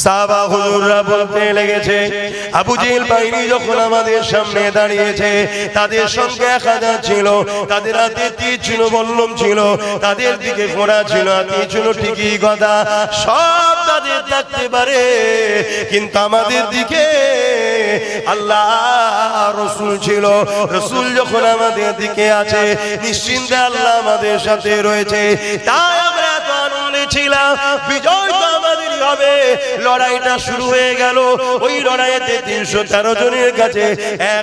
সাহাবা হুজুররা বলতে লেগেছে, আবু জেহেল বাহিনী যখন আমাদের সামনে দাঁড়িয়েছে, তাদের সংখ্যা 1000 ছিল, তাদের হাতে তীর ছিল, বল্লম ছিল, তাদের দিকে ঘোড়া ছিল, হাতি ছিল, ঠিকই কথা, সব তাদের থাকতে পারে, কিন্তু আমাদের দিকে আল্লাহ রাসূল ছিল। রাসূল যখন আমাদের দিকে আছে, নিশ্চিন্তে আল্লাহ আমাদের সাথে রয়েছে, তাই আমরা এত আনন্দে ছিলাম। বিজয় তো আমাদেরই হবে। লড়াইটা শুরু হয়ে গেল। ওই লড়াইতে 313 জনের কাছে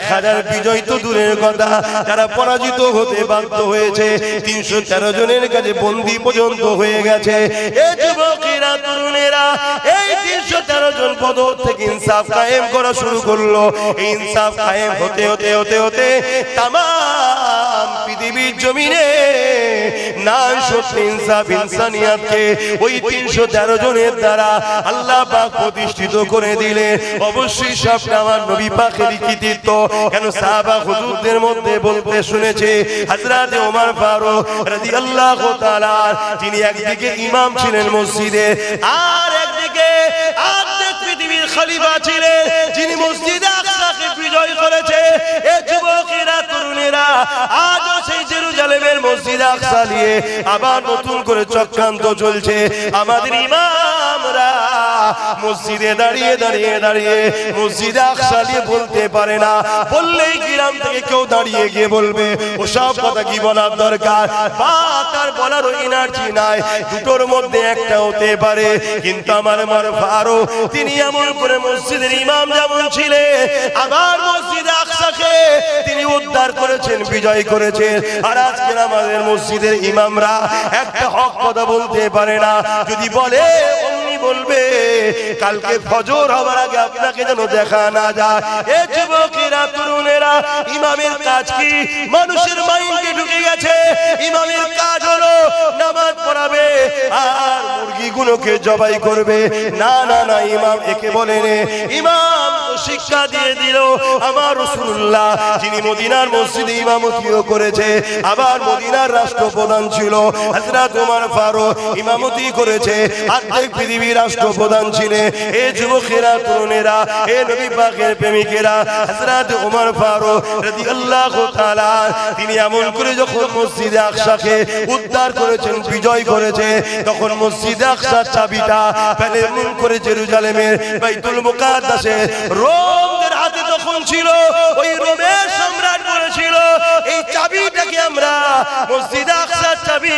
1000 বিজয় তো দূরের কথা, তারা পরাজিত হতে বাধ্য হয়েছে। 313 জনের কাছে বন্দী পর্যন্ত হয়ে গেছে। এই যুবকেরা, তরুণেরা, এই 313 জন বদর থেকে ইনসাফ কায়েম করা শুরু করলো। এই ইনসাফ কায়েম হতে হতে হতে হতে তামাম পৃথিবীর জমিনে নাম সত্য ইনসাফ ইনসানিয়াতকে ওই 313 জনের দ্বারা আল্লাহ পাক প্রতিষ্ঠিত করে দিলে। অবশ্যই সবটা আমার নবী পাকের কৃতিত্ব। কেন সাহাবা হুজুরদের মধ্যে বলতে শুনেছে হযরত ওমর ফারুক রাদিয়াল্লাহু তাআলা, যিনি একদিকে ইমাম ছিলেন মসজিদে, আর একদিকে অর্ধেক পৃথিবীর খলিফা ছিলেন, যিনি মসজিদে আকসাকে বিজয় করেছে। এই যুবকেরা, তরুণেরা, আজও সেই জেরুজালেমের মসজিদ আকসা নিয়ে আবার নতুন করে চক্রান্ত চলছে। আমাদের ইমামরা মসজিদে দাঁড়িয়ে দাঁড়িয়ে দাঁড়িয়ে মসজিদে আকসা নিয়ে বলতে পারে না, বললেই গ্রাম থেকে কেউ দাঁড়িয়ে গিয়ে বলবে, ওসব কথা কি বলার দরকার, বা তার বলার এনার্জি নাই। দুটোর মধ্যে একটা হতে পারে। কিন্তু আমার ওমর ফারুক, তিনি এমন করে মসজিদের ইমাম যেমন ছিলেন, আবার মসজিদে আকসাকে তিনি উদ্ধার করেছেন, বিজয় করেছেন। আর আজকে আমাদের মসজিদের ইমামরা একটা হক কথা বলতে পারে না। যদি বলে, অমনি বলবে কালকে ফজর হওয়ার আগে আপনাকে যেন দেখা না যায়। এ যুবকেরা, তরুণেরা, ইমামের কাজ কি? মানুষের মাইন্ডে ঢুকে গেছে ইমামের কাজ হলো নামাজ পড়াবে আর মুরগিগুলোকে জবাই করবে। না না না, ইমাম একে বলে নে। ইমাম শিক্ষা দিয়ে দিল আমার রাসূলুল্লাহ, যিনি মদিনার মসজিদে ইমামতিও করেছে, আবার মদিনার রাষ্ট্রপ্রধান ছিল হযরত ওমর ফারুক, ইমামতি করেছে। অর্ধেক পৃথিবীর রাষ্ট্রপ্রধান ছিলেন। এই যুবকেরা, তরুণেরা, এই নবী পাকের প্রেমিকেরা, হযরত ওমর ফারুক রাদিয়াল্লাহু তাআলা, তিনি এমন করে যখন মসজিদে আকসাকে উদ্ধার করেছেন, বিজয় করেছে, তখন মসজিদে আকসার চাবিটা এমন করে জেরুজালেমের বাইতুল মুকাদ্দাসে রোমদের হাতে তখন ছিল। ওই রোমের সম্রাট বলেছিল, এই চাবিটাকে আমরা মসজিদে আকসার চাবি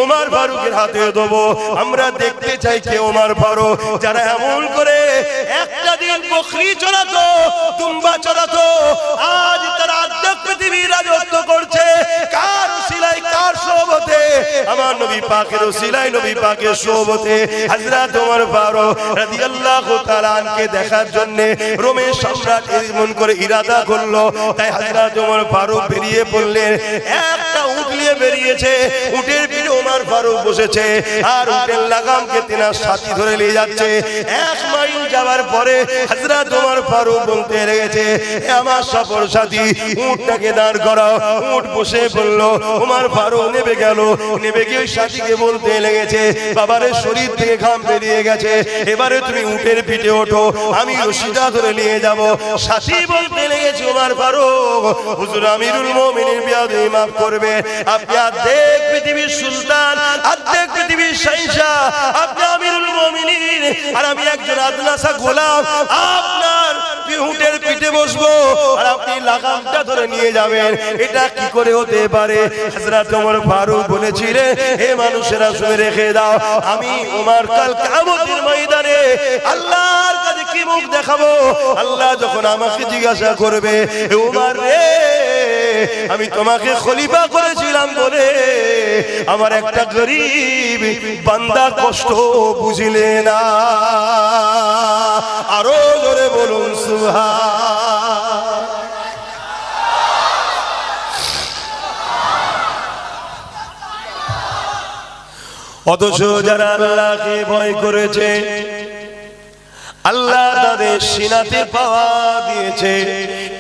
ওমর ফারুকের হাতে দেবো। আমরা দেখতে চাই কে ওমর ফারুক, যারা এমন করে একটা দিন বকরি চড়াতো, দুম্বা চড়াতো, আজ তারা অর্ধেক পৃথিবীর রাজত্ব করছে। কার উসিলায়, কার সোহবতে? আমার নবী পাকের উসিলায়, নবী পাকের সোহবতে হযরত ওমর ফারুক রাদিয়াল্লাহু তাআলা আনকে দেখার জন্য রোমের সম্রাট এমন করে ইরাদা করলো। তাই হযরত ওমর ফারুক বেরিয়ে পড়লেন। একটা উট নিয়ে বেরিয়েছে, উটের পিঠে ওমর ফারুক বসেছে, আর উটের লাগামকে তেনার সাথী ধরে নিয়ে যাচ্ছে। 1 মাইল যাওয়ার পরে হযরত ওমর ফারুক বলতে লেগেছে, আমার সফর সাথী, উটটাকে দাঁড় করাও। উট বসে পড়ল। ওমর ফারুক নেমে গেল। নেমে গিয়ে সাথীকে বলতে লেগেছে, বাবারে শরীর থেকে ঘাম বেরিয়ে গেছে, এবারে তুমি উটের পিঠে ওঠো, আমি রশিটা ধরে নিয়ে যাব। সাথী বলতে লেগেছে, ওমর ফারুক, হুজুর আমিরুল মুমিনিন বিয়াদবি মাফ করবে, আপনি অর্ধেক পৃথিবীর সুলতান, অর্ধেক পৃথিবীর শাহীনশাহ, আপনি আমিরুল মুমিনিন, আর আমি একজন আদনাসা গোলাম। আপনার উটের পিঠে বসবো আর আপনি লাগামটা ধরে নিয়ে যাবেন, এটা কি করে হতে পারে? হযরত ওমর ফারুক বলেছিলেন, হে মানুষেরা, শুনে রেখে দাও, আমি ওমর কাল কিয়ামতের ময়দানে আল্লাহর কাছে কি মুখ দেখাবো? আল্লাহ যখন আমাকে জিজ্ঞাসা করবে, ওমর রে, আমি তোমাকে খলিফা করেছিলাম বলে আমার একটা গরীব বান্দা কষ্ট বুঝলে না। আরো জোরে বলুন সুবহান। অথচ যারা আল্লাহকে ভয় করেছে, আল্লাহ তাদের সিনাতে পাওয়ার দিয়েছে,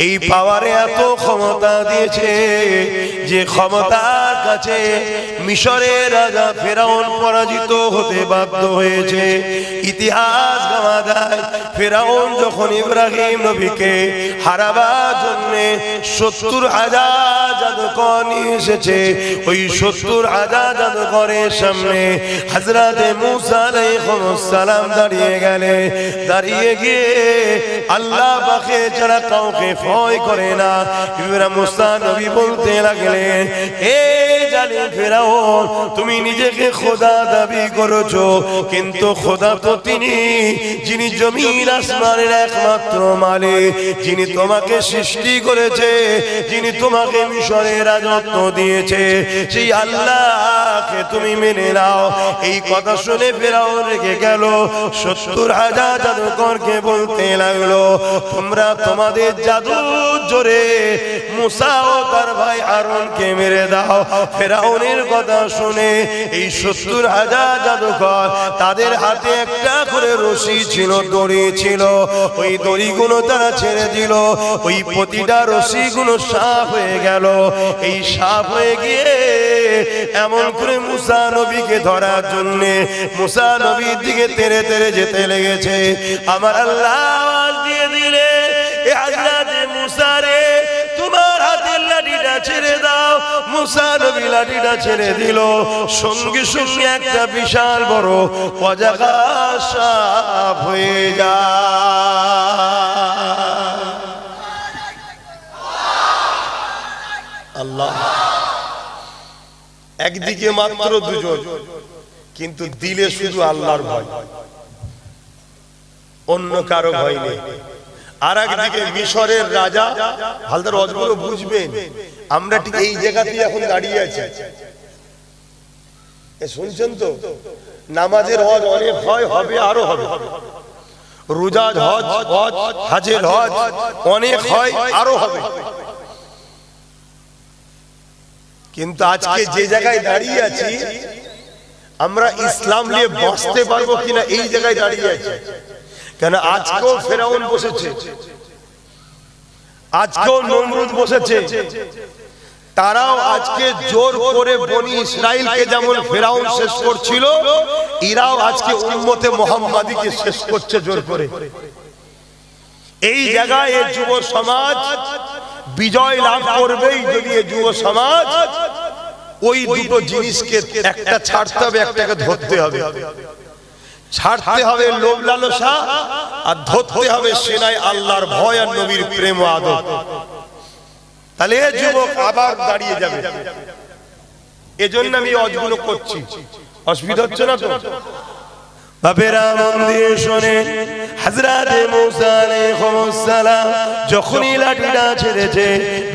এই পাওয়ারে এত ক্ষমতা দিয়েছে যে ক্ষমতার কাছে মিশরের রাজা ফেরাউন পরাজিত হতে বাধ্য হয়েছে। ইতিহাস গাওয়া যায়, ফেরাউন যখন ইব্রাহিম নবীকে হারাবার জন্য 70,000 জাদুকর নিয়ে এসেছে, ওই 70,000 জাদুকরের সামনে হযরতে মূসা আলাইহিস সালাম দাঁড়িয়ে গেলেন। দাঁড়িয়ে গিয়ে আল্লাহ পাকে যারা কাউকে ভয় করে না, ইব্রাহিম মূসা নবী বলতে লাগলেন, এই জালিম ফেরাউন, তুমি নিজেকে খোদা দাবি করেছো, কিন্তু খোদা তো তিনি যিনি জমিন আসমানের একমাত্র মালিক, যিনি তোমাকে সৃষ্টি করেছে, যিনি তোমাকে মিশরের রাজত্ব দিয়েছে, সেই আল্লাহকে তুমি মেনে নাও। এই কথা শুনে ফেরাউন রেগে গেল। 70,000 জাদুকরকে বলতে লাগলো, তোমরা তোমাদের জাদুর জোরে মূসা ও তার ভাই হারুনকে মেরে দাও। ফেরাউনের কথা শুনে এই 70,000 জাদুকর, তাদের হাতে একটা করে রশি ছিল, দড়ি ছিল, ওই দড়িগুলো তারা ছেড়ে দিল। ওই প্রতিটা রশিগুলো সাপ হয়ে গেল। এই সাপ হয়ে গিয়ে এমন করে মূসা নবীকে ধরার জন্য মূসা নবীর দিকে তেড়ে তেড়ে যেতে লেগেছে। আমার আল্লাহ আওয়াজ দিয়ে দিলে, এ হযরতে মূসা রে, তোমার হাতের লাঠিটা ছেড়ে দাও। মূসা নবী লাঠিটা ছেড়ে দিল, সঙ্গে সঙ্গে একটা বিশাল বড় অজাগা সাপ হয়ে যায়। আল্লাহ, একদিকে মাত্র দুজন, কিন্তু দিলে শুধু আল্লাহর ভয়, অন্য কারো ভয় নেই। আর একদিকে মিশরের রাজা, হালদার অজগুলো বুঝবেন, আমরা ঠিক এই জায়গাতেই এখন দাঁড়িয়ে আছি। শুনছেন তো, নামাজের হজ অনেক হয়, হবে, আরো হবে। রোজার হজ, হাজের হজ অনেক হয়, আরো হবে। কিন্তু আজকে যে জায়গায় দাঁড়িয়ে আছি, আমরা ইসলাম নিয়ে বাঁচতে পারবো কিনা এই জায়গায় দাঁড়িয়ে আছি। কেন আজকেও ফেরাউন বসেছে, আজকেও নমরুদ বসেছে, তারাও আজকে জোর করে বনি ইসরাইলকে যেমন ফেরাউন শেষ করছিল, এরাও আজকে উম্মতে মুহাম্মাদীকে শেষ করছে জোর করে। এই জায়গায় এই যুব সমাজ বিজয় লাভ করবেই যদি এই যুব সমাজ ওই দুটো জিনিসকে একটা ছাড়তে হবে, একটাকে ধরতে হবে। ছাড়তে হবে লোভ লালসা, আর ধরতে হবে সেনায় আল্লাহর ভয় আর নবীর প্রেম ও আদব। তাহলে এই যুবক আবার দাঁড়িয়ে যাবে। এজন্য আমি অজগুলো করছি, অসুবিধা হচ্ছে না তো? বাপেরা মন দিয়ে শোনেন, হযরতে মূসা আলাইহিস সালাম যখনই লাঠিটা ছেড়েছে,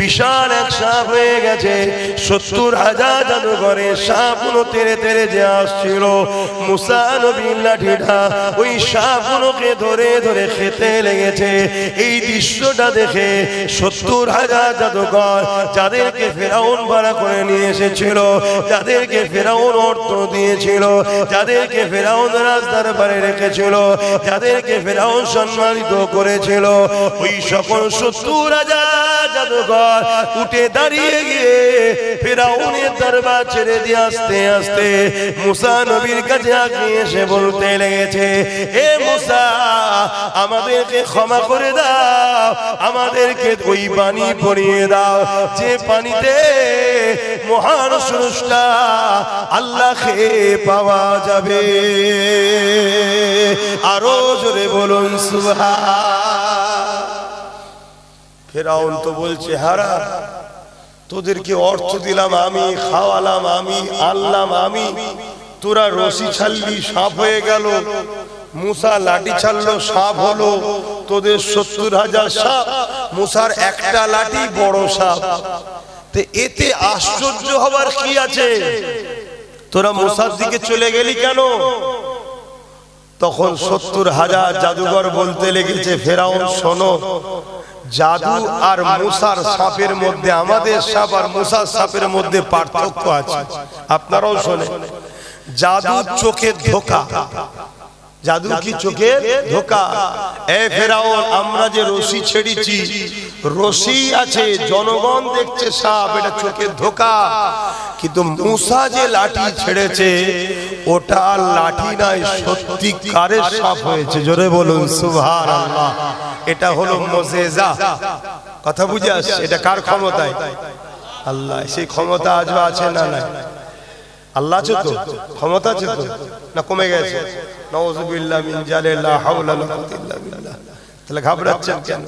বিশাল এক সাপ হয়ে গেছে। 70,000 জাদুঘরের সাপগুলো তেড়ে তেড়ে যে আসছিল, মূসা নবীর লাঠিটা ওই সাপগুলোকে ধরে ধরে খেতে লেগেছে। এই দৃশ্যটা দেখে 70,000 জাদুঘর, যাদেরকে ফেরাউন ভাড়া করে নিয়ে এসেছিল, যাদেরকে ফেরাউন অর্থ দিয়েছিল, যাদেরকে ফেরাউন রাস্তার পারে রেখেছিল, যাদেরকে ফেরাউন সম্মানিত করেছিল, ওই সকল 70,000 জাদুঘর উঠে দাঁড়িয়ে গিয়ে ফেরাউনের দরবার ছেড়ে দিয়ে আস্তে আস্তে মূসা নবীর কাছে আগিয়ে এসে বলতে লেগেছে, হে মূসা, আমাদেরকে ক্ষমা করে দাও, আমাদেরকে ওই পানি পরিয়ে দাও যে পানিতে মহান স্রষ্টা আল্লাহকে পাওয়া যাবে। আরো জোরে বলুন সুবহান। ফেরাউন তো বলছে, হারা, তোদেরকে অর্থ দিলাম আমি, খাওয়ালাম আমি, আনলাম আমি, তোরা রশি ছাড়লি সাপ হয়ে গেল, মূসা লাঠি ছাড়লো সাপ হলো, তোদের 70,000 সাপ, মূসার একটা লাঠি বড় সাপ। এতে আশ্চর্য হবার কি আছে? তোরা মূসার দিকে চলে গেলি কেন? তখন 70,000 জাদুঘর বলতে লেগেছে, ফেরাউন শোনো, জাদু আর মূসার সাপের মধ্যে, আমাদের সাপ আর মূসার সাপের মধ্যে পার্থক্য আছে, আপনারাও শোনেন। জাদু চোখের ধোঁকা, জাদু কি চোখের ধোকা? এ ফেরাউন, আমরা যে রশি ছেড়েছি, রশি আছে, জনগণ দেখছে সাপ, এটা চোখের ধোকা। কিন্তু মুসা যে লাঠি ছেড়েছে ওটা লাঠি নয়, সত্যিকারের সাপ হয়েছে। জোরে বলুন সুবহানাল্লাহ। এটা হলো মুজিজা। কথা বুঝে আসছে? এটা কার ক্ষমতায়? আল্লাহ। সেই ক্ষমতা আজও আছে না নাই? আল্লাহ আছে তো, ক্ষমতা আছে তো, না কমে গেছে? নাউযুবিল্লাহ মিন জালিল, লা হাওলা ওয়া লা কুওয়াতা ইল্লা বিল্লাহ। তাহলে ঘাবড়াচ্ছেন কেন?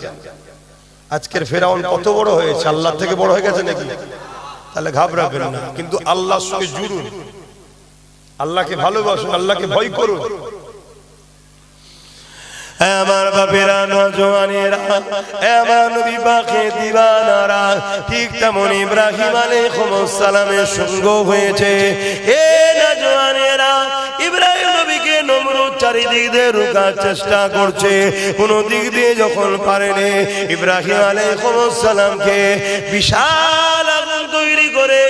আজকের ফেরাউন কত বড় হয়েছে? আল্লাহ থেকে বড় হয়ে গেছে নাকি? তাহলে ঘাবড়াবেন না, কিন্তু আল্লাহর সঙ্গে জুড়ুন, আল্লাহকে ভালোবাসুন, আল্লাহকে ভয় করুন। আমার বাপেরা, নওজওয়ানেরা, আমার নবী পাকে দিওয়ানারা, ঠিক তেমন ইব্রাহিম আলাইহিস সালামের সঙ্গ হয়েছে। এ নওজওয়ানেরা, ইব্রাহিম নবীকে নমরুদ চারিদিক দিয়ে রোকার চেষ্টা করছে, কোন দিক দিয়ে যখন পারেনি, ইব্রাহিম আলাইহিস সালামকে বিশাল আগুন তৈরি করে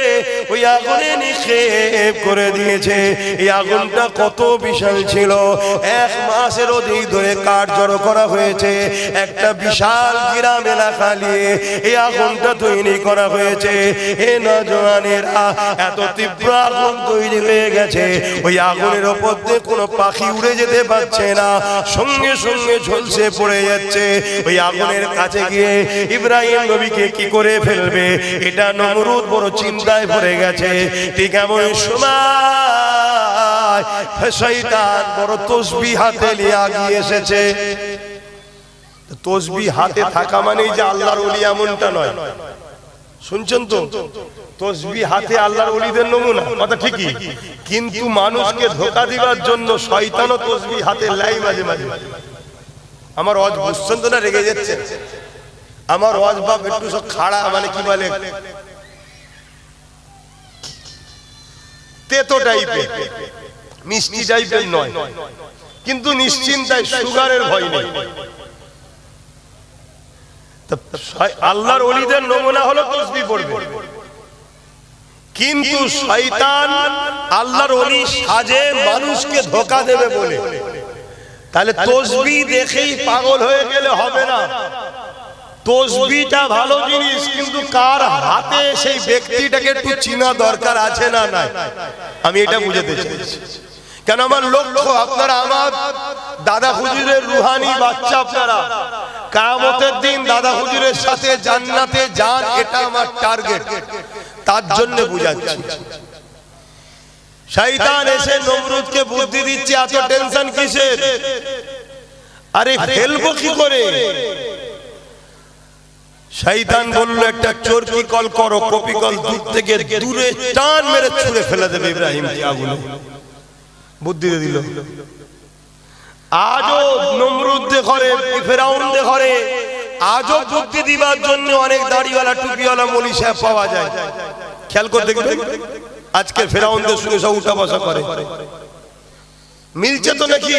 ওই আগুনে নিক্ষেপ করে দিয়েছে। এই আগুনটা কত বিশাল ছিল, 1 মাসের অধিক ধরে কাঠ জড়ো করা হয়েছে। একটা বিশাল গ্রাম এলাকা নিয়ে এই আগুনটা তৈরি করা হয়েছে। এ নওজওয়ানেরা, এত তীব্র আগুন তৈরি হয়ে গেছে, ওই আগুনের ওপর দিয়ে কোনো পাখি উড়ে যেতে পারছে না, সঙ্গে সঙ্গে ঝলসে পড়ে যাচ্ছে। ওই আগুনের কাছে গিয়ে ইব্রাহিম নবীকে কি করে ফেলবে, এটা নমরুদ বড় চিন্তায় পড়ে গেছে। ঠিক এমন সময় শয়তান বড় তসবিহ হাতে নিয়ে আগিয়ে এসেছে। তসবিহ হাতে থাকা মানেই যে আল্লাহর ওলি এমনটা নয়, শুনছেন তো? তসবিহ হাতে আল্লাহর ওলিদের নমুনা, কথা ঠিকই, কিন্তু মানুষকে ধোঁকা দিবার জন্য শয়তানও তসবিহ হাতে লাই মাঝে মাঝে। আমার ওয়াজ বুঝছেন তো না? রেগে যাচ্ছে আমার ওয়াজ বাপ একটু সব খাড়া, মানে কি বলে, তেতো টাইপের, মিষ্টি টাইপের নয়, কিন্তু নিশ্চিন্তায় সুগারের ভয় নেই। আল্লাহর ওলিদের নমুনা হলো তাসবিহ পড়বে, কিন্তু শয়তান আল্লাহর ওলি সাজে মানুষকে ধোঁকা দেবে বলে। তাহলে তাসবিহ দেখেই পাগল হয়ে গেলে হবে না। তাসবিহটা ভালো জিনিস, কিন্তু কার হাতে সেই ব্যক্তিটাকে একটু চিনা দরকার আছে না নাই? আমি এটা বুঝাতে চাইছি। কেন আমার লক্ষ্য, আপনারা আমার দাদা হুজুরের রুহানি বাচ্চা, আপনারা কিয়ামতের দিন দাদা হুজুরের সাথে জান্নাতে যান, এটা আমার টার্গেট। তার জন্য বুঝাচ্ছি। শয়তান এসে নমরুদকে বুদ্ধি দিচ্ছে, এত টেনশন কিসের? আরে ফেলবো কি করে? শয়তান বলল, একটা চরকি কল করো, কপি কল দূর থেকে দূরে টান মেরে ছুঁড়ে ফেলে দেবে ইব্রাহিমকে আগুনে। বুদ্ধি দিল। আজও নমরুদদের ঘরে, ফেরাউনদের ঘরে আজও বুদ্ধি দিবার জন্য অনেক দাড়িওয়ালা টুপিওয়ালা মৌলী সাহেব পাওয়া যায়। খেয়াল করে দেখবেন, আজকে ফেরাউনদের সঙ্গে সব উঠা বসা করে। মিলছে তো নাকি?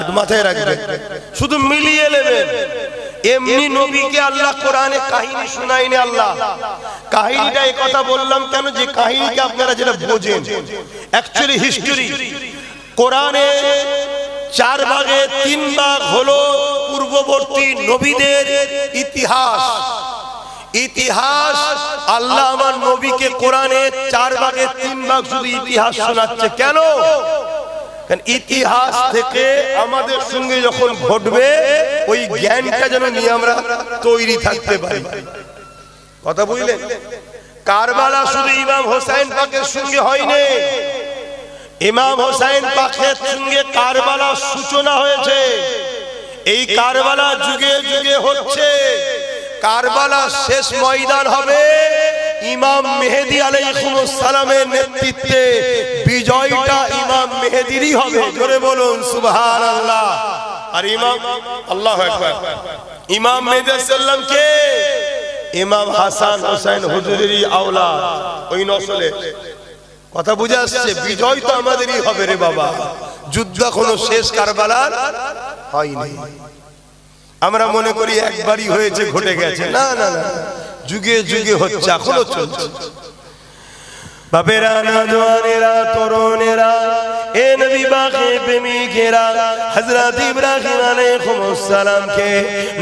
একটু মাথায় রাখবেন, শুধু মিলিয়ে নেবেন। এমনি নবীকে আল্লাহ কোরআনে কাহিনী শোনায়নি। আল্লাহ কাহিনীটা এই কথা বললাম কেন, যে কাহিনীকে আপনারা যেটা বোঝেন, অ্যাকচুয়ালি হিস্টোরি। কোরআনে 4 ভাগে 3 ভাগ হলো পূর্ববর্তী নবীদের ইতিহাস। ইতিহাস আল্লাহ আমার নবীকে কোরআনে 4 ভাগে 3 ভাগ শুধু ইতিহাস শোনাচ্ছে। কেন? কারণ ইতিহাস থেকে আমাদের সঙ্গে যখন ঘটবে, ওই জ্ঞানটা যেন নিয়ে আমরা তৈরি থাকতে পারি। কথা বুঝলেন? কারবালা শুধু ইমাম হোসেন পাকের সঙ্গে হয়নি, ইমাম হোসেন পাকের সঙ্গে কারবালার সূচনা হয়েছে। এই কারবালা যুগে যুগে হচ্ছে। কারবালা শেষ ময়দান হবে ইমাম মেহেদী আলাইহিস সালামের নেতৃত্বে। বিজয়টা ইমাম মেহেদীরই হবে। জোরে বলুন সুবহানাল্লাহ। আর ইমাম, আল্লাহু আকবার, ইমাম মেহেদী সাল্লাম কে? ইমাম হাসান হোসেন হুজুরেরই আওলাদ, ওই নসলে। কথা বুঝে আসছে? বিজয় তো আমাদেরই হবে রে বাবা। যুদ্ধ এখনো শেষ কারবালার হয়নি। আমরা মনে করি একবারই হয়েছে, ঘটে গেছে। না না না, যুগে যুগে হচ্ছে, এখনো চলছে। বাপেরা, নওজওয়ানেরা, তরুণেরা, এ নবী বাকে প্রেমিকেরা, হযরত ইব্রাহিম আলাইহিস সালামকে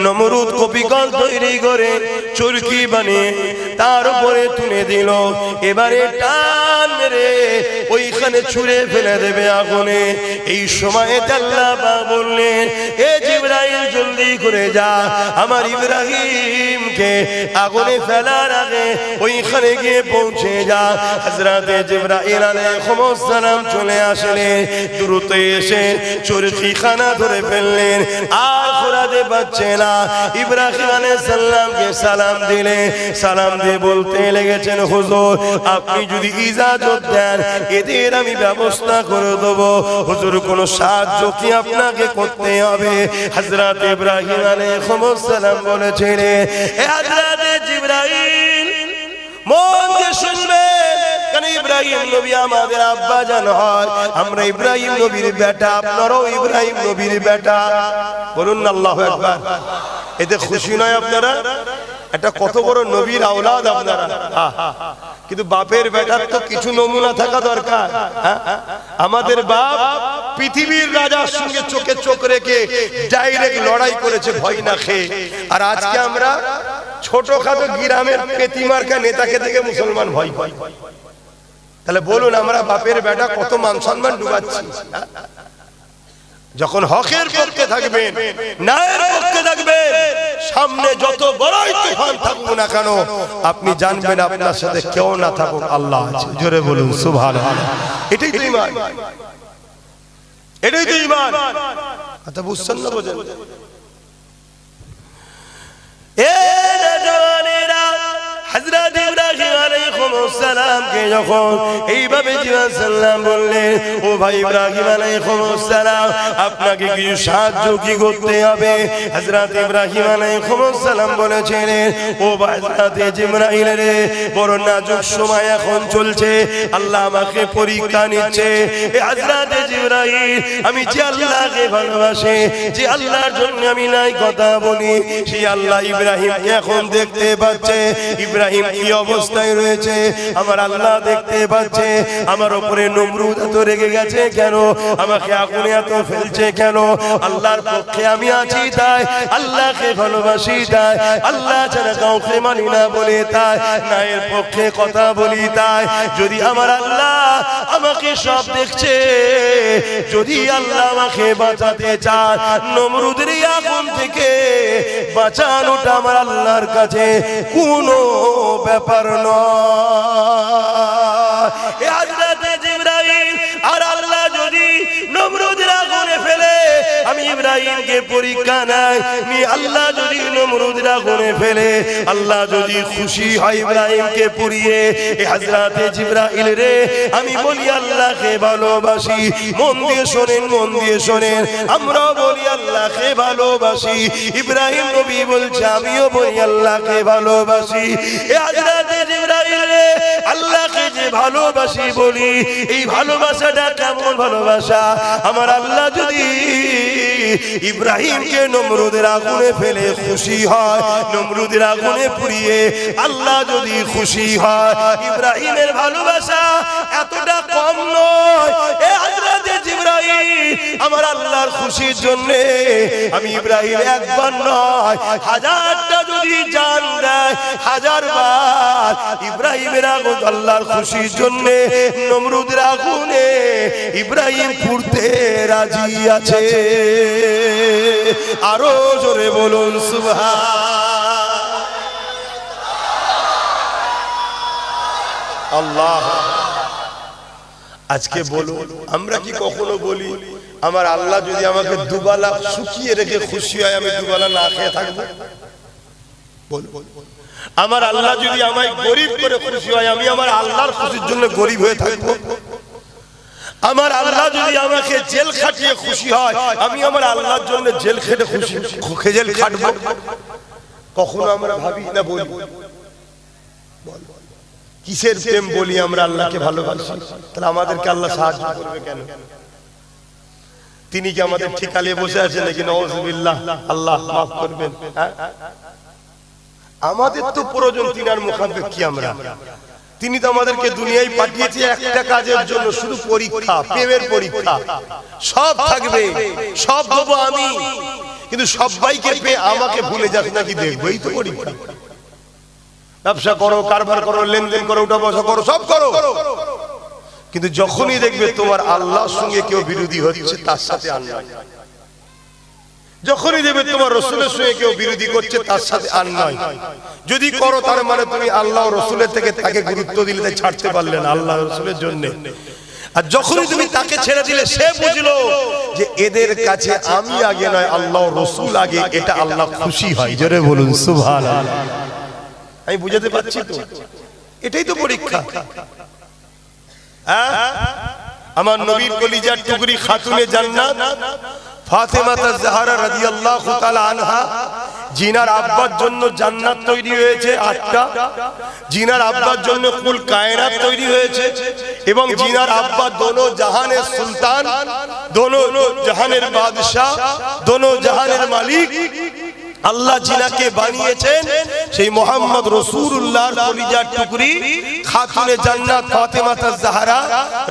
নমরুদ কপিকল তৈরি করে চরকি বানিয়ে তার উপরে তুলে দিল। এবারে টান মেরে ওইখানে ছুঁড়ে ফেলে দেবে আগুনে। এই সময়ে আল্লাহ পাক বললেন, এ জিবরাইল জলদি করে যা, আমার ইব্রাহিমকে আগুনে ফেলার আগে ওইখানে গিয়ে পৌঁছে যা। হযরত জিবরাইল আলাইহিস সালাম চলে আসলেন, দ্রুত এসে চরকিখানা ধরে ফেললেন, আর ঘোরাতে পারছে না। ইব্রাহিম আলাইহিস সালামকে সালাম দিলে, সালাম দিয়ে বলতে লেগেছেন, হুজুর আপনি যদি ইজাজত দেন এদের আমি ব্যবস্থা করে দেব। হুজুর কোন সাহায্য কি আপনাকে করতে হবে? হযরত ইব্রাহিম আলাইহিস সালাম বলেছিলেন, হে হযরত জিবরাইল মন দিয়ে শুনবেন, কারণ ইব্রাহিম নবী আমাদের আব্বা জান হয়, আমরা ইব্রাহিম নবীর বেটা, আপনারাও ইব্রাহিম নবীর বেটা। বলুন না আল্লাহু আকবার। এতে খুশি নয় আপনারা? এটা কত বড় নবীর আওলাদ আপনারা। কিন্তু বাপের বেটার তো কিছু নমুনা থাকা দরকার। আমাদের বাপ পৃথিবীর রাজার সঙ্গে চোখে চোখ রেখে ডাইরেক্ট লড়াই করেছে ভয় না খেয়ে, আর আজকে আমরা ছোটখাটো গ্রামের পেতিমার্কা নেতাকে দেখে মুসলমান ভয় পাই। তাহলে বলুন আমরা বাপের বেটা কত মান সম্মান ডুবাচ্ছি। যখন হকের পক্ষে থাকবেন, ন্যায়ের পক্ষে থাকবেন, সামনে যত বড়ই তুফান থাকুক না কেন আপনি জানবেন আপনার সাথে কেউ না থাকুক আল্লাহ আছে। জোরে বলুন সুবহানাল্লাহ। এটাই তো ঈমান, এটাই তো ঈমান। কথা বুঝছেন না? বোঝেন? এ নওজওয়ানেরা, হযরত ইব্রাহিম আলাইহিস সালামকে যখন এইভাবে জিবরাইল সাল্লাম বললেন, ও ভাই ইব্রাহিম আলাইহিস সালাম আপনাকে কিছু সাহায্য কি করতে হবে? হযরত ইব্রাহিম আলাইহিস সালাম বলেছিলেন, ও ভাই হযরত জিবরাইল রে, বড় নাজুক সময় এখন চলছে, আল্লাহ আমাকে পরীক্ষা নিচ্ছে। এ হযরত জিবরাইল, আমি যে আল্লাহকে ভালোবাসি, যে আল্লাহর জন্য আমি নাই কথা বলি, সেই আল্লাহ ইব্রাহিমকে এখন দেখতে পাচ্ছে। ইব্রাহিম কি অবস্থায় রয়েছে আমার আল্লাহ দেখতে পাচ্ছে। আমার উপরে নমরুদ এত রেগে গেছে কেন? আমাকে আগুনে এত ফেলছে কেন? আল্লাহর পক্ষে আমি আছি তাই, আল্লাহকে ভালোবাসি তাই, আল্লাহ ছাড়া কাউকে মানি না বলে তাই, ন্যায়ের পক্ষে কথা বলি তাই। যদি আমার আল্লাহ আমাকে সব দেখছে, যদি আল্লাহ আমাকে বাঁচাতে চান, নমরুদের আগুন থেকে বাঁচানোটা আমার আল্লাহর কাছে কোনো ব্যাপার নয়। হযরত জিবরাইল, আর আল্লাহ যদি নমরুদের আগুনে ফেলে, আমি ইব্রাহিমকে পরীক্ষা নাই, আল্লাহ যদি নমরুদের আগুনে ফেলে, আল্লাহ যদি খুশি হয় ইব্রাহিমকে পুড়িয়ে, হযরত জিবরাইল রে, আমি বলি আল্লাহকে ভালোবাসি। মন দিয়ে শোনেন, মন দিয়ে শোনেন, আমরাও বলি আল্লাহকে ভালোবাসি। ইব্রাহিম নবী বলছে আমিও বলি আল্লাহকে ভালোবাসি। হযরত জিবরাইল রে, আল্লাহকে যে ভালোবাসি বলি, এই ভালোবাসাটা কেমন ভালোবাসা? আমার আল্লাহ যদি ইব্রাহিমকে নমরুদের আগুনে ফেলে খুশি হয়, নমরুদের আগুনে পুড়িয়ে আল্লাহ যদি খুশি হয়, ইব্রাহিমের ভালোবাসা এতটা কম নয়। এ হযরত জিবরাইল, আমার আল্লাহর খুশির জন্য আমি ইব্রাহিম একবার নয় হাজারটা যদি জান দেয়, হাজারবার ইব্রাহিমের আগুন আল্লাহর খুশির জন্য নমরুদের আগুনে ইব্রাহিম পুড়তে রাজি আছে। আরো জোরে বলুন সুবহানাল্লাহ। আজকে বলুন, আমরা কি কখনো বলি আমার আল্লাহ যদি আমাকে দুবেলা শুকিয়ে রেখে খুশি হয়, আমি দুবেলা না খেয়ে থাকবো? আমার আল্লাহ যদি আমায় গরিব করে খুশি হয়, আমি আমার আল্লাহর খুশির জন্য গরিব হয়ে থাকবো? আমার আল্লাহ যদি আমাকে জেল খাটিয়ে খুশি হয়, আমি আমার আল্লাহর জন্য জেল খেটে খুশি জেল খাটবো? কখনো আমরা ভাবি না, বলি কিসের প্রেম বলি আমরা আল্লাহকে ভালোবাসি? তাহলে আমাদেরকে আল্লাহ সাহায্য করবে কেন? তিনি কি আমাদের ঠিকালে বসে আছেন নাকি? নাউযুবিল্লাহ, আল্লাহ মাফ করবেন। আমাদের তো প্রয়োজন তিনার মুখাপেক্ষী আমরা। তিনি তো আমাদেরকে দুনিয়ায় পাঠিয়েছে একটা কাজের জন্য, শুধু পরীক্ষা, প্রেমের পরীক্ষা। সব থাকবে, সব দেবো আমি, কিন্তু সবাইকে পেয়ে আমাকে ভুলে যাস নাকি দেখবো, এই তো পরীক্ষা। ব্যবসা করো, কারবার করো, লেনদেন করো, উঠা বসা করো, সব করো, কিন্তু যখনই দেখবে তোমার আল্লাহর সঙ্গে কেউ বিরোধী হচ্ছে, তার সাথে আর নয়। যখনই দেখবে তোমার রসুলের সঙ্গে কেউ বিরোধী করছে, তার সাথে আর নয়। যদি করো তার মানে তুমি আল্লাহ রসুলের থেকে তাকে গুরুত্ব দিলে, তাই ছাড়তে পারলে না আল্লাহ রসুলের জন্য। আর যখনই তুমি তাকে ছেড়ে দিলে, সে বুঝলো যে এদের কাছে আমি আগে নয়, আল্লাহ রসুল আগে, এটা আল্লাহ খুশি হয়। জোরে বলুন সুবহানাল্লাহ। আমি বুঝাতে পারছি তো? এটাই তো পরীক্ষা। আমার নবীর কলিজার টুকরি খাতুনে জান্নাত ফাতেমা জাহরা রাদিয়াল্লাহু তাআলা আনহা, জিনার আব্বার জন্য জান্নাত তৈরি হয়েছে 8টা, জিনার আব্বার জন্য কুল কায়নাত তৈরি হয়েছে, এবং জিনার আব্বা দোনো জাহানের সুলতান, দোনো জাহানের বাদশা, দোনো জাহানের মালিক। আল্লাহ জিনাকে বানিয়েছেন সেই মুহাম্মদ রাসূলুল্লাহর কলিজার টুকরি খাতুনে জান্নাত ফাতেমা জাহরা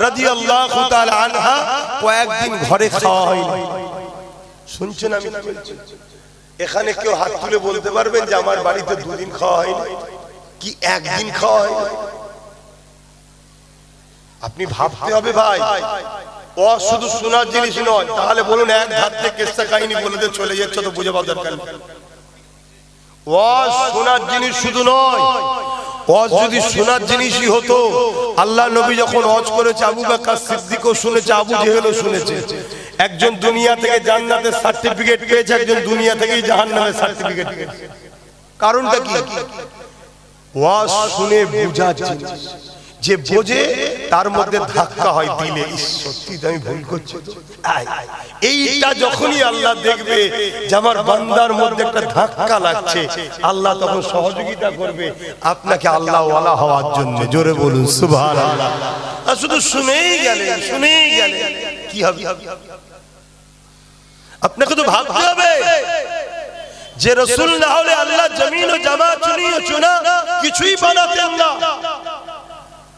রাদিয়াল্লাহু তাআলা আনহা। কয়েকদিন ঘরে খাওয়া হয়নি। শুনছেন আমি কি বলছি? এখানে কেউ হাত তুলে বলতে পারবেন যে আমার বাড়িতে 2 দিন খাওয়া হয়নি, কি একদিন খাওয়া হয়নি? আপনি ভাবতে হবে ভাই, ও শুধু শোনার জিনিস নয়। তাহলে বলুন, এক ধার থেকে কিসসা কাহিনী বলে দিয়ে চলে যাচ্ছে, তো বুঝে পাওয়ার দরকার নেই। ও শোনার জিনিস শুধু নয়, ওয়াজ যদি শোনার জিনিসই হতো, আল্লাহ নবী যখন ওয়াজ করেছে, আবু বকর সিদ্দিকও শুনেছে, আবু জেহেলও শুনেছে। একজন দুনিয়া থেকে জান্নাতের সার্টিফিকেট পেয়েছে, একজন দুনিয়া থেকেই জাহান্নামের সার্টিফিকেট পেয়েছে। কারণটা কি? ওয়াজ শুনে বোঝার জিনিস, যে বোঝে তার মধ্যে ধাক্কা হয় দিলে, সত্যি আমি ভুল করছি তো। এইটা যখনই আল্লাহ দেখবে যে আমার বান্দার মধ্যে একটা ধাক্কা লাগছে, আল্লাহ তখন সহযোগিতা করবে আপনাকে আল্লাহ ওয়ালা হওয়ার জন্য। জোরে বলুন সুবহানাল্লাহ। আর শুধু শুনেই গেলেন, শুনেই গেলেন, কি হবে? আপনাকে তো ভাবতে হবে যে রাসূল না হলে আল্লাহ জমিন ও জামা চুনা কিছুই বানাতেন না।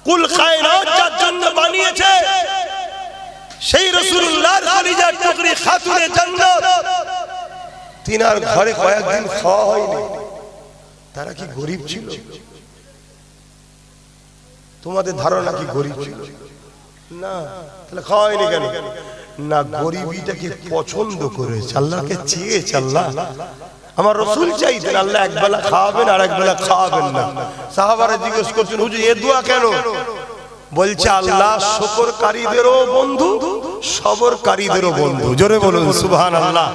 কুল কায়নাত যার জন্য বানিয়েছে, সেই রাসূলুল্লাহর কলিজার টুকরি খাতুনে জান্নাত, তিনার ঘরে কয়েকদিন খাওয়া হয়নি। তারা কি গরিব ছিল? তোমাদের ধারণা কি গরিব ছিল? না। তাহলে খাওয়া হয়নি কেন? না, গরিবিটাকে পছন্দ করেছে, আল্লাহকে চেয়েছে। আল্লাহ আমার রাসূল চাইতেন আল্লাহ একবেলা খাওয়াবেন আর একবেলা খাওয়াবেন না। সাহাবারা জিজ্ঞেস করছেন, হুজুর এ দোয়া কেন? বলছে আল্লাহ শুকরকারীদেরও বন্ধু, সবরকারীদেরও বন্ধু। জোরে বলুন সুবহানাল্লাহ।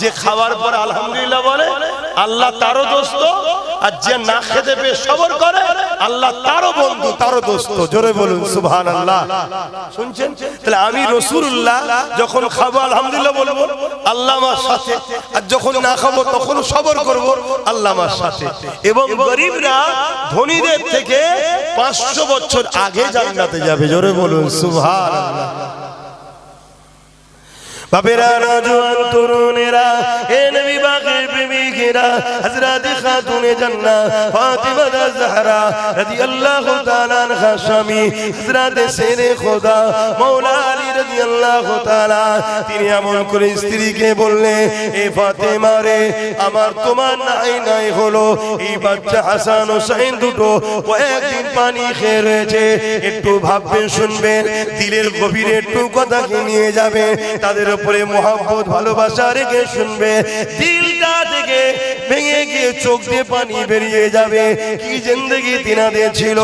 যে খাওয়ার পর আলহামদুলিল্লাহ বলে, আল্লাহ তারও দোস্ত, আর যে না খেতে পেয়ে সবর করে, আল্লাহ তারও বন্ধু, তারও দোস্ত। জোরে বলুন সুবহানাল্লাহ। শুনছেন? তাহলে আমি রাসূলুল্লাহ যখন খাবো আলহামদুলিল্লাহ বলবো, আল্লাহ আমার সাথে, আর যখন না খাবো তখন সবর করব, আল্লাহ আমার সাথে। এবং গরিবরা ধনীদের থেকে 500 বছর আগে জান্নাতে যাবে। জোরে বলুন সুবহানাল্লাহ। বাপেরা, নওজোয়ান তরুণেরা, হে নবী পাকের প্রেমিকেরা, হযরত খাতুনে জান্নাত ফাতেমা জাহরা রাদিয়াল্লাহু তাআলা আনহা স্বামী হযরত শেরে খোদা মাওলা আলী রাদিয়াল্লাহু তাআলা, তিনি এমন করে স্ত্রীকে বললেন, এ ফাতেমা রে, আমার তোমার নাই হলো, এই বাচ্চা হাসান হোসেন দুটো কয়েকদিন পানি খেয়ে রয়েছে, একটু ভাববেন, শুনবেন, দিলের গভীরে একটু কথাকে নিয়ে যাবে, তাদের উপরে মোহাম্মত ভালোবাসা রেখে শুনবে, দিলটা থেকে ভেঙে গিয়ে চোখ দিয়ে পানি বেরিয়ে যাবে। কি জিন্দেগি তিনাদের ছিল।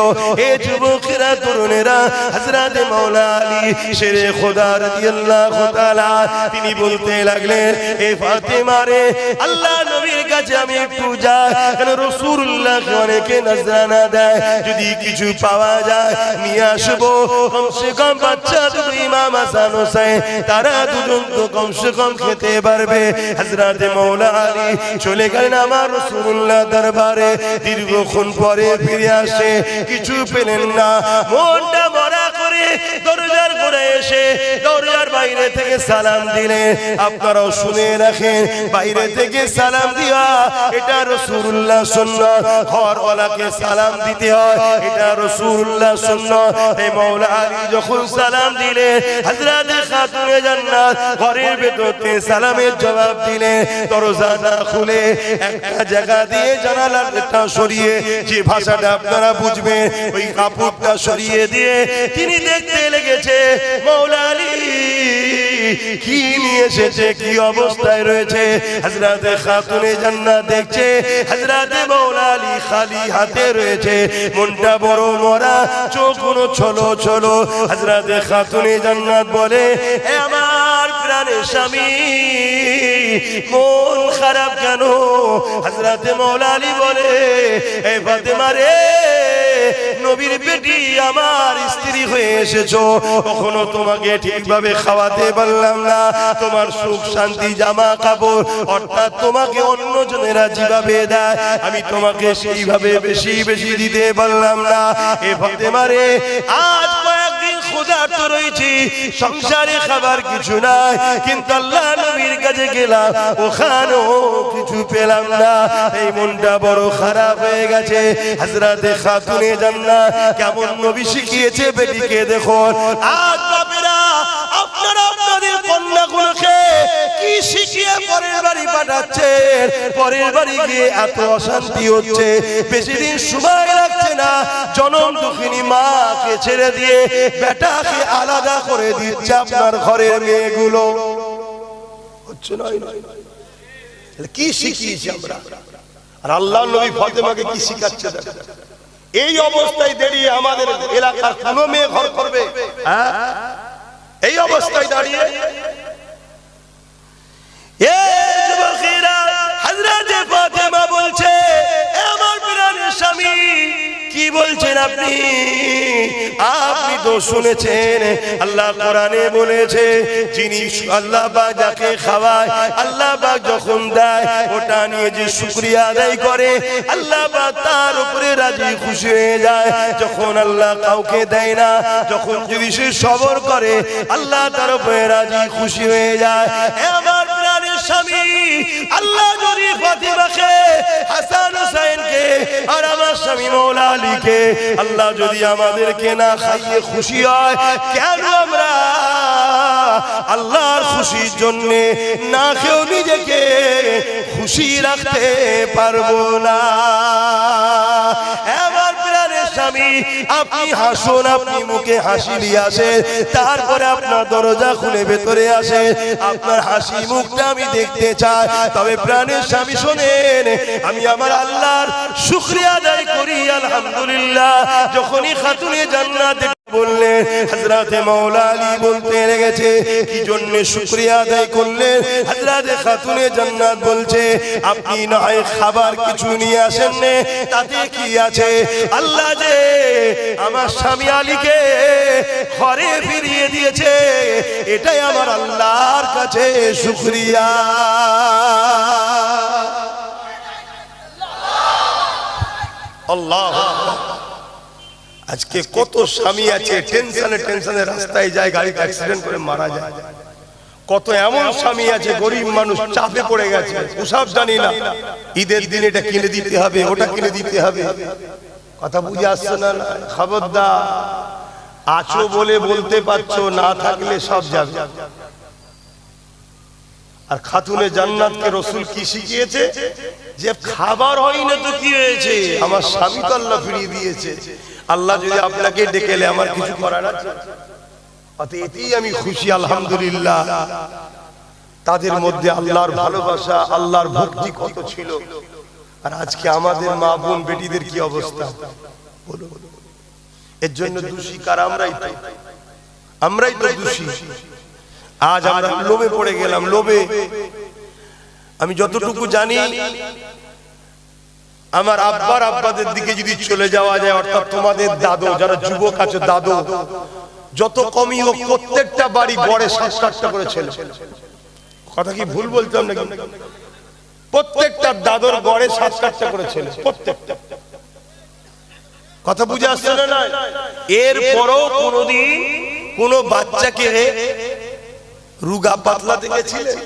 এ যুবকেরা, তরুণেরা, হযরত মাওলা আলী শেরে খোদা রাদিয়াল্লাহু তাআলা তিনি বলতে লাগলেন, এ ফাতেমা রে, আল্লাহ নবীর কাছে আমি একটু যাই, কারণ রাসূলুল্লাহকে অনেকে নজরানা দেয়, যদি কিছু পাওয়া যায় নিয়ে আসবো। কমসে কম বাচ্চা দুটো ইমাম হাসান হোসেন, তারা দুজন তো কমসে কম খেতে পারবে। হযরত মাওলা আলী চলে গেলেন আমার রাসূলুল্লাহ দরবারে। দীর্ঘক্ষণ পরে ফিরে আসে, কিছু পেলেন না, মনটা মরা করে দরজার করে এসে দরজার বাইরে থেকে সালাম দিলে আপনারাও শুনে রাখেন বাইরে থেকে সালাম দিয়া এটা রাসূলুল্লাহ সুন্নাত ঘরওয়ালাকে সালাম দিতে হয় এটা রাসূলুল্লাহ সুন্নাত এই মাওলা আলী যখন সালাম দিলে হযরত খাতুনে জান্নাত ঘরের ভেতর থেকে সালামের জবাব দিলে দরজা না খুলে একটা জায়গা দিয়ে জানালাটা সরিয়ে যে ভাষাটা আপনারা বুঝবেন ওই কাপড়টা সরিয়ে দিয়ে তিনি দেখতে লেগেছে মাওলা আলী কি নিয়ে এসেছে কি অবস্থায় রয়েছে হযরত খাতুনে জান্নাত দেখছে হযরত মাওলা আলী খালি হাতে রয়েছে মনটা বড় মরা চোখগুলো ছলো ছলো হযরত খাতুনে জান্নাত বলে এ আমার প্রাণের স্বামী মন খারাপ কেন হযরত মাওলা আলী বলে এ ফাতেমা রে নবীর বেটি আমার স্ত্রী হয়ে এসেছো কখনো তোমাকে ঠিকভাবে খাওয়াতে পারলাম না তোমার সুখ শান্তি জামা কাপড় অর্থাৎ তোমাকে অন্য জনেরা যেভাবে দেয় আমি তোমাকে সেইভাবে বেশি বেশি দিতে পারলাম না এ ফাতেমা রে আজ কয়েকদিন ক্ষুধার্ত রয়েছি সংসারে খাবার কিছু নাই কিন্তু আল্লাহ নবীর কাছে গেলাম ওখানেও কিছু পেলাম না এই মনটা বড় খারাপ হয়ে গেছে হযরত খাতুনে জান্নাত কেমন নবী শিখিয়েছে বেটিকে দেখুন আজ বাপেরা আপনারা আপনাদের কন্যাগুলোকে কি শিখিয়ে পরের বাড়ি পাঠাচ্ছেন পরের বাড়ি গিয়ে এত অশান্তি হচ্ছে বেশি দিন সময় লাগছে না জনম দুঃখিনী মাকে ছেড়ে দিয়ে বেটাকে আলাদা করে দিচ্ছে আপনার ঘরের মেয়েগুলো হচ্ছে না কি শিখিয়েছি আমরা আর আল্লাহ নবী ফাতেমাকে কি শিখাচ্ছে এই অবস্থায় দাঁড়িয়ে আমাদের এলাকার কোন মেয়ে ঘর করবে এই অবস্থায় দাঁড়িয়ে হযরত ফাতেমা বলছে আমার প্রাণের স্বামী কি বলছেন আপনি আপনি তো শুনেছেন আল্লাহ কোরআনে বলেছে যিনি আল্লাহ পাক যাকে খাওয়ায় আল্লাহ পাক যখন দেয় ওটা নিয়ে যে শুকরিয়া আদায় করে আল্লাহ পাক তার উপরে রাজি খুশি হয়ে যায় যখন আল্লাহ কাউকে দেয় না যখন যদি সে সবর করে আল্লাহ তার উপরে রাজি খুশি হয়ে যায় আমার প্রাণের স্বামী আল্লাহ যদি ফাতেমাকে হাসান হুসাইনকে আর আমার স্বামী মাওলা আলীকে আল্লাহ যদি আমাদেরকে না খাইয়ে খুশি হয় কেন আমরা আল্লাহর খুশির জন্য না খেয়েও নিজেকে খুশি রাখতে পারবো না আমার প্রাণের স্বামী আপনি হাসুন আপনি মুখে হাসি নিয়ে আসেন তারপরে আপনার দরজা খুলে ভেতরে আসেন আপনার হাসি মুখটা আমি দেখতে চাই তবে প্রাণের স্বামী শোনেন আমি আমার আল্লাহর শুকরিয়া আদায় করি আলহামদুলিল্লাহ যখনই খাতুনে জান্নাত বললেন হযরত মাওলা আলী বলতে লেগেছে কি জন্য শুকরিয়া আদায় করলেন হযরত খাতুনে জান্নাত বলছে আপনি না হয় খাবার কিছু নিয়ে আসেন না তাতে কি আছে আল্লাহ যে আমার স্বামী আলীকে ঘরে ফিরিয়ে দিয়েছে এটাই আমার আল্লাহর কাছে শুকরিয়া আল্লাহু আকবার আজকে কত স্বামী আছে টেনশনে টেনশনে রাস্তায় যায় গাড়ি অ্যাক্সিডেন্ট করে মারা যায় কত এমন স্বামী আছে গরিব মানুষ চাপে পড়ে গেছে ওসব জানি না ঈদের দিন এটা কিনে দিতে হবে ওটা কিনে দিতে হবে কথা বুঝে আসছে না খবরদার আছো বলে বলতে পারছো না থাকলে সব যাবে আর খাতুনে জান্নাতকে রাসূল কি শিখিয়েছে যে খাবার হয় না তো কি হয়েছে আমার স্বামী তো আল্লাহ ফিরিয়ে দিয়েছে আল্লাহ যদি আপনাকে ডেকেলে আমার কিছু করার আছে এতেই আমি খুশি আলহামদুলিল্লাহ তাদের মধ্যে আল্লাহর ভালোবাসা আল্লাহর ভক্তি কত ছিল আর আজকে আমাদের মা বোন বেটিদের কি অবস্থা বলো এর জন্য দোষী কারা আমরাই তো দোষী আজ আমরা লোভে পড়ে গেলাম লোভে আমি যতটুকু জানি আমার আব্বার আব্বাদের দিকে যদি চলে যাওয়া যায় অর্থাৎ তোমাদের দাদু যারা যুবক আছে দাদু যত কমই হোক প্রত্যেকটা বাড়ি গড়ে 7-8টা করে ছেলে কথা কি ভুল বলতাম নাকি প্রত্যেকটা দাদুর গড়ে 7-8টা করে ছেলে প্রত্যেকটা কথা বুঝে আসছে না এরপরও কোনোদিন কোন বাচ্চাকে রুগা পাতলা দেখেছিলেন?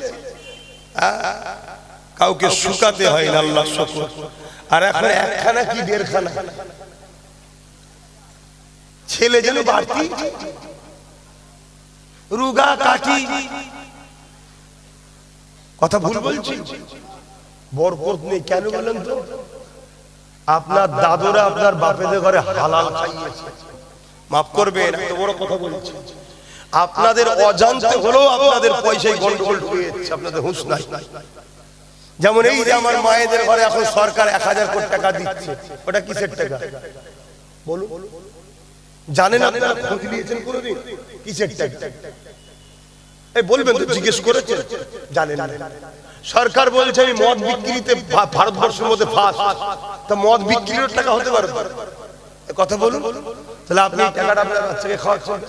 কাউকে শুকাতে হয় না, আল্লাহ শুকর। আর এখন একখানা কি দেড়খানা ছেলে যেন বাড়তি, রুগা কাটি। কথা ভুল বলছি? বরকত নেই কেন বলেন তো? আপনার দাদুরা আপনার বাপেদের ঘরে হালাল খাইয়েছে, মাফ করবেন এত বড় কথা বলছি। আপনাদের অজান্তে হলেও আপনাদের পয়সায় গন্ডগোল হয়েছে, আপনাদের হুঁশ নাই। যেমন এই যে আমার মায়েদের ঘরে এখন সরকার 1000 কোটি টাকা দিচ্ছে, ওটা কিসের টাকা বলুন? জানেন আপনারা? খোঁজ নিয়েছেন কোনোদিন কিসের টাকা? এই বলবেন তো, জিজ্ঞেস করেছেন? জানেন না। সরকার বলছে আমি মদ বিক্রিতে ভারতবর্ষের মধ্যে ফার্স্ট, তা মদ বিক্রির টাকা হতে পারে কথা বলুন? তাহলে আপনি টাকাটা আপনার বাচ্চাকে খাওয়াচ্ছেন।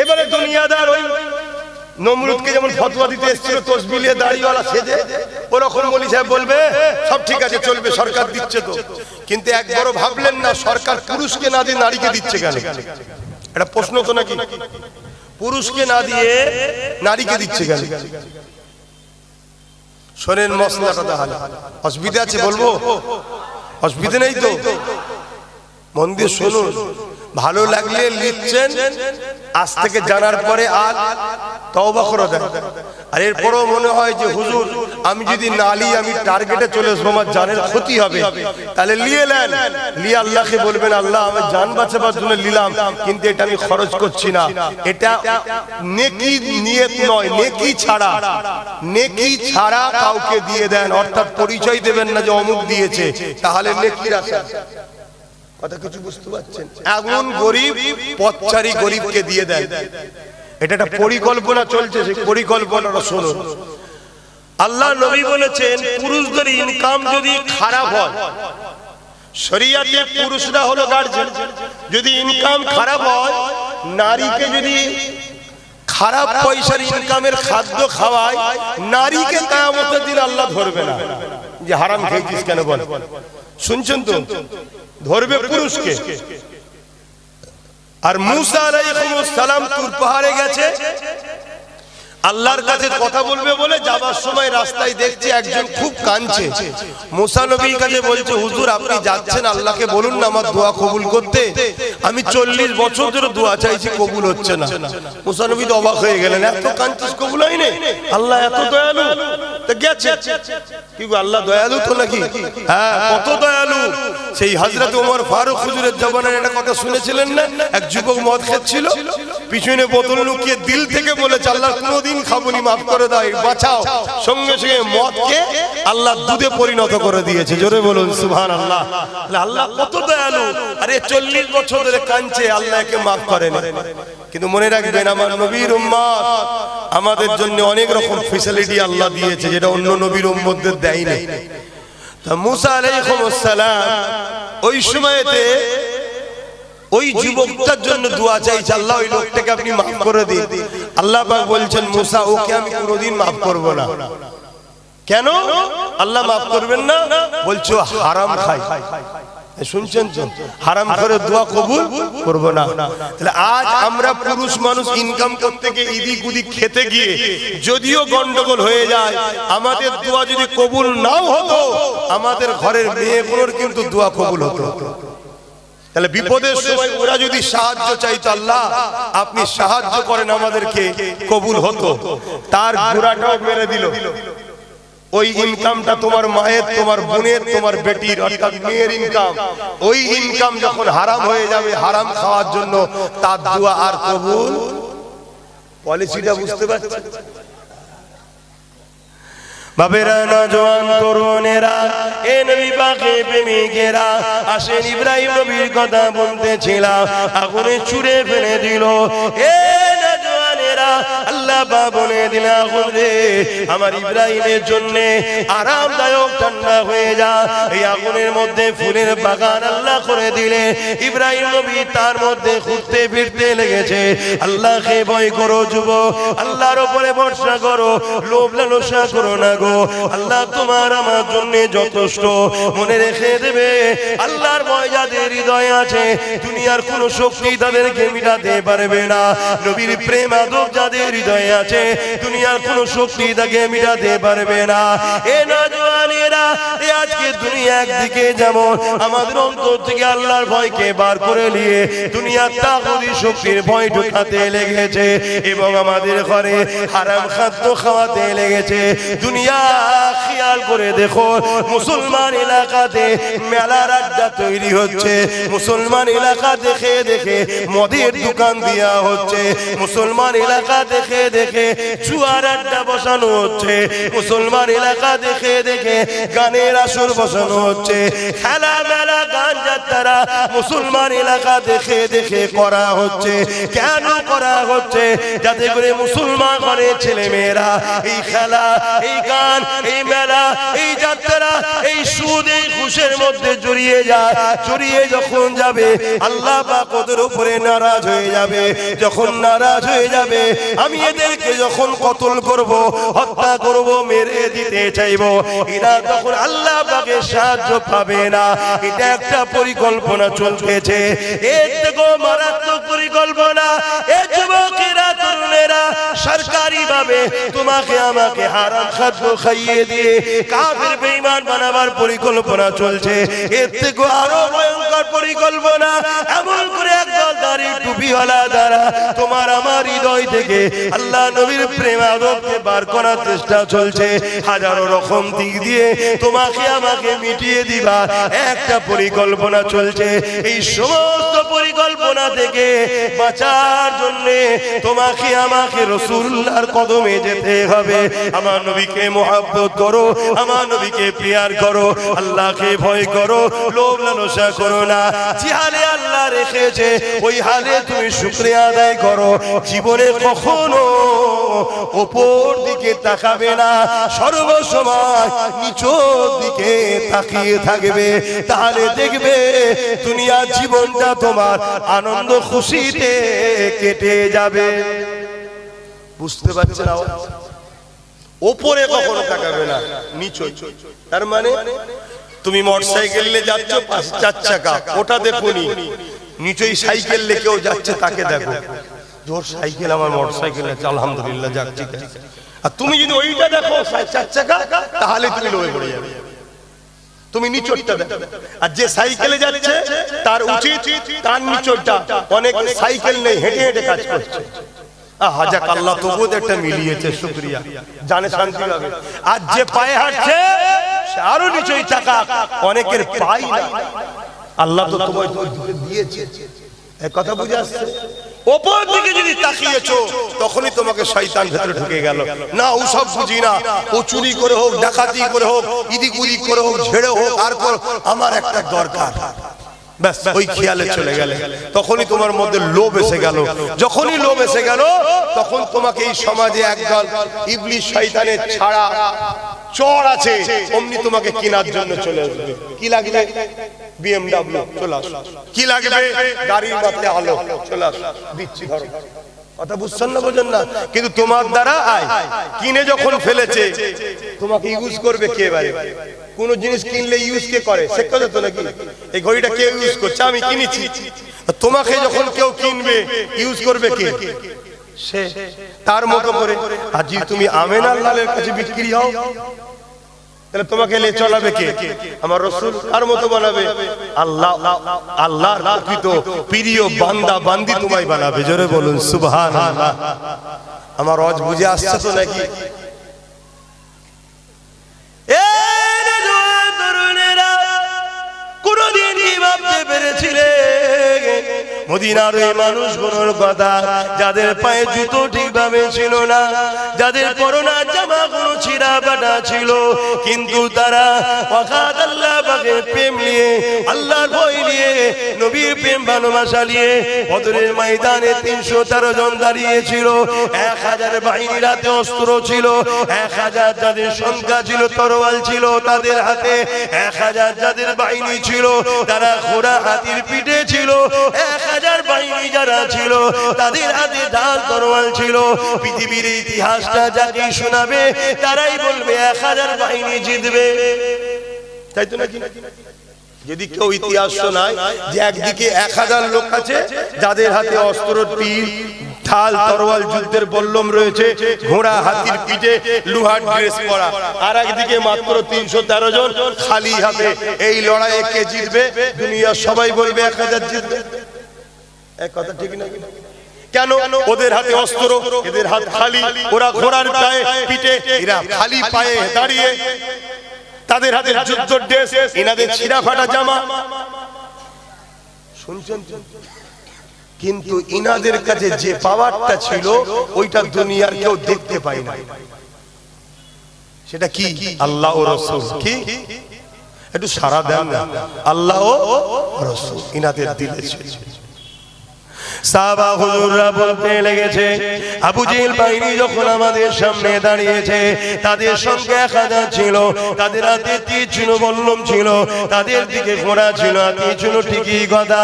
এবারে দুনিয়াদার ওই নমরুদকে যেমন ফতোয়া দিতে এসেছিল তসবিহ নিয়ে দাড়িওয়ালা সেজে, ওরকম মৌলভী সাহেব বলবে সব ঠিক আছে চলবে, সরকার দিচ্ছে তো। কিন্তু একবারও ভাবলেন না সরকার পুরুষকে না দিয়ে নারীকে দিচ্ছে কেন? এটা প্রশ্ন তো নাকি? পুরুষকে না দিয়ে নারীকে দিচ্ছে কেন? শোনেন মশলাটা তাহলে অসুবিধা আছে বলবো? অসুবিধা নেই তো? মন দিয়ে শুনুন, ভালো লাগলে লিখছেন, আজ থেকে জানার পরে আর তওবা করে দেন। আর এরপরও মনে হয় যে হুজুর আমি যদি না লি আমি টার্গেটে চলে আসবো, আমার জানের ক্ষতি হবে, তাহলে লিয়ে নেন। লিয়ে আল্লাহকে বলবেন আল্লাহ আমি জান বাঁচাবার জন্য নিলাম, কিন্তু এটা আমি খরচ করছি না। এটা নেকি নিয়ত নয়, নেকি ছাড়া, নেকি ছাড়া কাউকে দিয়ে দেন, অর্থাৎ পরিচয় দেবেন না যে অমুক দিয়েছে, তাহলে নেকির আশা। কথা কিছু বুঝতে পারছেন? এমন গরিব পথচারী গরিবকে দিয়ে দেন, এটা একটা পরিকল্পনা চলছে, সেই পরিকল্পনাটা শুনুন। আল্লাহ নবী বলেছেন পুরুষদের ইনকাম যদি খারাপ হয়, শরিয়াতে পুরুষরা হলো গার্জিয়ান, যদি ইনকাম খারাপ হয়, নারীকে যদি খারাপ পয়সার ইনকামের খাদ্য খাওয়ায়, নারীকে কিয়ামতের দিন আল্লাহ ধরবে না যে হারাম খেয়েছিস কেন বল। শুনছেন তো? ধরবে পুরুষকে। আর মুসা আলাইহিস সালাম তুর পাহাড়ে গেছে, আল্লাহর কাছে কথা বলবে বলে যাবার সময় রাস্তায় দেখছে একজন খুব কাঁদছে। মুসা নবীর কাছে বলছে হুজুর আপনি যাচ্ছেন, আল্লাহকে বলুন না আমার দোয়া কবুল করতে, আমি 40 বছর ধরে দোয়া চাইছি কবুল হচ্ছে না। মুসা নবী তো অবাক হয়ে গেলেন, এত কাঁদছিস কবুল হয়নি? আল্লাহ এত দয়ালু? তো গেছে কি আল্লাহ দয়ালু তো নাকি? হ্যাঁ কত দয়ালু। সেই হযরত ওমর ফারুক হুজুরের জবানের একটা কথা শুনেছিলেন না? এক যুবক মদ খাচ্ছিল, পিছনে বোতল লুকিয়ে দিল থেকে বলেছে আল্লাহ কোনোদিন খাবনি, মাফ করে দাও, বাঁচাও। সঙ্গে সঙ্গে মদকে আল্লাহ দুধে পরিণত করে দিয়েছে। জোরে বলুন সুবহানাল্লাহ। আল্লাহ কত দয়ালু। আরে 40 বছর ধরে কাঁদছে, আল্লাহকে মাফ করেন। কিন্তু মনে রাখবেন আমার নবীর উম্মত, আমাদের জন্য অনেক রকম ফ্যাসিলিটি আল্লাহ দিয়েছে যেটা অন্য নবীর উম্মতদের দেয়নি। তা মুসা আলাইহিস সালাম ওই সময়তে ওই যুবকটার জন্য দোয়া চাইছে, আল্লাহ ওই লোকটাকে আপনি মাফ করে দিন। আল্লাহ পাক বলছেন মুসা ওকে আমি কোনোদিন মাফ করব না। কেন আল্লাহ মাফ করবেন না? বলছো হারাম খাই। শুনছেন তো? হারাম করে দোয়া কবুল করব না। তাহলে আজ আমরা পুরুষ মানুষ ইনকাম করতে গিয়ে ইদিক উদিক খেতে গিয়ে যদিও গন্ডগোল হয়ে যায়, আমাদের দোয়া যদি কবুল নাও হতো, আমাদের ঘরের মেয়েগুলোর কিন্তু দোয়া কবুল হতো। তাহলে বিপদের সময় ওরা যদি সাহায্য চাইতো, আল্লাহ আপনি সাহায্য করেন আমাদেরকে, কবুল হতো। তার ঘোড়াটাও মেরে দিল। ওই ইনকামটা তোমার মায়ের, তোমার বোনের, তোমার বেটির অর্থাৎ মেয়ের ইনকাম, ওই ইনকাম যখন হারাম হয়ে যাবে হারাম খাওয়ার জন্য, তার দোয়া আর কবুল। পলিসিটা বুঝতে পারছেন? বাবেরা নওজোয়ান তরুণেরা, এ নবী পাকের প্রেমিকেরা, আসেন ইব্রাহিম নবীর কথা বলতেছিলাম, আগুনে ছুঁড়ে ফেলে দিল। এ নওজোয়ানেরা, আল্লাহ আল্লাহ বলে দিলেন আগুন রে আমার ইব্রাহিমের জন্য আরামদায়ক ঠান্ডা হয়ে যা। এই আগুনের মধ্যে ফুলের বাগান আল্লাহ করে দিলে ইব্রাহিম নবী তার মধ্যে ঘুরতে ফিরতে লেগেছে। আল্লাহকে ভয় করো যুবক, আল্লাহর উপরে ভরসা করো, লোভ লালসা করো না গো। আল্লাহ তোমার আমার জন্য যথেষ্ট। মনে রেখে দেবে আল্লাহর ভয় যাদের হৃদয়ে আছে দুনিয়ার কোন শক্তি তাদেরকে মিটাতে পারবে না। নবীর প্রেম আদব যাদের হৃদয়ে আছে দুনিয়ার কোন শক্তি তাকে মিটাতে পারবে না। এ নওজওয়ানেরা আজকে দুনিয়া একদিকে যেমন আমাদের অন্তর থেকে আল্লাহর ভয়কে বার করে নিয়ে দুনিয়ার তাগুতি শক্তির ভয় ঢুকাতে লেগেছে এবং আমাদের ঘরে হারাম খাদ্য খাওয়াতে লেগেছে। দুনিয়া খেয়াল করে দেখো মুসলমান এলাকাতে মেলার আড্ডা তৈরি হচ্ছে, মুসলমান এলাকা দেখে দেখে মদের দোকান দেওয়া হচ্ছে, মুসলমান এলাকা দেখে দেখে জুয়ার আড্ডা বসানো হচ্ছে, মুসলমান এলাকা দেখে দেখে গানের আসর বসানো হচ্ছে, খেলা মেলা গান যাত্রা মুসলমান এলাকা দেখে দেখে করা হচ্ছে। কেন করা হচ্ছে? যাতে করে মুসলমান ঘরের ছেলে মেয়েরা এই খেলা, এই গান, এই মেলা, এই যাত্রা, এই সুদ, এই ঘুষের মধ্যে জড়িয়ে যায়। জড়িয়ে যখন যাবে আল্লাহ পাক ওদের উপরে নারাজ হয়ে যাবে। যখন নারাজ হয়ে যাবে আমি এদেরকে যখন কতল করব, হত্যা করব, মেরে দিতে চাইব, এরা তখন আল্লাহ পাকের সাহায্য পাবে না। এটা একটা পরিকল্পনা চলতেছে, এর থেকেও মারাত্মক পরিকল্পনা। এ যুবকেরা, তরুণেরা সরকারি ভাবে তোমাকে আমাকে হারাম খাদ্য খাইয়ে দিয়ে কাফের বেঈমান বানাবার পরিকল্পনা চলছে। এর থেকে আরো ভয়ঙ্কর পরিকল্পনা, এমন করে একদল দাড়ি টুপিওয়ালা দ্বারা তোমার আমার হৃদয় থেকে আল্লাহ নবীর প্রেম আদবকে বার করার চেষ্টা চলছে। হাজারো রকম দিক দিয়ে তোমাকে আমাকে মিটিয়ে দিবা একটা পরিকল্পনা চলছে। এই সমস্ত পরিকল্পনা থেকে বাঁচার জন্য তোমাকে আমাকে রাসূলুল্লাহর কদমে যেতে হবে। আমার নবীকে মহব্বত করো, আমার নবীকে প্রিয়ার করো, আল্লাহকে ভয় করো, লোভ লালসা করো না। যে হালে আল্লাহ রেখেছে ওই হালে তুমি শুকরিয়া আদায় করো। জীবনে কখনো উপর দিকে তাকাবে না, সর্বসময় নিচের দিকে তাকিয়ে থাকবে। তাহলে দেখবে দুনিয়ার জীবনটা তোমার আনন্দ খুশিতে কেটে যাবে। বুঝতে পারছেন? ওপরে কখনো তাকাবে না, নিচে। তার মানে তুমি মোটরসাইকেলে যাচ্ছ, পাশে চার চাকা, ওটা দেখুনি। নিচেই সাইকেল কেউ যাচ্ছে তাকে দেখো, জোর সাইকেল আমার মোটরসাইকেল আছে, আলহামদুলিল্লাহ, যাক ঠিক আছে। আর তুমি যদি ওইটা দেখো চার চাকা, তাহলে তুমি লোভে পড়ে যাবে। তুমি নিচরটা দেখো। আর যে সাইকেলে যাচ্ছে তার উচিত তার নিচরটা, অনেক সাইকেল নেই, হেঁটে হেঁটে কাজ করছে। হাজাক আল্লাহ তবুও একটা মিলিয়েছে, শুকরিয়া, জানে শান্তি পাবে। আর যে পায়ে হাঁটছে সে আরো নিচেই চাকা, অনেকের পাই না। আল্লাহ তো তোমায় দিয়েছে, এই কথা বুঝে আসছে? ওপর দিকে যদি তাকিয়েছো তখনই তোমাকে শয়তান ভেতরে ঢুকে গেল। না, ও সব বুঝি না, ও চুরি করে হোক, ডাকাতি করে হোক, ইদিক উদিক করে হোক, ঝেড়ে হোক, আর আমার একটা দরকার, ব্যাস ওই খেয়ালে চলে গেলে তখনই তোমার মধ্যে লোভ এসে গেল। যখনই লোভ এসে গেল তখন তোমাকে এই সমাজে একদল ইবলিস শয়তানের ছাড়া চোর আছে, অমনি তোমাকে কেনার জন্য চলে আসবে। কি লাগবে? BMW চলে আস। কি লাগবে? গাড়ির মাথায় আলো, চলে আস, দিচ্ছি, ধরো। কথা বুঝছেন না? বোঝেন না? কিন্তু তোমার দ্বারা কিনে যখন ফেলেছে তোমাকে ইউজ করবে কে? বারে কোন জিনিস কিনলে ইউজ কে করে? সে কথা তো নাকি এই ঘড়িটা কে ইউজ করছে? আমি কিনেছি। তোমাকে যখন কেউ কিনবে ইউজ করবে কে? সে, তার মতো করে। আর যদি তুমি আমেনা আল্লাহর কাছে বিক্রি হও তাহলে তোমাকে লে চলাবে কে? আমার রাসূল। আর মতো বানাবে আল্লাহ, আল্লাহর প্রকৃত প্রিয় বান্দা বান্দি তোমায় বানাবে। জোরে বলুন সুবহানাল্লাহ। আমার ওয়াজ বুঝে আসছে তো নাকি? কোনদিন কি ভাবতে পেরেছিলে মদিনার ওই মানুষগুলোর কথা, যাদের পায়ে জুতো ঠিকভাবে ছিল না, যাদের পরনে জামাগুলো ছিঁড়া ফাটা ছিল, কিন্তু তারা ওয়াকাদ আল্লাহ পাকের প্রেম নিয়ে, আল্লাহর ভয় নিয়ে, নবীর প্রেম ভালোবাসা নিয়ে বদরের ময়দানে 313 জন দাঁড়িয়েছিল। 1000 বাহিনীর হাতে অস্ত্র ছিল, 1000 যাদের সংখ্যা ছিল, তরোয়াল ছিল তাদের হাতে, 1000 যাদের বাহিনী ছিল তারা ঘোড়া হাতির পিঠে ছিল, 1000 বাহিনী যারা ছিল তাদের হাতে ঢাল তরোয়াল ছিল। পৃথিবীর ইতিহাসটা যাকে শোনাবে তারাই বলবে 1000 বাহিনী জিতবে, তাই তো নাকি? যদি কেউ ইতিহাস শোনায় যে একদিকে 1000 লোক আছে যাদের হাতে অস্ত্র, তীর, ঢাল, তরোয়াল, যুদ্ধের বল্লম রয়েছে, ঘোড়া হাতির পিঠে, লোহার ড্রেস পরা, আর একদিকে মাত্র 313 জন খালি হাতে, এই লড়াইয়ে কে জিতবে? দুনিয়া সবাই বলবে 1000 জিতবে। এক কথা ঠিক না? কেন? ওদের হাতে অস্ত্র, এদের হাত খালি, ওরা ঘোড়ার গায়ে পিঠে, এরা খালি পায়ে দাঁড়িয়ে, তাদের হাতে যুদ্ধ ড্রেস, এনাদের ছিঁড়া ফাটা জামা। শুনছেন? কিন্তু ইনাদের কাছে যে পাওয়ারটা ছিল ওইটা দুনিয়ার কেউ দেখতে পায় না। সেটা কি? আল্লাহ ও রাসূল। কি? একটু সারা দেন না। আল্লাহ ও রাসূল ইনাদের দিলে ছিল। সাহাবা হুজুররা বলতে লেগেছে, আবু জেহেল বাহিনী যখন আমাদের সামনে দাঁড়িয়েছে, তাদের সংখ্যা 1000 ছিল, তাদের হাতে তীর ছিল, বল্লম ছিল, তাদের দিকে ঘোড়া ছিল, হাতি ছিল, ঠিকই কথা,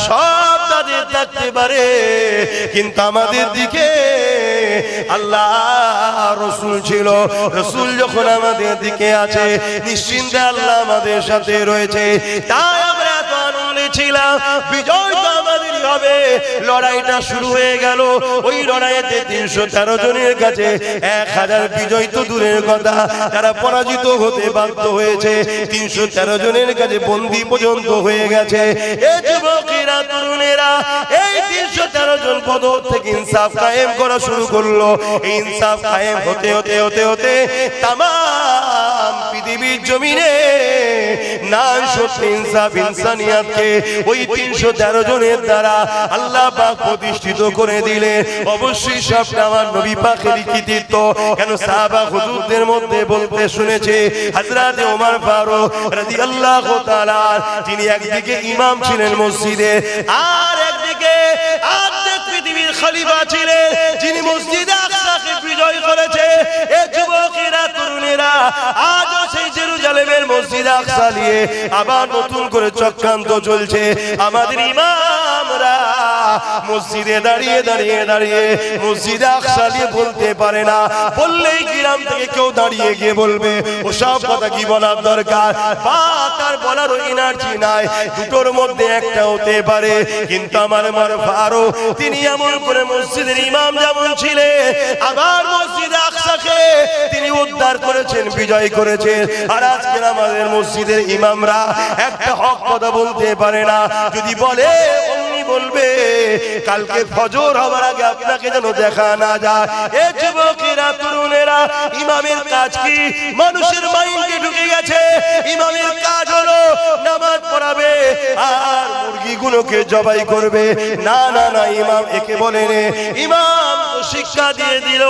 সব তাদের থাকতে পারে, কিন্তু আমাদের দিকে আল্লাহ রাসূল ছিল। রাসূল যখন আমাদের দিকে আছে, নিশ্চিন্তে আল্লাহ আমাদের সাথে রয়েছে, তাই আমরা এত আনন্দে ছিলাম। বিজয় তো আমাদেরই হবে। লড়াইটা শুরু হয়ে গেল। ওই লড়াইতে 313 জনের কাছে 1000 বিজয় তো দূরের কথা, তারা পরাজিত হতে বাধ্য হয়েছে। 313 জনের কাছে বন্দী পর্যন্ত হয়ে গেছে। এই যুবকেরা, তরুণেরা, এই 313 জন বদর থেকে ইনসাফ কায়েম করা শুরু করলো। এই ইনসাফ কায়েম হতে হতে হতে হতে তামাম পৃথিবীর জমিনে নাম সত্যি ইনসাফ, ইনসানিয়াতকে ওই 313 জনের দ্বারা আল্লাহ পাক প্রতিষ্ঠিত করে দিলে। অবশ্যই সবটা আমার নবী পাকের কৃতিত্ব। কেন? সাহাবা হুজুরদের মধ্যে বলতে শুনেছে হযরত ওমর ফারুক রাদিয়াল্লাহু তাআলা, তিনি একদিকে ইমাম ছিলেন মসজিদে, আর একদিকে অর্ধেক পৃথিবীর খলিফা ছিলেন, যিনি মসজিদে আকসাকে বিজয় করেছে। এই যুবকেরা, তরুণেরা আজও সেই জেরুজালেমের মসজিদ আকসা নিয়ে আবার নতুন করে চক্রান্ত চলছে। আমাদের ইমামরা মসজিদে দাঁড়িয়ে দাঁড়িয়ে দাঁড়িয়ে মসজিদে আকসা নিয়ে বলতে পারে না, বললেই গ্রাম থেকে কেউ দাঁড়িয়ে গিয়ে বলবে ওসব কথা কি বলার দরকার, বা তার বলার এনার্জি নাই। দুটোর মধ্যে একটা হতে পারে। কিন্তু আমার ফারুক তিনি এমন করে মসজিদের ইমাম যেমন ছিলেন, আবার মসজিদে আকসাকে তিনি উদ্ধার করেছেন, বিজয় করেছেন। আর আজকে আমাদের মসজিদের ইমামরা একটা হক কথা বলতে পারে না। যদি বলে অমনি বলবে কালকে ফজর হওয়ার আগে আপনাকে যেন দেখা না যায়। এ যুবকেরা, তরুণেরা, ইমামের কাজ কি? মানুষের মাইন্ডে ঢুকে গেছে ইমামের কাজ হলো নামাজ পড়াবে আর মুরগিগুলোকে জবাই করবে। না না না, ইমাম একে বলে রে। ইমাম শিক্ষা দিয়ে দিল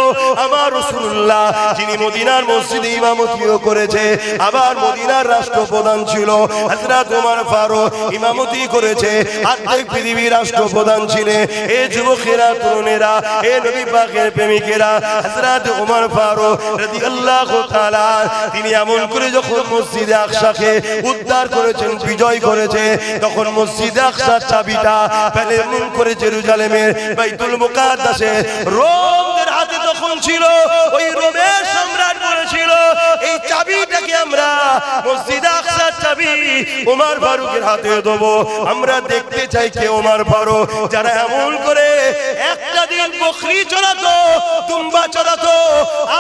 আমার রাসূলুল্লাহ, যিনি মদিনার মসজিদে ইমামতিও করেছে, আবার মদিনার রাষ্ট্রপ্রধান ছিল হযরত ওমর ফারুক, ইমামতি করেছে। অর্ধেক পৃথিবীর রাষ্ট্রপ্রধান ছিলেন। এ যুবকেরা, তরুণেরা, এ নবী পাকের প্রেমিকেরা, হযরত ওমর ফারুক রাদিয়াল্লাহু তাআলা তিনি এমন করে যখন মসজিদে আকসাকে উদ্ধার করেছেন, বিজয় করেছে, তখন মসজিদে আকসার চাবিটা প্যালেমুন করে জেরুজালেমের বাইতুল মুকাদ্দাসে রোমদের হাতে তখন ছিল। ওই রোমের সম্রাট বলেছিল এই চাবিটাকে আমরা মসজিদে আকসার চাবি ওমর ফারুকের হাতে দেবো। আমরা দেখতে চাই কে ওমর ফারুক, যারা এমন করে একটা দিন বকরি চড়াতো, দুম্বা চড়াতো,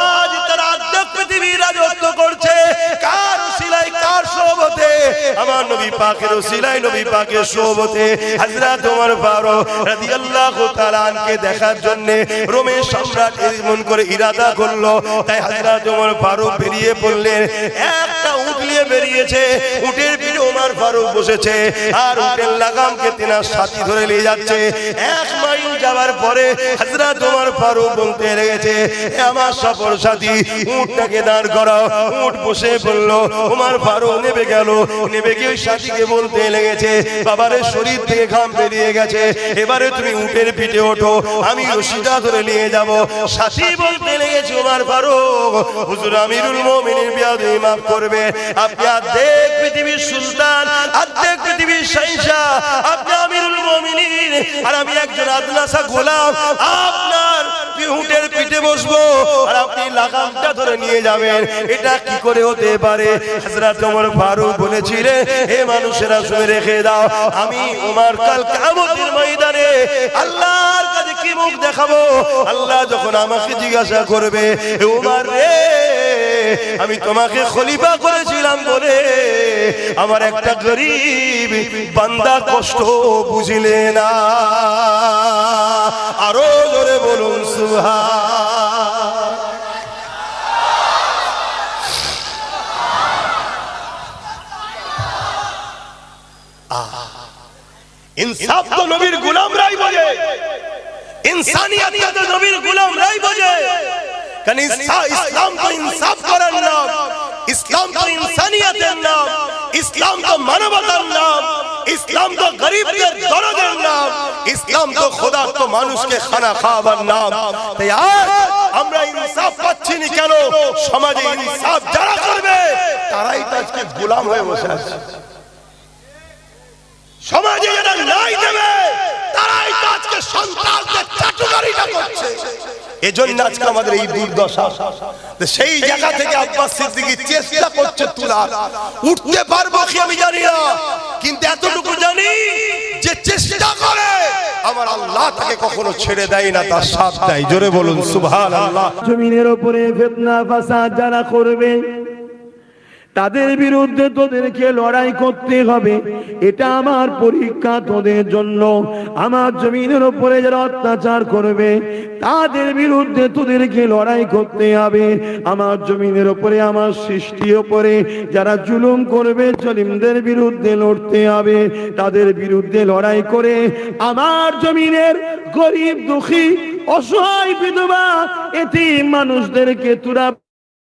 আজ তারা অর্ধেক পৃথিবীর রাজত্ব করছে। কার উসিলায়, কার সোহবতে? আমার নবী পাকের উসিলায়, নবী পাকের সোহবতে হযরত ওমর ফারুক রাদিয়াল্লাহু তাআলা আনকে দেখার জন্য রোমের সম্রাট এমন করে ইরাদা করলো। তাই হযরত ওমর ফারুক বেরিয়ে পড়লেন। একটা উট নিয়ে বেরিয়েছে, উটের পিঠে ওমর ফারুক বসেছে, আর উটের লাগামকে তেনার সাথী ধরে নিয়ে যাচ্ছে। 1 মাইল যাওয়ার পরে হযরত ওমর ফারুক বলতে লেগেছে, হে আমার সফর সাথী, উটটাকে দাঁড় করাও। উট বসে পড়ল। ওমর ফারুক নেমে গেল। নেমে গিয়ে সাথীকে বলতে লেগেছে, বাবারে শরীর থেকে ঘাম বেরিয়ে গেছে, এবারে তুমি উটের পিঠে ওঠো, আমি রশিটা ধরে নিয়ে যাব। সাথী বলতে লেগেছে, ওমর ফারুক, হুজুর আমিরুল মুমিনিন বিয়াদবি মাফ করবে, আপনি অর্ধেক পৃথিবীর সুলতান, অর্ধেক পৃথিবীর শাহজাহান, আপনি আমিরুল মুমিনিন, আর আমি একজন আদনাসা গোলাম। আপনার উটের পিঠে বসবো আর আপনি লাগামটা ধরে নিয়ে যাবেন, এটা কি করে হতে পারে? হযরত ওমর ফারুক বলেছিলেন, হে মানুষেরা শুনে রেখে দাও, আমি ওমর কাল কিয়ামতের ময়দানে আল্লাহর কাছে কি মুখ দেখাবো? আল্লাহ যখন আমাকে জিজ্ঞাসা করবে, হে ওমর রে, আমি তোমাকে খলিফা করেছিলাম বলে আমার একটা গরীব বান্দা কষ্ট বুঝলে না। আরো জোরে বলুন সুবহান। ইনসাফ তো নবীর গোলামরাই বোঝে, ইনসানিয়ত তো নবীর গোলামরাই বোঝে। কারণ ইসলাম তো ইনসাফ করার নাম, ইসলাম তো ইনসানিয়তের নাম, ইসলাম তো মানবতার নাম, ইসলাম তো গরিবদের দরদের নাম, ইসলাম তো খোদা তো মানুষকে খানা খাওয়াবার নাম। তাই আজ আমরা ইনসাফ পাচ্ছি না কেন? সমাজে ইনসাফ যারা করবে তারাই তো আজকে গোলাম হয়ে বসে আছে। সমাজে যারা ন্যায় দেবে তারাই তো আজকে সন্ত্রাসদের চাটুকারিতা করছে। এজন্য আজকে আমাদের এই দুর্দশা। সেই জায়গা থেকে আব্বাস সিদ্দিকী চেষ্টা করছে তোলার, উঠতে পারবো কি আমি জানি না, কিন্তু এতটুকু জানি যে চেষ্টা করে আমার আল্লাহ তাকে কখনো ছেড়ে দেয় না, তার সাথ দেয়। জোরে বলুন সুবহানাল্লাহ। জমিনের উপরে ফিতনা ফাসাদ যারা করবে তাদের বিরুদ্ধে তোদেরকে লড়াই করতে হবে, এটা আমার পরীক্ষা তোদের জন্য। আমার জমিনের উপরে যারা অত্যাচার করবে তাদের বিরুদ্ধে তোদেরকে লড়াই করতে হবে। আমার জমিনের উপরে, আমার সৃষ্টির উপরে যারা জুলুম করবে, জালিমদের বিরুদ্ধে লড়তে হবে। তাদের বিরুদ্ধে লড়াই করে আমার জমিনের গরিব দুঃখী অসহায় বিধবা এতিম মানুষদেরকে তোরা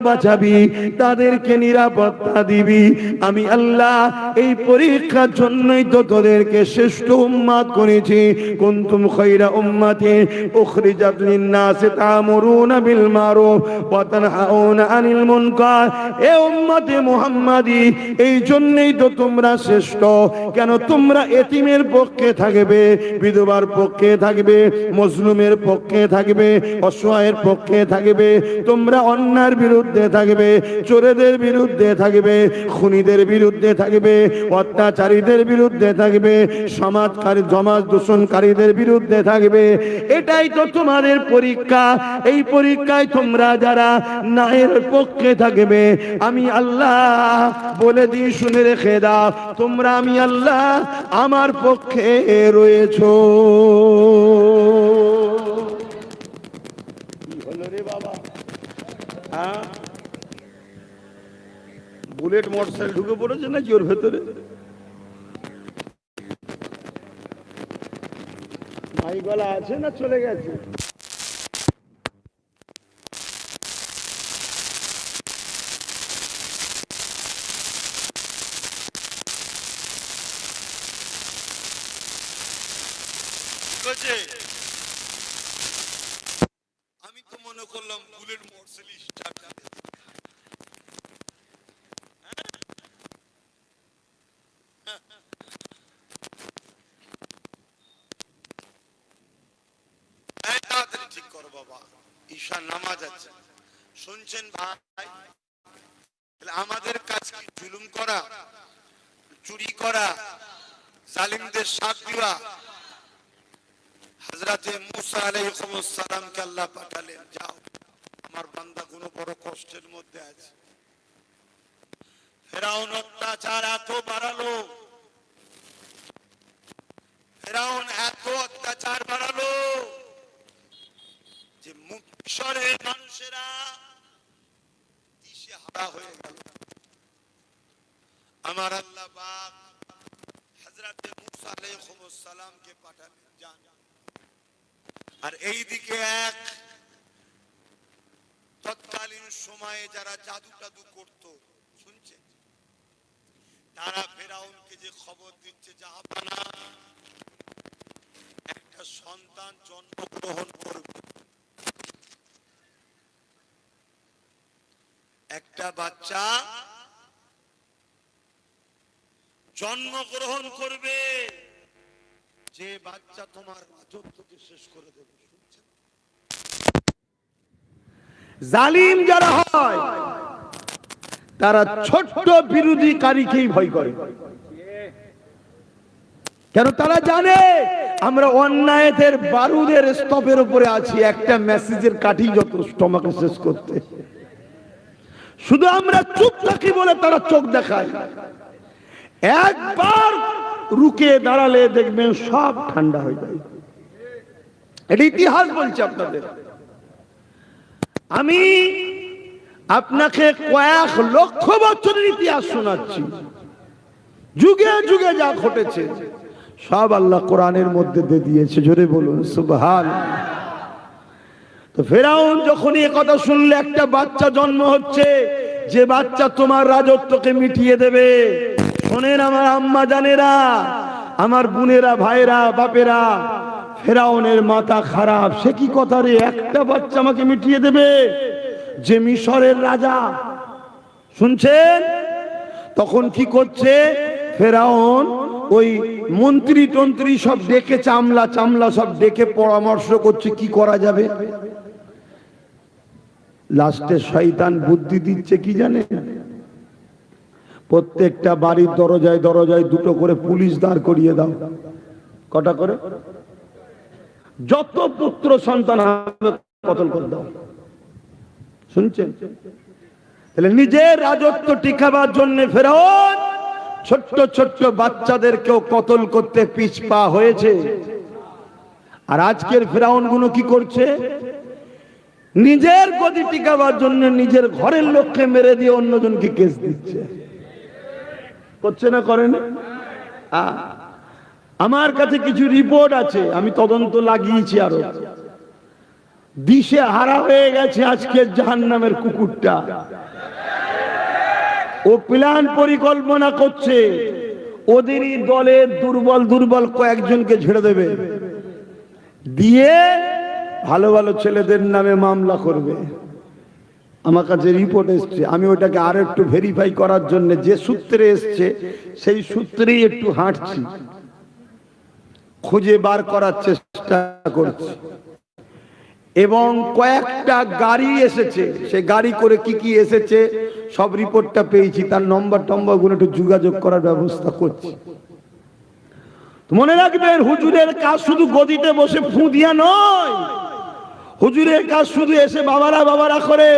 বাঁচাবি, তাদেরকে নিরাপত্তা দিবি। আমি আল্লাহ এই পরীক্ষার জন্যই তো তোদেরকে শ্রেষ্ঠ উম্মত করেছি। কুনতুম খায়রা উম্মাতিন উখরিজাত লিন-নাস তা'মুরুনা বিল মারুফ ওয়া তানহাউনা আনিল মুনকার। এ উম্মতে মুহাম্মাদি, এই জন্যই তো তোমরা শ্রেষ্ঠ। কেন? তোমরা এতিমের পক্ষে থাকবে, বিধবার পক্ষে থাকবে, মজলুমের পক্ষে থাকবে, অসহায়ের পক্ষে থাকবে। তোমরা অন্যায়ের বিরুদ্ধে থাকবে, চোরেদের বিরুদ্ধে থাকবে, খুনিদের বিরুদ্ধে থাকবে, অত্যাচারীদের বিরুদ্ধে থাকবে, সমাজ দূষণকারীদের বিরুদ্ধে থাকবে। এটাই তো তোমাদের পরীক্ষা। এই পরীক্ষায় তোমরা যারা ন্যায়ের পক্ষে থাকবে, আমি আল্লাহ বলে দিই, শুনে রেখে দাও, তোমরা আমি আল্লাহ আমার পক্ষে রয়েছো। বুলেট মোটরসাইকেল ঢুকে পড়েছে নাকি ওর ভেতরে? মাইকওয়ালা আছে না চলে গেছে? আমি তো মনে করলাম বুলেট মোটরসাইকেল স্টার্ট ঠিক করো বাবা, ঈশার নামাজ আছে। শুনছেন ভাই? আমাদের কাজ কি? জুলুম করা, চুরি করা, জালিমদের সাথ দেওয়া। হযরতে মুসা আলাইহিস সালামকে আল্লাহ পাঠালেন, যাও, আমার বান্দা কোনো বড় কষ্টের মধ্যে আছে। ফেরাউন অত্যাচার এত বাড়ালো, ফেরাউন এত অত্যাচার বাড়ালো যে মিশরের মানুষেরা দিশেহারা হয়ে গেল। আমার আল্লাহ পাক হযরতে মুসা আলাইহিস সালামকে পাঠালেন, যান আর এইদিকে এক তৎকালীন সময়ে যারা জাদু টাদু করত, শুনছেন, তারা ফেরাউনকে যে খবর দিচ্ছে, জাহাপানা একটা সন্তান জন্মগ্রহণ করবে, একটা বাচ্চা জন্মগ্রহণ করবে, যে বাচ্চা তোমার রাজত্বকে শেষ করে দেবে। জালিম যারা হয় তারা ছোট্ট বিরোধীকারীকেই ভয় করে, কেন তারা জানে আমরা অন্যায়ের বারুদের স্তূপের উপরে আছি, একটা মেসেজের কাঠি যথেষ্ট আমাকে শেষ করতে। শুধু আমরা চুপ থাকি বলে তারা চোখ দেখায়, একবার রুকে দাঁড়ালে দেখবেন সব ঠান্ডা হয়ে যায়। এটা ইতিহাস বলছে আপনাদের। আমি আপনাকে কয়েক লক্ষ বছরের ইতিহাস শোনাচ্ছি, যুগে যুগে যা ঘটেছে সব আল্লাহ কোরআনের মধ্যে দিয়ে দিয়েছে। জোরে বলুন সুবহানাল্লাহ। তো ফেরাউন যখন এই কথা শুনলে, একটা বাচ্চা জন্ম হচ্ছে, যে বাচ্চা তোমার রাজত্বকে মিটিয়ে দেবে। শোনেন আমার আম্মা জানেরা, আমার বোনেরা, ভাইরা, বাপেরা, ফেরাউনের মাথা খারাপ। সে কি কথা রে, একটা বাচ্চা আমাকে মিটিয়ে দেবে, যে মিশরের রাজা। শুনছেন? তখন কি করছে ফেরাউন? ওই মন্ত্রী টন্ত্রী সব ডেকে, চামলা চামলা সব ডেকে পরামর্শ করছে কি করা যাবে। লাস্টে শয়তান বুদ্ধি দিচ্ছে কি জানে, প্রত্যেকটা বাড়ির দরজায় দরজায় দুটো করে পুলিশ দাঁড় করিয়ে দাও। কটা করে? যত পুত্র সন্তান হবে কতল করে দাও। শুনছেন? তাহলে নিজের রাজত্ব টিকাবার জন্য ফেরাউন ছোট্ট ছোট্ট বাচ্চাদেরকেও কতল করতে পিছপা হয়েছে। আর আজকের ফেরাউন গুলো কি করছে? নিজের গদি টিকাবার জন্য নিজের ঘরের লোককে মেরে দিয়ে অন্যজনকে কেস দিচ্ছে। করছে না, করেন? আমার কাছে কিছু রিপোর্ট আছে, আমি তদন্ত লাগিয়েছি। আরো দিশে হারা হয়ে গেছে আজকের জাহান্নামের কুকুরটা। ও প্ল্যান পরিকল্পনা করছে, ওদেরই দলের দুর্বল দুর্বল কয়েকজনকে ছেড়ে দেবে, দিয়ে ভালো ভালো ছেলেদের নামে মামলা করবে। আমার কাছে রিপোর্ট এসছে, আমি ওটাকে আর একটু ভেরিফাই করার জন্য যে সূত্রে এসছে সেই সূত্রেই একটু হাঁটছি, খুঁজে বার করার চেষ্টা করছি। এবং কয়েকটা গাড়ি এসেছে, সে গাড়ি করে কি কি এসেছে সব রিপোর্টটা পেয়েছি, তার নম্বর টম্বর গুলো একটু যোগাযোগ করার ব্যবস্থা করছি। মনে রাখবেন, হুজুরের কাজ শুধু গদিতে বসে ফু দিয়া নয়, হুজুরের কাজ শুধু এসে বাবারা বাবারা করে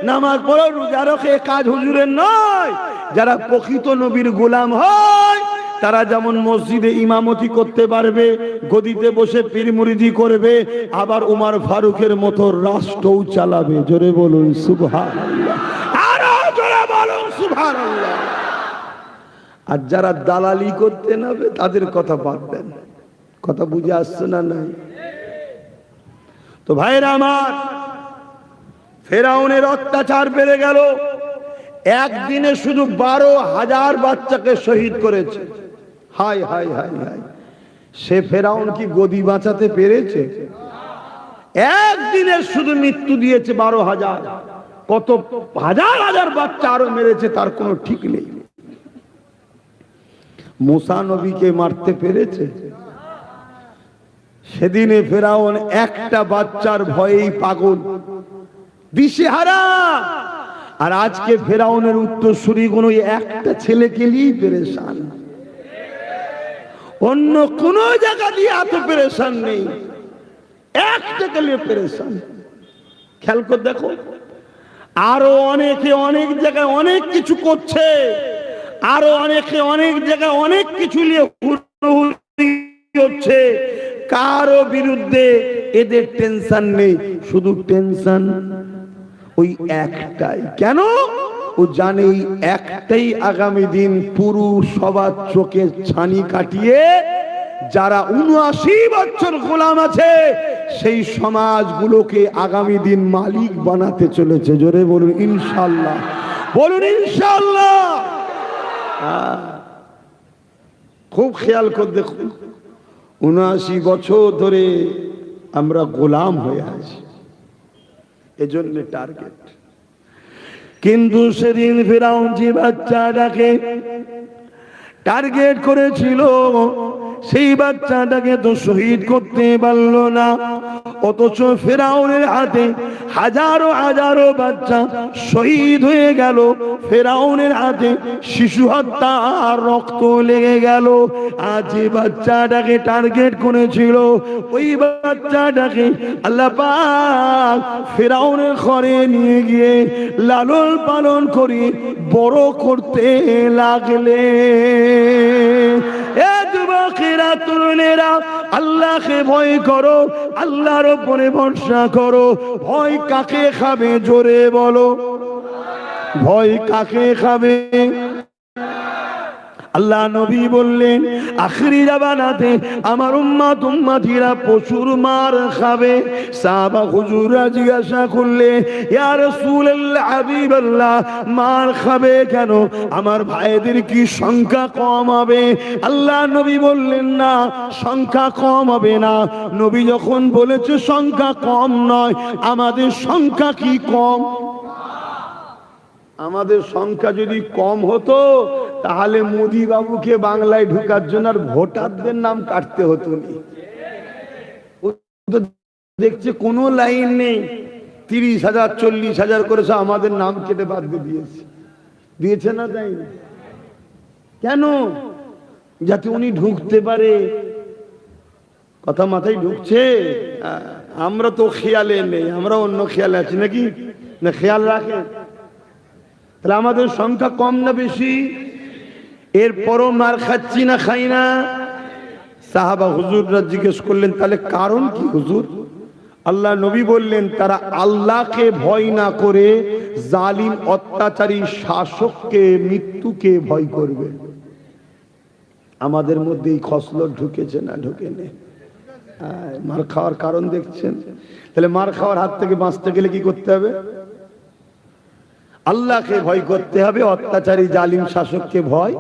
নামাজ পড়ো রোজা রাখে কাজ হুজুরের নয়। যারা প্রকৃত নবীর গোলাম হয় তারা যেমন মসজিদে ইমামতি করতে পারবে, গদিতে বসে পীর মুরিদি করবে, আবার উমর ফারুকের মতো রাষ্ট্রও চালাবে। জোরে বলুন সুবহানাল্লাহ, আরো জোরে বলুন সুবহানাল্লাহ। আর যারা দালালি করতে নাবে তাদের কথা বাদ দেন। কথা বুঝে আসছে না? নাই তো ভাইরা আমার, ফেরাউনের অত্যাচার বেড়ে গেল। একদিনে শুধু 12,000 বাচ্চাকে শহীদ করেছে। হায় হায় হায় হায়, সে ফেরাউন কি গদি বাঁচাতে পেরেছে? একদিনে শুধু মৃত্যু দিয়েছে 12,000। কত হাজার হাজার বাচ্চা আরো মেরেছে তার কোনো ঠিক নেই। মুসা নবীকে মারতে পেরেছে? সেদিনে ফেরাউন একটা বাচ্চার ভয়েই পাগল, দিশেহারা। আর আজকে ফেরাউনের উত্তরসূরি কোন একটা ছেলেকে নিয়েই পেরেশান, অন্য কোন জায়গা দিয়ে এত পেরেশান নেই, একটাকে নিয়ে পেরেশান। খেয়াল করে দেখো, আরো অনেকে অনেক জায়গায় অনেক কিছু করছে, আরো অনেকে অনেক জায়গায় অনেক কিছু নিয়ে হুড়োহুড়ি হচ্ছে। কারো বিরুদ্ধে এদের টেনশন নেই, শুধু টেনশন ওই একটাই। কেন? ও জানে একটাই আগামী দিন পুরুষ সবার চোখে ছানি কাটিয়ে যারা 79 বছর গোলাম আছে সেই সমাজগুলোকে আগামী দিন মালিক বানাতে চলেছে। জোরে বলুন ইনশাআল্লাহ, বলুন ইনশাআল্লাহ। খুব খেয়াল করে দেখুন, ৭৯ বছর ধরে আমরা গোলাম হয়ে আছি, এজন্য টার্গেট। কিন্তু সেদিন ফিরআউন যে বাচ্চাটাকে টার্গেট করেছিল, সেই বাচ্চাটাকে তো শহীদ করতে পারল না, অথচ ফেরাউনের হাতে হাজারো হাজারো বাচ্চা শহীদ হয়ে গেল। ফেরাউনের হাতে শিশু হত্যা আর রক্ত লেগে গেল। আজ যে বাচ্চাটাকে টার্গেট করেছিল, ওই বাচ্চাটাকে আল্লাহ পাক ফেরাউনের ঘরে নিয়ে গিয়ে লালন পালন করে বড় করতে লাগলে। তরুণেরা, আল্লাহকে ভয় করো, আল্লাহর উপরে ভরসা করো। ভয় কাকে খাবে? জোরে বলো, ভয় কাকে খাবে? আল্লাহ নবী বললেন, আখিরি জামানাতে আমার উম্মতিরা প্রচুর মার খাবে। সাহাবা হুজুররা জিজ্ঞাসা করলে, ইয়া রাসূলুল্লাহ, হাবিবাল্লাহ, মার খাবে কেন? আমার ভাইদের কি সংখ্যা কম হবে? আল্লাহ নবী বললেন, না, সংখ্যা কম হবে না। নবী যখন বলেছে সংখ্যা কম নয়, আমাদের সংখ্যা কি কম? আমাদের সংখ্যা যদি কম হতো তাহলে মোদি বাবুকে বাংলায় ঢোকার জন্য আর ভোটারদের নাম কাটতে হতো না। দেখছে কোনো লাইন নেই, 30,000 40,000 করেছে, আমাদের নাম কেটে বাদ দিয়েছে। দিয়েছে না? তাই কেন? যাতে উনি ঢুকতে পারে। কথা মাথায় ঢুকছে? আমরা তো খেয়ালে নেই, আমরা অন্য খেয়ালে আছি নাকি? না, খেয়াল রাখেন। তাহলে আমাদের সংখ্যা কম না বেশি? এরপরও মার খাচ্ছি না খাই না? সাহাবা হুজুররা জিজ্ঞেস করলেন, তাহলে কারণ কি হুজুর? আল্লাহ নবী বললেন, তারা আল্লাহকে ভয় না করে জালিম অত্যাচারী শাসককে, মৃত্যুকে ভয় করবে। আমাদের মধ্যে এই খসলত ঢুকেছে না ঢুকেনি? মার খাওয়ার কারণ দেখছেন? তাহলে মার খাওয়ার হাত থেকে বাঁচতে গেলে কি করতে হবে? আল্লাহকে ভয় করতে হবে, অত্যাচারী জালিম শাসককে ভয়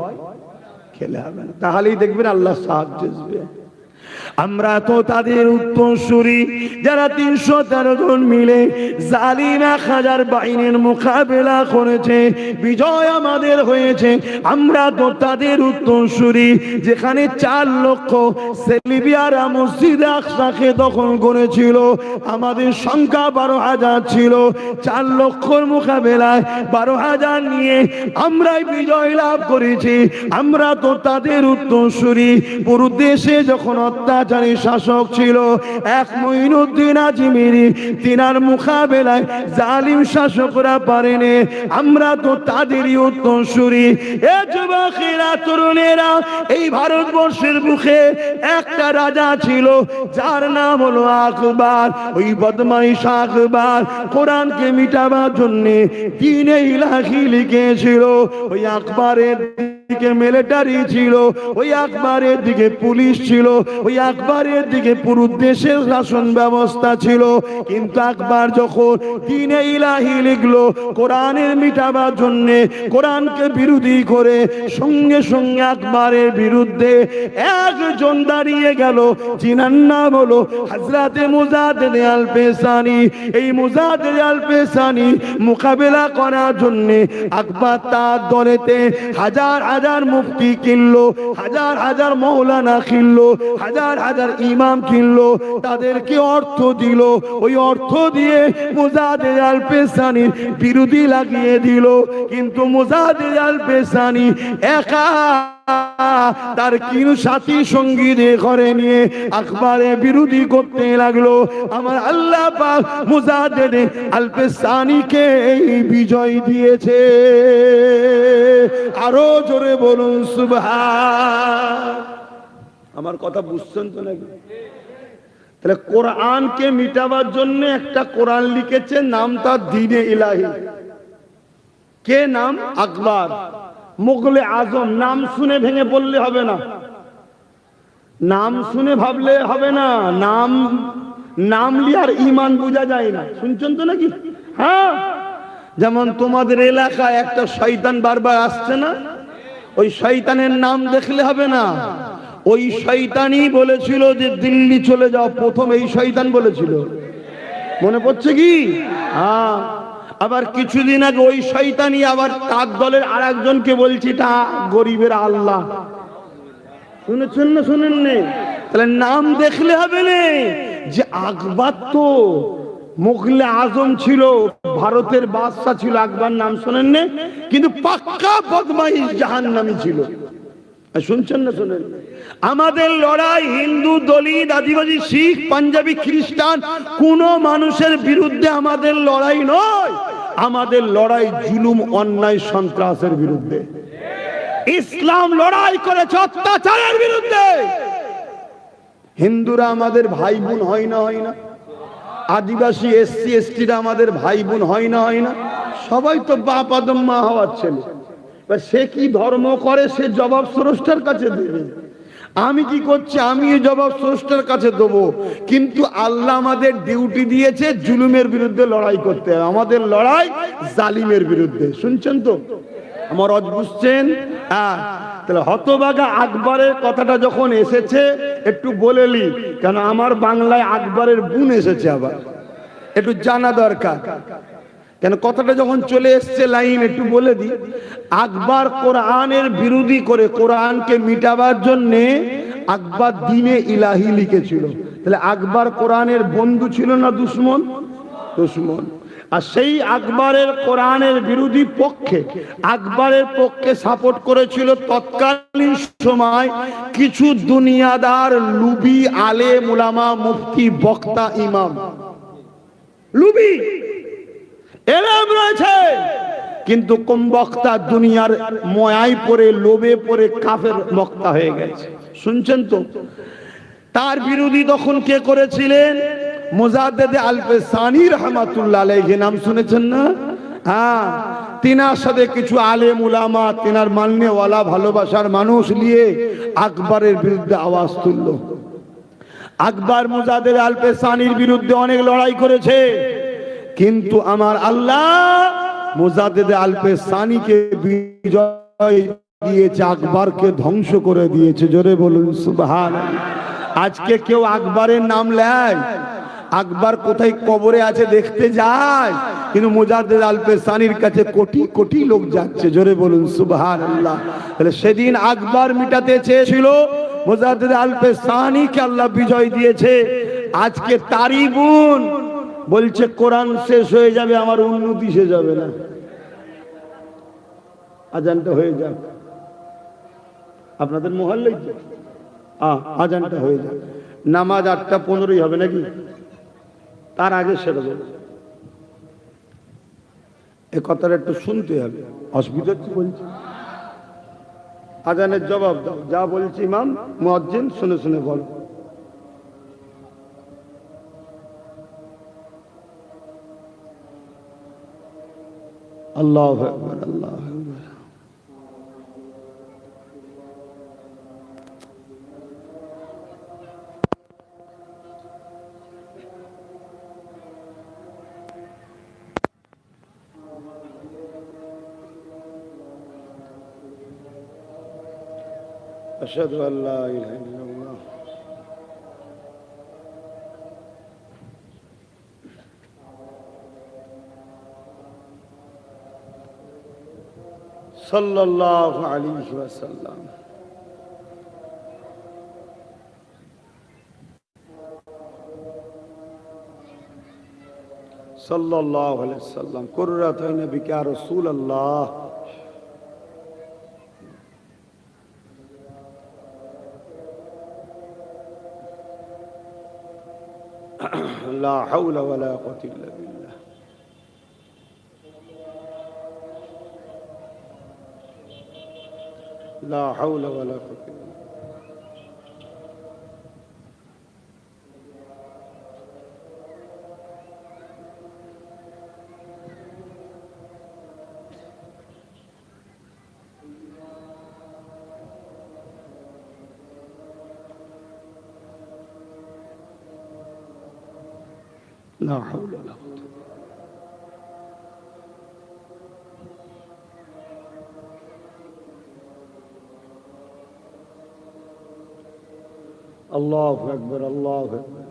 খেলে হবে না। তাহলেই দেখবেন আল্লাহ সাহায্য আসবে। আমরা তো তাদের উত্তরসূরি, যারা 313 জন মিলে জালিম 1000 বাহিনীর মোকাবেলা করেছে, বিজয় আমাদের হয়েছে। আমরা তো তাদের উত্তরসূরি, যেখানে 4 লক্ষ সেলিবিয়ারা মসজিদে আকসাকে দখল করেছিল। আমাদের সংখ্যা 12,000 ছিল। 4 লক্ষর মোকাবেলায় 12,000 নিয়ে আমরাই বিজয় লাভ করেছি। আমরা তো তাদের উত্তরসূরি। পুরো দেশে যখন অত্যাচারী শাসক ছিল, এক মঈনুদ্দিন আজমিরি, তিনার মোকাবেলায় জালিম শাসকরা পারেনি। আমরা তো তাদেরই উত্তরসূরি। এ যুবকেরা, তরুণেরা, এই ভারতবর্ষের বুকে একটা রাজা ছিল, যার নাম হলো আকবর। ওই বদমাইশ আকবর কোরআনকে মিটাবার জন্য দ্বীনে ইলাহি লিখেছিল। ওই আকবরের দিকে মিলিটারি ছিল, ওই আকবরের দিকে পুলিশ ছিল, ওই আকবরের দিকে পুরো দেশের শাসন ব্যবস্থা ছিল। কিন্তু আকবর যখন দ্বীনে ইলাহি লিখলো কোরআনের মিটাবার জন্য, কোরআনকে বিরোধী করে, সঙ্গে সঙ্গে আকবরের বিরুদ্ধে একজন দাঁড়িয়ে গেল, যিনার নাম হলো হযরতে মুজাদ্দিদ আল পেসানি। এই মুজাদ্দিদ আল পেসানি মোকাবেলা করার জন্য আকবর তার দলেতে হাজার হাজার মুফতি কিনলো, হাজার হাজার মৌলানা কিনলো, হাজার হাজার ইমাম কিনলো, তাদেরকে অর্থ দিল। ওই অর্থ দিয়ে মুজাদ্দিদ আল পেসানির বিরোধী লাগিয়ে দিল। কিন্তু মুজাদ্দিদ আল পেসানি একা তার কিনু সাথী সঙ্গীদের ঘরে নিয়ে আকবরের বিরোধী করতে লাগলো। আমার আল্লাহ পাক মুজাদ্দিদ আল পেসানিকে এই বিজয় দিয়েছে। আরো জোরে বলুন সুবহান। আমার কথা বুঝছেন তো নাকি? তাহলে কোরআনকে মিটাবার জন্য একটা কোরআন লিখেছে, নাম তার দ্বীনে ইলাহি। কে নাম? আকবর, মুগলে আজম। নাম শুনে ভেঙে পড়লে হবে না, নাম শুনে ভাবলে হবে না, নাম নাম লি আর ইমান বোঝা যায় না, শুনছেন তো নাকি? হ্যাঁ, যেমন তোমাদের এলাকায় একটা শয়তান বারবার আসছে না, ওই শয়তানের নাম দেখলে হবে না। ওই শয়তানই বলেছিল যে দিল্লি চলে যাও, প্রথম এই শয়তান বলেছিল, মনে পড়ছে কি? হ্যাঁ, আবার কিছুদিন আগে ওই শয়তানই আবার তার দলের আর একজনকে বলছি তা গরিবের আল্লাহ। শুনেছেন না শুনেন নে? তাহলে নাম দেখলে হবে না। যে আকবর তো মুঘলে আজম ছিল, ভারতের বাদশা ছিল, আকবর নাম শোনেন না? কিন্তু পাক্কা বদমাইশ জাহান্নামী ছিল। শুনছেন না শুনেন? আমাদের লড়াই হিন্দু, দলিত, আদিবাসী, শিখ, পাঞ্জাবি, খ্রিস্টান কোন মানুষের বিরুদ্ধে আমাদের লড়াই নয়। আমাদের লড়াই জুলুম, অন্যায়, সন্ত্রাসের বিরুদ্ধে। ইসলাম লড়াই করেছে অত্যাচারের বিরুদ্ধে। হিন্দুরা আমাদের ভাই বোন হয় না? হয় না? আদিবাসী, এসসি, এসটিরা আমাদের ভাই বোন হয় না? হয় না? সবাই তো বাপ আদম মা হওয়ার ছেলে। সে কি ধর্ম করে সে জবাব স্রষ্টার কাছে দেবে। আমি কি করছি আমি জবাব স্রষ্টার কাছে দেবো। কিন্তু আল্লাহ আমাদের ডিউটি দিয়েছে জুলুমের বিরুদ্ধে লড়াই করতে। আমাদের লড়াই জালিমের বিরুদ্ধে। শুনছেন তো? আমার অজ বুঝছেন? হ্যাঁ, তাহলে হতভাগা আকবরের কথাটা যখন এসেছে একটু বলে নি, কেন আমার বাংলায় আকবরের বোন এসেছে, আবার একটু জানা দরকার। কেন কথাটা যখন চলে এসছে লাইন একটু বলে দিই। আকবর কোরআনের বিরোধী করে কোরআনকে মিটাবার জন্য আকবর দ্বীনে ইলাহি লিখেছিল। তাহলে আকবর কোরআনের বন্ধু ছিল না দুশ্মন? দুশ্মন। আর সেই আকবরের কোরআনের বিরোধী পক্ষে, আকবরের পক্ষে সাপোর্ট করেছিল তৎকালীন সময় কিছু দুনিয়াদার লুবি আলেম উলামা মুফতি বক্তা ইমাম। লুবি এলেম রয়েছে কিন্তু কোন বক্তা দুনিয়ার ময়ায় পড়ে লোভে পড়ে কাফের বক্তা হয়ে গেছে। শুনছেন তো? তার বিরোধী তখন কে করেছিলেন? মুজাদ্দেদে আল-ফেসানি রাহমাতুল্লাহ আলাইহি, নাম শুনেছেন না? হ্যাঁ, তিনার সাথে কিছু আলেম উলামা, তিনার মাননেওয়ালা ভালোবাসার মানুষ নিয়ে আকবরের বিরুদ্ধে আওয়াজ তুলল। আকবর মুজাদ্দেদে আল-ফেসানির বিরুদ্ধে অনেক লড়াই করেছে, কিন্তু আমার আল্লাহ মুজাদ্দেদে আল-ফেসানিকে বিজয় দিয়েছে, আকবরকে ধ্বংস করে দিয়েছে। জোরে বলুন সুবহানাল্লাহ। আজকে কেউ আকবরের নাম নেয়, আকবর কোথায় কবরে আছে দেখতে যায়, কিন্তু মুজাদ্দেদ আল-ফেসানির কাছে কোটি কোটি লোক যাচ্ছে। জোরে বলুন সুবহানাল্লাহ। তাহলে সেদিন আকবর মিটাতে চেয়েছিল, মুজাদ্দেদ আল-ফেসানিকে আল্লাহ বিজয় দিয়েছে। আজকে তারই বোন বলছে কোরআন শেষ হয়ে যাবে, আমার উন্নতি শেষ যাবে না। আজানটা হয়ে যাক আপনাদের মহল্লায়, আজানটা হয়ে যাক। নামাজ 8:15 হবে নাকি? তার আগে সেরে দেবো। এ কথাটা একটু শুনতে হবে, অসুবিধা কি বলছি? আজানের জবাব দাও, যা বলছি ইমাম মুয়াজ্জিন শুনে শুনে বলো। আল্লাহু আকবার, আল্লাহু আকবার। أشهد أن لا إله إلا الله صلى الله عليه وسلم صلى الله عليه وسلم قرة عين بك يا رسول الله لا حول ولا قوة إلا بالله لا حول ولا قوة إلا بالله লা হাওলা ওয়ালা কুওয়াতা। আল্লাহু আকবার, আল্লাহু আকবার।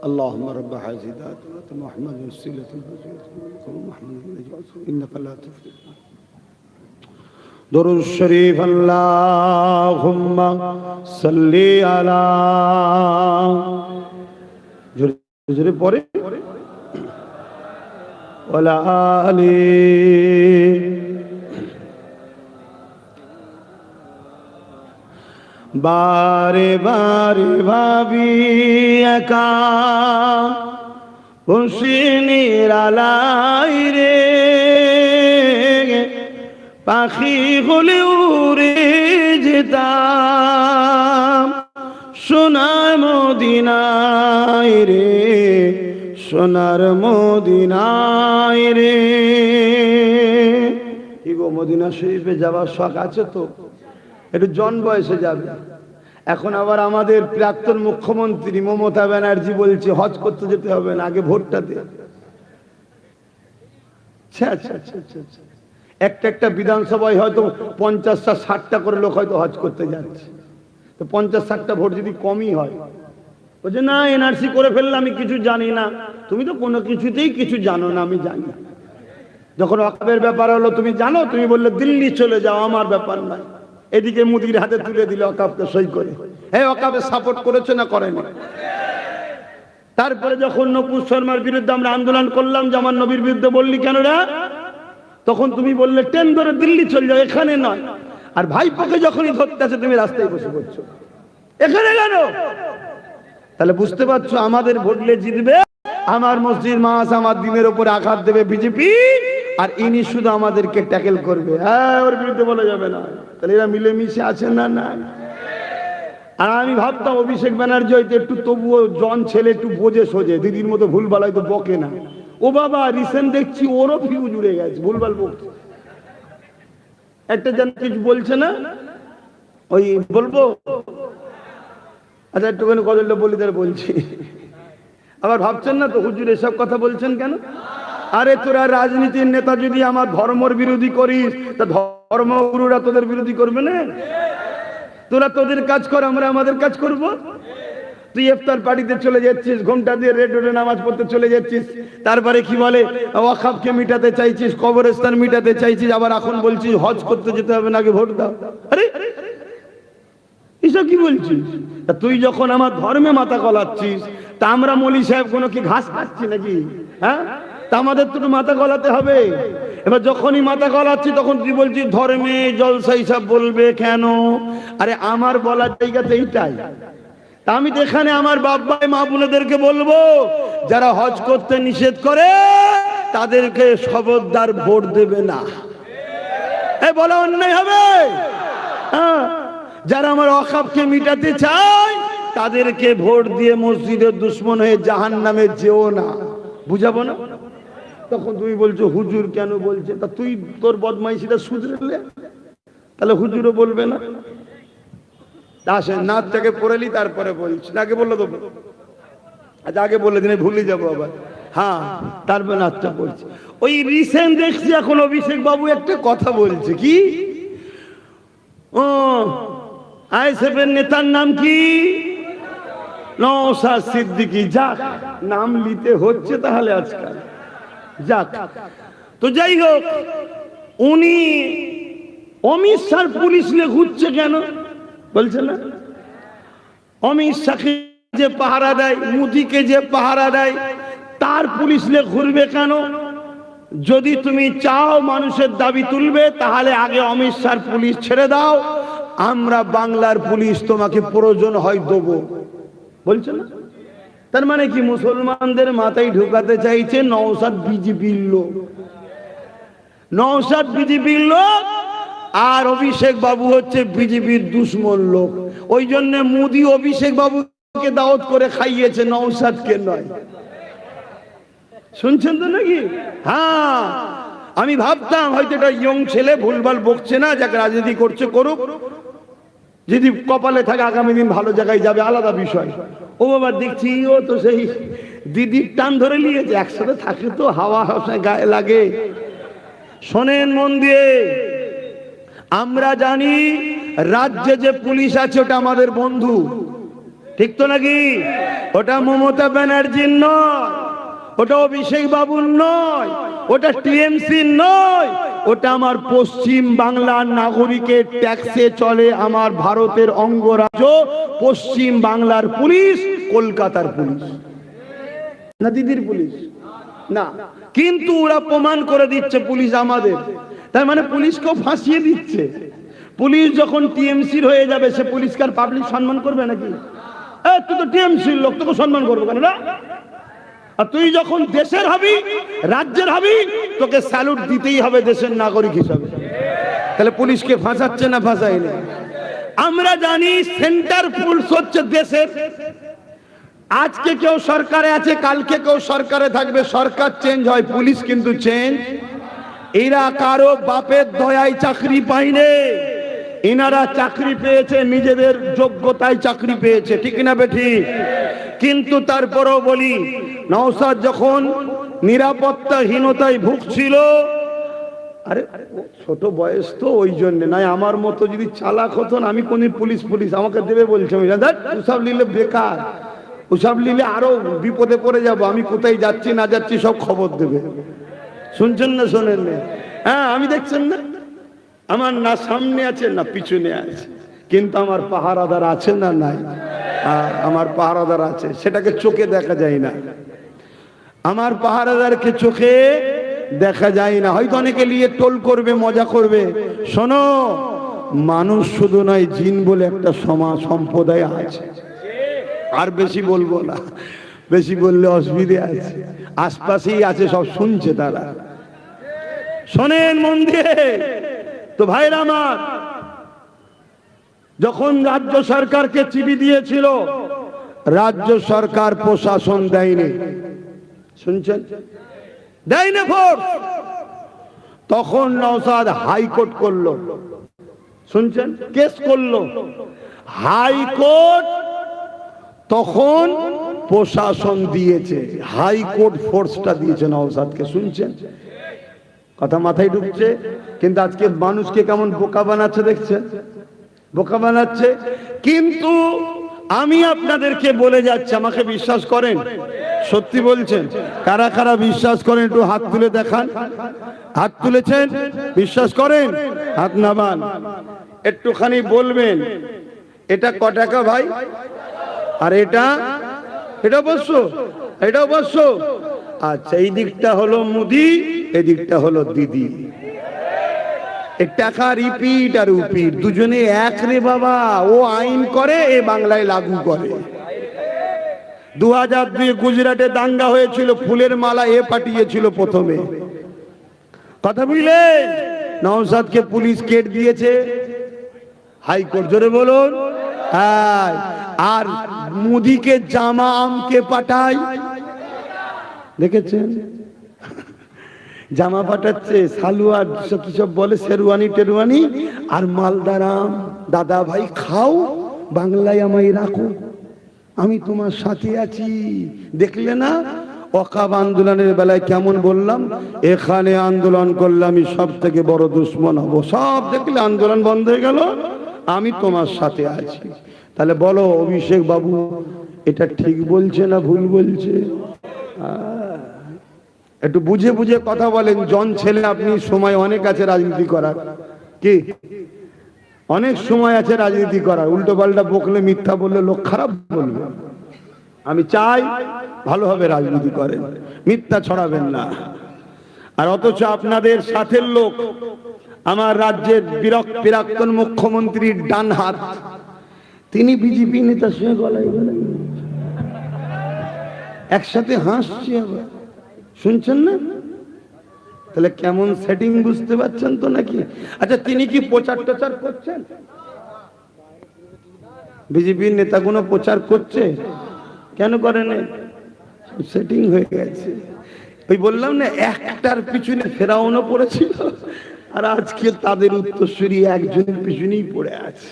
اللهم رب هذه الدعوة محمد وسيلة محمد إنك لا تفلح. درود الشريف اللهم صل على جري পরে وعلى آله বারে বারে ভাবি একা বসে নিরালাই রে, পাখি হলে উড়ে যেতাম সোনার মদিনায় রে, সোনার মদিনায় রে। কি গো, মদিনা শরীফে যাওয়ার শখ আছে তো? একটু জন বয়সে যাবে। এখন আবার আমাদের প্রাক্তন মুখ্যমন্ত্রী মমতা ব্যানার্জি বলছে হজ করতে যেতে হবে না, আগে ভোটটা দে। একটা বিধানসভায় হয়তো 50টা 60টা করে লোক হয়তো হজ করতে যাচ্ছে, তো 50-60টা ভোট যদি কমই হয়, বলছে না এনআরসি করে ফেললে আমি কিছু জানি না। তুমি তো কোনো কিছুতেই কিছু জানো না, আমি জানি। যখন ওয়াকফের ব্যাপার হলো তুমি জানো, তুমি বললে দিল্লি চলে যাও, আমার ব্যাপার নয়। এদিকে মুদির হাতে তুলে দিলে ওয়াকফকে সই করে। এই ওয়াকফে সাপোর্ট করেছে না করেনি? তারপরে যখন নকুল শর্মার বিরুদ্ধে আমরা আন্দোলন করলাম যে আমার নবীর বিরুদ্ধে বললি কেন রে, তখন তুমি বললে ট্রেন ধরে দিল্লি চলে যাও, এখানে নয়। আর ভাইপোকে যখনই ধরতে আছে তুমি রাস্তায় বসে পড়ছো, এখানে কেন? তাহলে বুঝতে পারছো আমাদের ভোটলে জিতবে আমার মসজিদ মাস, আমার দিনের উপরে আঘাত দেবে বিজেপি, আর ইনি শুধু আমাদেরকে ট্যাকেল করবে। হ্যাঁ, ওর বিরুদ্ধে বলা যাবে না। তাহলে এরা মিলেমিশে আছে না? না। আর আমি ভাবতাম অভিষেক ব্যানার্জি হয়তো একটু তবুও জন ছেলে, একটু বোঝে সোজে, দিদির মতো ভুলভাল হয়তো বকে না। ও বাবা, রিসেন্ট দেখছি ওরও ফিউজ উড়ে গেছে, ভুলভাল বকছে। একটা যেন কিছু বলছে না, ওই বলবো আচ্ছা একটুখানি কদলটা বলি, তার বলছি। আবার ভাবছেন না তো হুজুর এসব কথা বলছেন কেন? আরে তোরা রাজনীতির নেতা যদি আমার ধর্মের বিরোধী করিস, তা ধর্মগুরুরা তোদের বিরোধী করবে না? তোরা তোদের কাজ কর, আমরা আমাদের কাজ করব। তুই ইফতার পার্টিতে চলে যাচ্ছিস, ঘন্টা দিয়ে রেড রোডে নামাজ পড়তে চলে যাচ্ছিস, তারপরে কি বলে ওয়াকফকে মিটাতে চাইছিস, কবরস্থান মিটাতে চাইছিস, আবার এখন বলছিস হজ করতে যেতে হবে না, আগে ভোট দাও। আরে এসব কি বলছিস? তুই যখন আমার ধর্মে মাথা গলাচ্ছিস, তা আমরা মৌলী সাহেব কোনো কি ঘাস খাচ্ছি নাকি? হ্যাঁ, তা আমাদের তো মাথা গলাতে হবে। এবার যখনই মাথা গলাচ্ছি তখন তুই বলছিস ধর্মে জলসা হিসাব বলবে কেন? আরে আমার বলার জায়গাতে এইটাই। তা আমি তো এখানে আমার বাপ ভাই মা বোনেদেরকে বলবো, যারা হজ করতে নিষেধ করে তাদেরকে খবরদার ভোট দেবে না। এ বলা অন্যায় হবে? হ্যাঁ, যারা আমার ওয়াকফকে মিটাতে চায় তাদেরকে ভোট দিয়ে মসজিদের দুশ্মন হয়ে জাহান্নামে যেও না। বুঝাবো না? তখন তুমি বলছো হুজুর কেন বলছে, তা তুই তোর বদমাইশিটা শুধরে, তাহলে হুজুরও বলবে না। আসেন নাচটাকে পড়েলি তারপরে বলছি, আগে বললো তো, আচ্ছা আগে বলে দিনে ভুলে যাবো আবার। হ্যাঁ, তারপরে নাচটা পড়ছি। ওই রিসেন্ট দেখছি এখন অভিষেক বাবু একটা কথা বলছে, কি ও আইএসএফের নেতার নাম কি? নওশাদ সিদ্দিকী। যাক, নাম নিতে হচ্ছে তাহলে আজকাল। যাক, তো যাই হোক, উনি অমিত শাহ পুলিশ নিয়ে ঘুরছে কেন বলছে না? অমিত শাহকে যে পাহারা দেয়, মোদিকে যে পাহারা দেয়, তার পুলিশ নিয়ে ঘুরবে কেন? যদি তুমি চাও মানুষের দাবি তুলবে, তাহলে আগে অমিত শাহ পুলিশ ছেড়ে দাও, আমরা বাংলার পুলিশ তোমাকে প্রয়োজন হয় দেবো, বলছে না? তার মানে কি মুসলমানদের মাথায় ঢুকাতে চাইছে নওশাদ বিজেপির লোক, নওশাদ বিজেপির লোক, আর অভিষেক বাবু হচ্ছে বিজেপির দুশ্মন লোক। ওই জন্য মোদি অভিষেক বাবুকে দাওয়াত করে খাইয়েছে, নওশাদকে নয়। শুনছেন তো নাকি? হ্যাঁ, আমি ভাবতাম হয়তো এটা ইয়ং ছেলে ভুলভাল বকছে না, যাকে রাজনীতি করছে করুক, যদি কপালে থাকে আগামী দিন ভালো জায়গায় যাবে আলাদা বিষয়। ও বাবা দেখছি ও তো সেই দিদির টান ধরে নিয়েছে, একসাথে থাকে তো হাওয়া সবসময় গায়ে লাগে। শোনেন মন দিয়ে, আমরা জানি রাজ্যে যে পুলিশ আছে ওটা আমাদের বন্ধু, ঠিক তো নাকি? ওটা মমতা ব্যানার্জির নয়, ওটা অভিষেক বাবুর নয়, ওটা টিএমসির নয়, ওটা আমার পশ্চিম বাংলার নাগরিকের ট্যাক্সে চলে আমার ভারতের অঙ্গরাজ্য পশ্চিম বাংলার পুলিশ, কলকাতার পুলিশ না দিদির পুলিশ না। কিন্তু ওরা প্রমাণ করে দিচ্ছে পুলিশ আমাদের, তার মানে পুলিশকেও ফাঁসিয়ে দিচ্ছে। পুলিশ যখন টিএমসির হয়ে যাবে সে পুলিশকে আর পাবলিক সম্মান করবে নাকি? তুই তো টিএমসির লোক, তোকে সম্মান করবো কেন না? আর তুই যখন দেশের হবি, রাজ্যের হবি, তোকে স্যালুট দিতেই হবে দেশের নাগরিক হিসাবে। তাহলে পুলিশকে ফাঁসাচ্ছে না ফাঁসায়নি? আমরা জানি সেন্টার পুলিশ হচ্ছে দেশের। আজকে কেউ সরকারে আছে, কালকে কেউ সরকারে থাকবে, সরকার চেঞ্জ হয়, পুলিশ কিন্তু চেঞ্জ। এরা কারো বাপের দয়ায় চাকরি পায়নি, এনারা চাকরি পেয়েছে নিজেদের যোগ্যতায় চাকরি পেয়েছে, ঠিক না বেঠিক? কিন্তু তারপরেও বলি, নওশাদ যখন নিরাপত্তাহীনতায় ভুগছিল, আরে ছোট বয়স তো ওই জন্য নয়, আমার মতো যদি চালাক হতো না, আমি কোনদিন পুলিশ পুলিশ আমাকে দেবে বলছে, ওসব নিলে বেকার, ওসব নিলে আরো বিপদে পড়ে যাব, আমি কোথায় যাচ্ছি না যাচ্ছি সব খবর দেবে। শুনছেন না শোনেন না? হ্যাঁ, আমি দেখছেন না, আমার না সামনে আছে না পিছনে আছে, কিন্তু আমার পাহারাদার আছে না নাই? আমার পাহারাদার আছে, সেটাকে চোখে দেখা যায় না। আমার পাহারাদারকে চোখে দেখা যায় না। হয়তো অনেকে নিয়ে টোল করবে, মজা করবে। শোনো, মানুষ শুধু নয়, জিন বলে একটা সমাজ সম্প্রদায় আছে। আর বেশি বলবো না, বেশি বললে অসুবিধে আছে, আশপাশেই আছে, সব শুনছে তারা। শোনেন মন দিয়ে তো ভাইরা আমার, যখন রাজ্য সরকারকে চিঠি দিয়েছিল, রাজ্য সরকার প্রশাসন দেয়নি, শুনছেন, দেয়নি ভোট। তখন নওশাদ হাইকোর্ট করলো, শুনছেন, কেস করলো হাইকোর্ট, তখন প্রশাসন দিয়েছে, হাইকোর্ট ফোর্সটা দিয়েছে নওশাদকে, শুনছেন? কথা মাথায় ঢুকছে? কিন্তু আজকে মানুষকে কেমন বোকা বানাচ্ছে দেখছেন, বোকা বানাচ্ছে। কিন্তু আমি আপনাদেরকে বলে যাচ্ছি, আমাকে বিশ্বাস করেন, সত্যি বলছেন, কারা কারা বিশ্বাস করেন একটু হাত তুলে দেখান। হাত তুলেছেন, বিশ্বাস করেন, হাত নামান, একটুখানি বলবেন এটা ক টাকা ভাই, আর এটা অবশ্য, এটা অবশ্য। আচ্ছা, এই দিকটা হলো মুদি, এই দিকটা হলো দিদি। টাকা রিপিট আর উপিট দুজনে এক রে বাবা। ও আইন করে, এ বাংলায় লাগু করে। 2002 গুজরাটে দাঙ্গা হয়েছিল, ফুলের মালা এ পাঠিয়েছিল প্রথমে, কথা বুঝলেন? নওশাদকে পুলিশ কেট দিয়েছে হাইকোর্ট, জোরে বলুন। হ্যাঁ, আর মোদিকে জামা আমকে পাঠায়, দেখেছেন? জামা পাঠাচ্ছে, সালুয়ার সব কি সব বলে, শেরওয়ানি টেরওয়ানি, আর মালদারাম, দাদা ভাই খাও, বাংলায় আমায় রাখো, আমি তোমার সাথে আছি। দেখলে না ওয়াকাব আন্দোলনের বেলায় কেমন বললাম, এখানে আন্দোলন করলে আমি সব থেকে বড় দুশ্মন হব, সব দেখলে আন্দোলন বন্ধ হয়ে গেল, আমি তোমার সাথে আছি। তাহলে বলো অভিষেক বাবু এটা ঠিক বলছে না ভুল বলছে? একটু বুঝে বুঝে কথা বলেন। জন ছেলে আপনি, সময় অনেক আছে রাজনীতি করার, কি অনেক সময় আছে রাজনীতি করার। উল্টো পাল্টা বকলে, মিথ্যা বললে লোক খারাপ বলবে। আমি চাই ভালোভাবে রাজনীতি করেন, মিথ্যা ছড়াবেন না। আর অথচ আপনাদের সাথের লোক, আমার রাজ্যের প্রাক্তন মুখ্যমন্ত্রীর ডান হাত, তিনি বিজেপি নেতার সঙ্গে গলায় গলায় একসাথে হাসছে, আবার শুনছেন না? তাহলে কেমন সেটিং বুঝতে পারছেন তো নাকি? আচ্ছা, তিনি কি প্রচার টচার করছেন? বিজেপির নেতাগুলো প্রচার করছে, কেন করেন? সেটিং হয়ে গেছে। ওই বললাম না, একটার পিছনে ফেরাউনও পড়েছিল, আর আজকে তাদের উত্তরসূরি একজনের পিছনেই পড়ে আছে।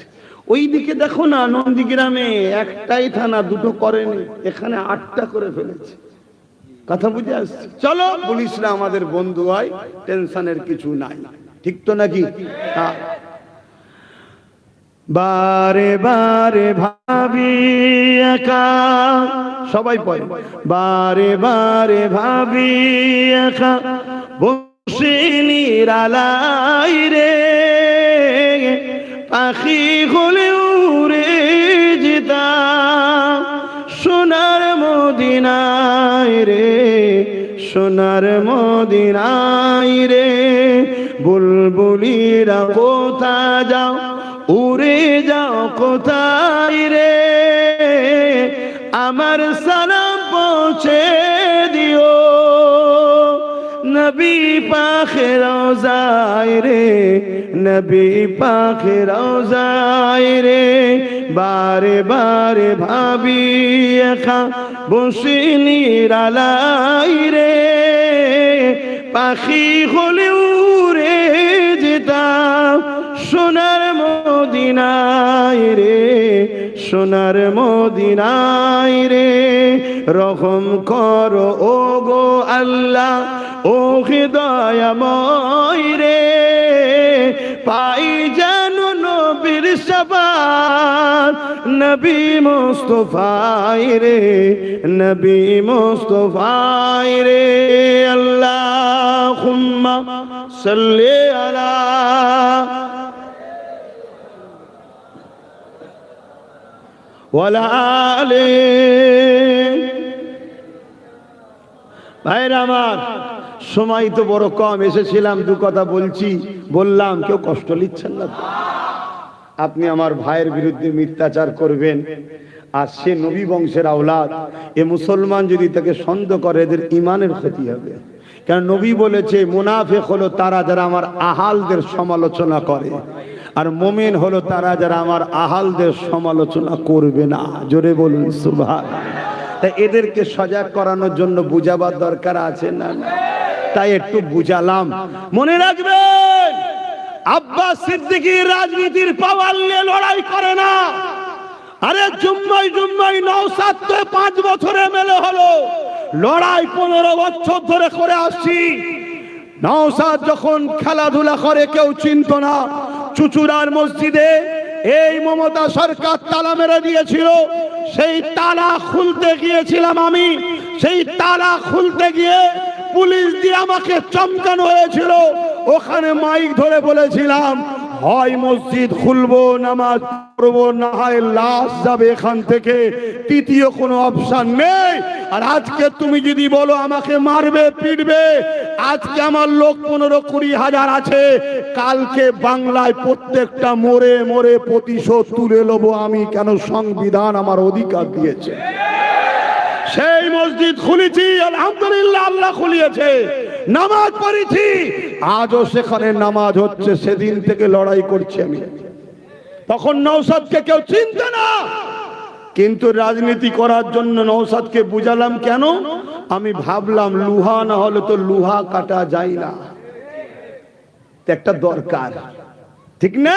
ওই দিকে দেখো না, নন্দীগ্রামে একটাই থানা, দুটো করেনি, এখানে 8টা করে ফেলেছে। কথা বুঝে আসছে? চলো, পুলিশরা আমাদের বন্ধু হয়, টেনশনের কিছু নাই, ঠিক তো নাকি? বারে বারে ভাবি একা, সবাই পড়ে, বারে বারে ভাবি একা বসে নিরালাই রে, পাখি হলে উড়ে যেতাম সোনার মদিনায় রে, সোনার মদিনায় রে। বুলবুলিরা কোথা যাও, উড়ে যাও কোথায় রে, আমার সালাম পৌঁছে দিও নবী পাখে রওজায় রে, নবী পাখে রওজায় রে। বারে বারে ভাবি একা বসে নিরালাই রে, পাখি হলে উড়ে যেতাম সোনার মদিনায় রে, সোনার মদিনায় রে। রহম করো ও গো আল্লাহ, ও দয়াময় রে, পাই যেন নবীর শাফাত, নবী মুস্তাফায় রে, নবী মুস্তাফায় রে। আল্লাহুম্মা সাল্লি আলা ওয়ালা আলি। ভাইরা আমার, সময় তো বড় কম, এসেছিলাম দু কথা বলছি, বললাম, কেউ কষ্ট নিচ্ছেন না তো? আপনি আমার ভাইয়ের বিরুদ্ধে মিথ্যাচার করবেন, আর সে নবী বংশের আওলাদ, এ মুসলমান যদি তাকে সন্দেহ করে, এদের ইমানের ক্ষতি হবে। কারণ নবী বলেছে, মুনাফিক হলো তারা যারা আমার আহালদের সমালোচনা করে, আর মুমিন হলো তারা যারা আমার আহালদের সমালোচনা করবে না। জোরে বলুন সুবহানাল্লাহ। তাই এদেরকে সজাগ করানোর জন্য বুঝাবার দরকার আছে না? তাই একটু বুঝালাম। মনে রাখবেন, আব্বাস সিদ্দিকী রাজনীতির পাওয়ার নিয়ে লড়াই করে না। আরে জুম্মাই জুম্মাই নওশাদ তো 5 বছরে মেলে হলো, লড়াই 15 বছর ধরে করে আসছি। নওশাদ যখন খেলাধুলা করে কেউ চিনত না। চুচুড়ার মসজিদে এই মমতা সরকার তালা মেরে দিয়েছিল, সেই তালা খুলতে গিয়েছিলাম আমি। সেই তালা খুলতে গিয়ে পুলিশ দিয়ে আমাকে চমকানো হয়েছিল। ওখানে মাইক ধরে বলেছিলাম, হয় মসজিদ খুলবো, নামাজ পড়বো, না হয় লাশ যাবে এখান থেকে, তৃতীয় কোনো অপশন নেই। আর আজকে তুমি যদি বলো আমাকে মারবে পিটবে, আজকে আমার লোক 15-20 হাজার আছে, কালকে বাংলায় প্রত্যেকটা মোড়ে মোড়ে প্রতিশোধ তুলে নেবো আমি। কেন? সংবিধান আমার অধিকার দিয়েছে। সেই মসজিদ খুলেছি, আলহামদুলিল্লাহ, আল্লাহ খুলিয়েছে। নামাজ পড়েছি, আজও সেখানে নামাজ হচ্ছে। সেদিন থেকে লড়াই করছি আমি। তখন নওশাদকে কেউ চিনতে না, কিন্তু রাজনীতি করার জন্য নওশাদকে বুঝালাম। কেন? আমি ভাবলাম লুহা না হলে তো লুহা কাটা যায় না, একটা দরকার, ঠিক না?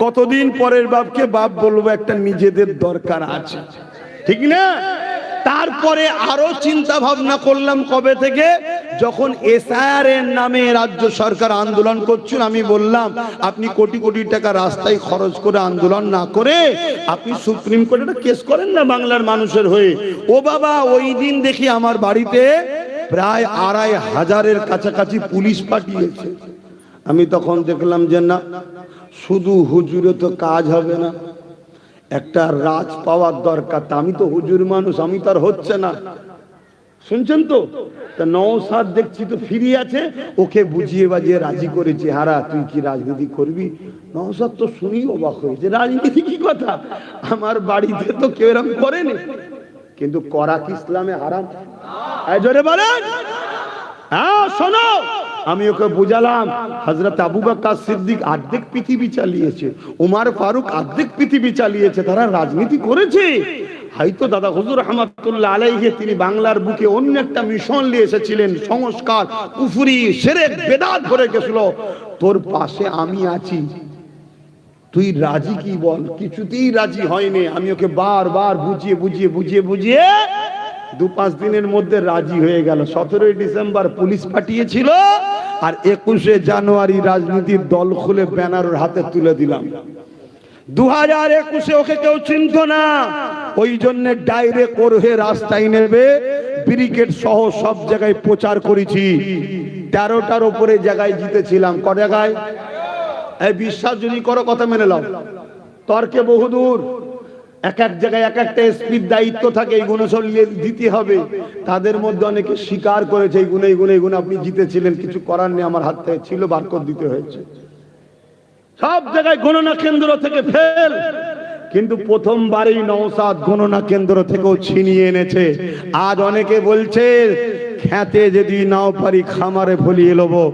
কতদিন পরের বাপকে বাপ বলবো, একটা নিজেদের দরকার আছে, ঠিক না? তারপরে আরো চিন্তা ভাবনা করলাম। কবে থেকে? যখন এসআইআর এর নামে রাজ্য সরকার আন্দোলন করছিল, আমি বললাম আপনি কোটি কোটি টাকা রাস্তায় খরচ করে আন্দোলন না করে আপনি সুপ্রিম কোর্টে একটা কেস করেন না বাংলার মানুষের হয়ে। ও বাবা, ওই দিন দেখি আমার বাড়িতে প্রায় 2500-এর কাছাকাছি পুলিশ পাঠিয়েছে। আমি তখন দেখলাম যে না, শুধু হুজুরে তো কাজ হবে না, একটা রাজ পাওয়ার দরকার। তা আমি তো হুজুর মানুষ, আমি তার হচ্ছে না, শুনছেন তো? তা নওশাদ দেখছি তো ফিরে আছে, ওকে বুঝিয়ে বাজিয়ে রাজি করেছি। হারা, তুই কি রাজনীতি করবি? নওশাদ তো শুনি অবাক হয়েছে, রাজনীতি কি কথা, আমার বাড়িতে তো কেউ এরকম করেনি। কিন্তু করা কি ইসলামে হারাম? জোরে বলেন। হ্যাঁ, শোনো, আমি ওকে বুঝালাম, হযরত আবু বকর সিদ্দিক অর্ধেক পৃথিবী চালিয়েছে, ওমর ফারুক অর্ধেক পৃথিবী চালিয়েছে, তারা রাজনীতি করেছে। হয়তো দাদা হুজুর রহমাতুল্লাহ আলাইহি তিনি বাংলার বুকে অন্য একটা মিশন নিয়ে এসেছিলেন, সংস্কার কুফরি শিরক বেদাত ভরে গেছিল। তোর পাশে আমি আছি, তুই রাজি কি বল? কিছুতেই রাজি হয়নি। আমি ওকে বারবার বুঝিয়ে 2-5 দিনের মধ্যে রাজি হয়ে গেল। 17 ডিসেম্বর পুলিশ পাঠিয়েছিল, আর 21 জানুয়ারি রাজনীতির দল খুলে ব্যানার ওর হাতে তুলে দিলাম। 2021 ওকে কেউ চিনত না, ওই জন্য ডাইরেক্ট ওর হয়ে রাস্তায় নেবে ব্রিগেড সহ সব জায়গায় প্রচার করেছি। 13টার উপরে জায়গায় জিতেছিলাম। ক জায়গায়? এই বিশ্বাস যদি করো কথা মেনে নাও, তর্কে বহুদূর। এক এক জায়গায় এক একটা এসপির দায়িত্ব থাকে, এইগুলো সব দিতে হবে। তাদের মধ্যে অনেকে স্বীকার করেছে এইগুলো আপনি জিতেছিলেন, কিছু করার নেই, আমার হাত থেকে ছিল, বার করে দিতে হয়েছে। সব জায়গায় গণনা কেন্দ্র থেকে ফেল, কিন্তু প্রথমবারই নওশাদ গণনা কেন্দ্র থেকেও ছিনিয়ে এনেছে। আজ অনেকে বলছে খেতে যদি নাও পারি খামারে ফলিয়ে নেবো।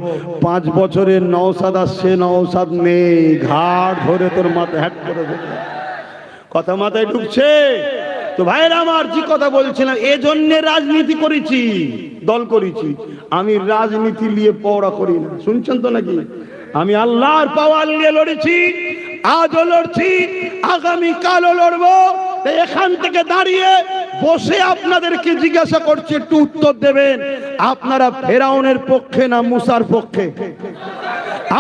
5 বছরের নওশাদ আসছে, নওশাদ নেই, ঘাড় ধরে তোর মাথায় হ্যাট করে দেবে। কথা মাথায় ঢুকছে তো? ভাইরা আমার, যে কথা বলছিলাম, এজন্য রাজনীতি করেছি, দল করেছি। আমি রাজনীতি নিয়ে পড়া করি না, শুনছেন তো নাকি? আমি আল্লাহর পাওয়ার নিয়ে লড়েছি, আজও লড়ছি, আগামী কালও লড়বো। এখান থেকে দাঁড়িয়ে বসে আপনাদেরকে জিজ্ঞাসা করছি, একটু উত্তর দেবেন। আপনারা ফেরাউনের পক্ষে না মুসার পক্ষে?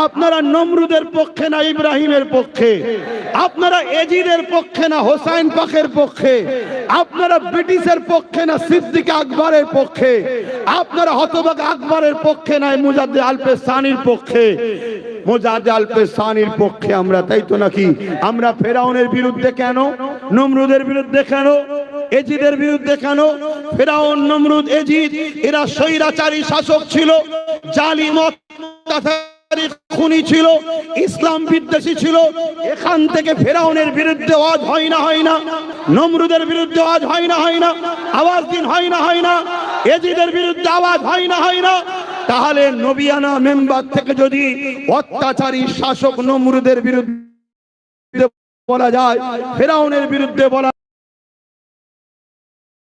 আপনারা নমরুদের পক্ষে না ইব্রাহিমের পক্ষে? আপনারা এজিদের পক্ষে না হোসাইন পাকের পক্ষে? আপনারা ব্রিটিশের পক্ষে না সিদ্দিক আকবরের পক্ষে? আপনারা হতভাগা আকবরের পক্ষে না মুজাদ্দিদ আলপে সানির পক্ষে? মুজাদ্দিদ আলপে সানির পক্ষে আমরা, তাই তো নাকি? আমরা ফেরাউনের বিরুদ্ধে কেন? নমরুদের বিরুদ্ধে কেন? এজিদের বিরুদ্ধে কেন? ফেরাউন, নমরুদ, এজিদ এরা স্বৈরাচারী শাসক ছিল, জালিম খুনি ছিল, ইসলাম বিদ্বেষী ছিল। এখান থেকে ফেরাউনের বিরুদ্ধে আওয়াজ হয় না? নমরুদের বিরুদ্ধে আওয়াজ হয় না? আওয়াজ দিন হয় না? এজিদের বিরুদ্ধে আওয়াজ হয় না? তাহলে নবিয়ানা মেম্বার থেকে যদি অত্যাচারী শাসক নমরুদের বিরুদ্ধে বলা যায়, ফেরাউনের বিরুদ্ধে বলা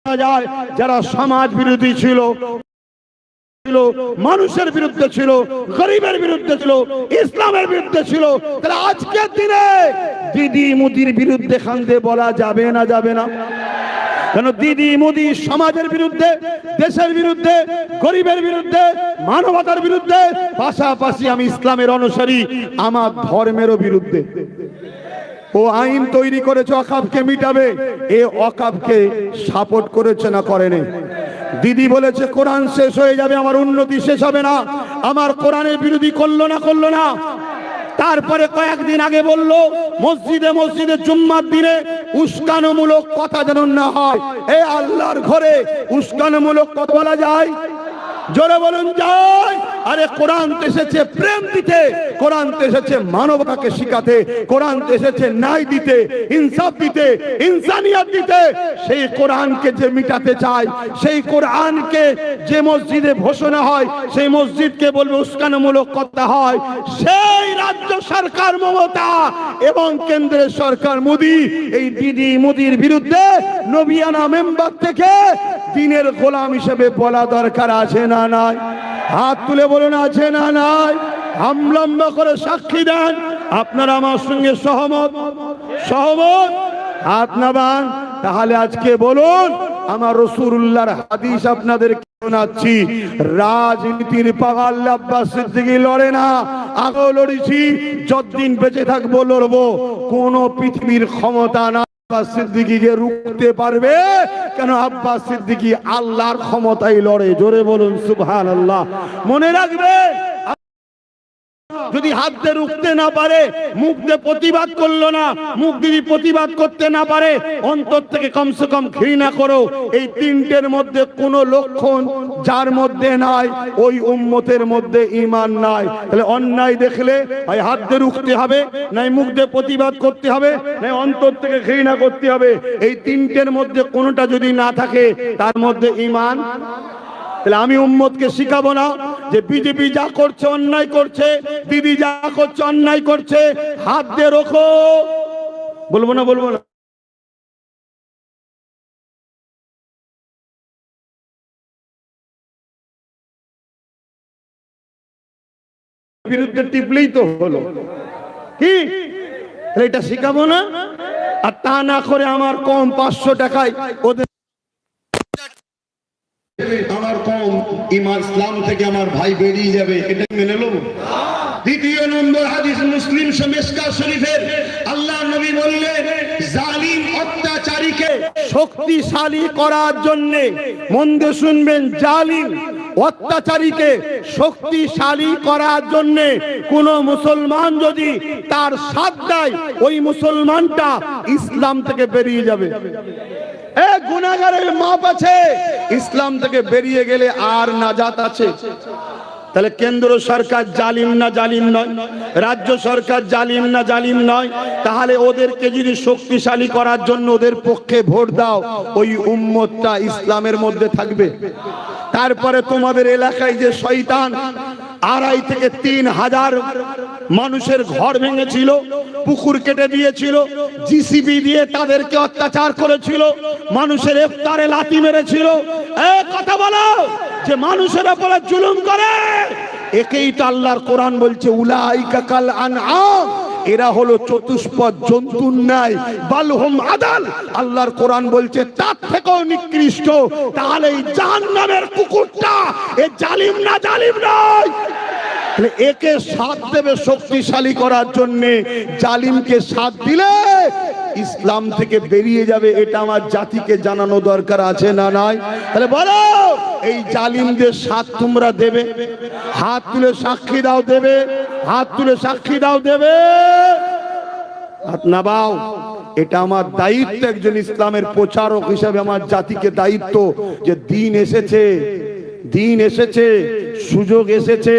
যায়, যারা সমাজ বিরোধী ছিল, মানুষের বিরুদ্ধে ছিল, গরিবের বিরুদ্ধে ছিল, ইসলামের বিরুদ্ধে ছিল, তাহলে আজকের দিনে দিদি মোদির বিরুদ্ধে খান্দে বলা যাবে না? যাবে না কেন? দিদি মোদি সমাজের বিরুদ্ধে, দেশের বিরুদ্ধে, গরিবের বিরুদ্ধে, মানবতার বিরুদ্ধে, পাশাপাশি আমি ইসলামের অনুসারী, আমার ধর্মেরও বিরুদ্ধে। ও আইন তৈরি করেছে ওয়াকফকে মিটাবে, এ ওয়াকফকে সাপোর্ট করেছে না করেনি? দিদি বলেছে কোরআন শেষ হয়ে যাবে, আমার উন্নতি শেষ হবে না। আমার কোরআনের বিরোধী করলো না। তারপরে কয়েকদিন আগে বলল মসজিদে জুম্মার দিনে উস্কানোমূলক কথা যেন না হয়। এ আল্লাহর ঘরে উস্কানোমূলক কথা বলা যায়? জোরে বলুন যায়? আরে কোরআন এসেছে প্রেম দিতে, কোরআন এসেছে মানবতাকে শিখাতে, কোরআন এসেছে ন্যায় দিতে, ইনসাফ দিতে, ইনসানিয়ত দিতে। সেই কোরআনকে যে মিটাতে চায়, সেই কোরআনকে যে মসজিদে ঘোষণা হয়, সেই মসজিদকে বলবে উস্কানোমূলক কথা হয়, সেই রাজ্য সরকার মমতা এবং কেন্দ্রের সরকার মোদি এই দিদি মোদির বিরুদ্ধে নবিয়ানা মেম্বার থেকে দিনের গোলাম হিসেবে বলা দরকার আছে না নাই? হাত তুলে বলুন আছে না নাই? হামলম্বা করে সাক্ষী দেন আপনারা আমার সঙ্গে সহমত? হাত নামান। তাহলে আজকে বলুন, আমার রাসূলুল্লাহর হাদিস আপনাদেরকে শোনাচ্ছি। রাজনীতির পাগাল আব্বাস সিদ্দিকী লড়ে না, আগেও লড়েছি, যতদিন বেঁচে থাকবো লড়বো। কোন পৃথিবীর ক্ষমতা না আব্বাস সিদ্দিকীকে রুখতে পারবে। কেন? আব্বাস সিদ্দিকী আল্লাহর ক্ষমতায় লড়ে। জোরে বলুন সুবহানাল্লাহ। মনে রাখবে, যদি হাত দিয়ে রুখতে না পারে, মুখ দিয়ে প্রতিবাদ করলো না, মুখ দিয়ে প্রতিবাদ করতে না পারে, অন্তর থেকে কমসে কম ঘৃণা করো। এই তিনটের মধ্যে কোন লক্ষণ যার মধ্যে নাই, ওই উম্মতের মধ্যে ঈমান নাই। তাহলে অন্যায় দেখলে হয় হাত দিয়ে রুখতে হবে, নাই মুখ দিয়ে প্রতিবাদ করতে হবে, নাই অন্তর থেকে ঘৃণা করতে হবে। এই তিনটের মধ্যে কোনটা যদি না থাকে, তার মধ্যে ঈমান। তাহলে আমি উম্মতকে শিখাবো না যে বিজেপি যা করছে অন্যায় করছে, দিদি যা করছে অন্যায় করছে, হাত দিয়ে রোখো, বলবো না? বিরুদ্ধে টিপলেই তো হলো। কি এটা শিখাবো না? আর তা না করে আমার কম 500 টাকায় ওদের, আমার কম ইমান ইসলাম থেকে আমার ভাই বেরিয়ে যাবে, এটা মেনে নেব? দ্বিতীয় নম্বর হাদিস মুসলিম মিশকাত শরীফের, আল্লাহ নবী বললেন জালিম অত্যাচারীকে শক্তিশালী করার জন্য, মন দিয়ে শুনবেন, জালিম অত্যাচারীকে শক্তিশালী করার জন্য কোন মুসলমান যদি তার সাথ দেয়, ওই মুসলমানটা ইসলাম থেকে বেরিয়ে যাবে। গুনাহগারের মাপ আছে, ইসলাম থেকে বেরিয়ে গেলে আর নাজাত আছে। তাহলে কেন্দ্র সরকার জালিম না জালিম নয়? রাজ্য সরকার জালিম না জালিম নয়? তাহলে ওদেরকে যদি শক্তিশালী করার জন্য ওদের পক্ষে ভোট দাও, ওই উম্মতটা ইসলামের মধ্যে থাকবে। তারপরে তোমাদের এলাকায় যে শয়তান 2.5 থেকে 3 হাজার মানুষের ঘর ভেঙেছিল, পুকুর কেটে দিয়েছিল, জিসিবি দিয়ে তাদেরকে অত্যাচার করেছিল, মানুষের ইফতারে লাথি মেরেছিল, কথা বলো, যে মানুষের উপরে জুলুম করে, একেই তো আল্লাহর কোরআন বলছে উলাইকা কাল আনআম, এরা হলো চতুষ্পদ জন্তুর ন্যায়, বালহুম আদাল, আল্লাহর কোরআন বলছে তার থেকেও নিকৃষ্ট। তাহলে এই জাহান্নামের কুকুরটা এ জালিম না জালিম নয়? একে সাথ দেবে শক্তিশালী করার জন্য, জালিমকে সাথ দিলে ইসলাম থেকে বেরিয়ে যাবে। এটা আমার জাতিকে জানানো দরকার আছে না নাই? তাহলে বলো, এই জালিমদের সাথ তোমরা দেবে? হাত তুলে সাক্ষী দাও দেবে? হাত তুলে সাক্ষী দাও দেবে? হাত নামাও। এটা আমার দায়িত্ব, একজন ইসলামের প্রচারক হিসেবে আমার জাতিকে দায়িত্ব, যে দিন এসেছে, দিন এসেছে, সুযোগ এসেছে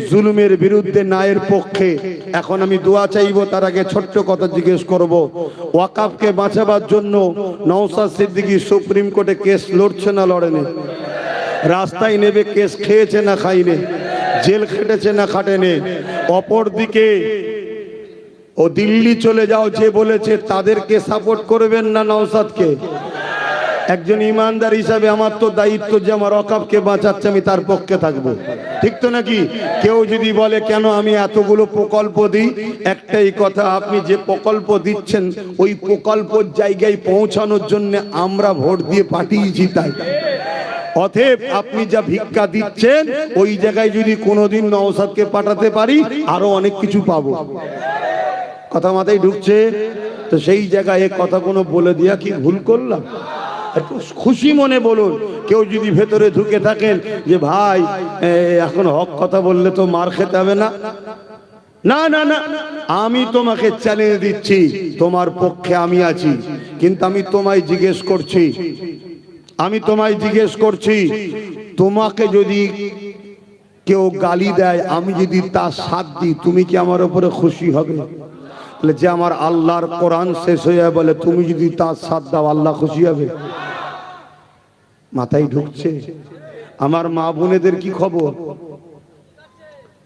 জুলুমের বিরুদ্ধে, ন্যায়ের পক্ষে। এখন আমি দোয়া চাইবো, তার আগে ছোট্ট কথা জিজ্ঞেস করব। ওয়াকাফকে বাঁচাবার জন্য নওশাদ সিদ্দিকী সুপ্রিম কোর্টে কেস লড়ছে না লড়েনি? রাস্তায় নেবে কেস খেয়েছে না খাইনি? জেল খেটেছে না খাটেনি? অপরদিকে ও দিল্লি চলে যাও যে বলেছে, তাদেরকে সাপোর্ট করবেন না নওশাদকে? একজন ইমানদার হিসাবে আমার তো দায়িত্ব যে আমার ওয়াকাফকে বাঁচাচ্ছে, আমি তার পক্ষে থাকবো, ঠিক তো নাকি? কেউ যদি বলে কেন আমি এতগুলো প্রকল্প দিই, একটাই কথা, আপনি যে প্রকল্প দিচ্ছেন ওই প্রকল্পের জায়গায় পৌঁছানোর জন্য আমরা ভোট দিয়ে পাঠিয়েছি, তাই। অতএব আপনি যা ভিক্ষা দিচ্ছেন ওই জায়গায় যদি কোনোদিন নওশাদকে পাঠাতে পারি, আরো অনেক কিছু পাবো। কথা মাথায় ঢুকছে তো? সেই জায়গায় কথা কোনো বলে দিয়া কি ভুল করলাম? একটু খুশি মনে বলুন। কেউ যদি ভেতরে ঢুকে থাকেন যে ভাই এখন হক কথা বললে তো মার খেতে হবে না, না না না, আমি তোমাকে চ্যালেঞ্জ দিচ্ছি, তোমার পক্ষে আমি আছি, কিন্তু আমি তোমায় জিজ্ঞেস করছি, তোমাকে যদি কেউ গালি দেয়, আমি যদি তার সাথ দিই, তুমি কি আমার উপরে খুশি হবে? যে আমার আল্লাহর কোরআন শেষ হয়ে বলে তুমি যদি তার সাথ দাও, আল্লাহ খুশি হবে? মাথায় ঢুকছে? আমার মা বোনেদের কি খবর?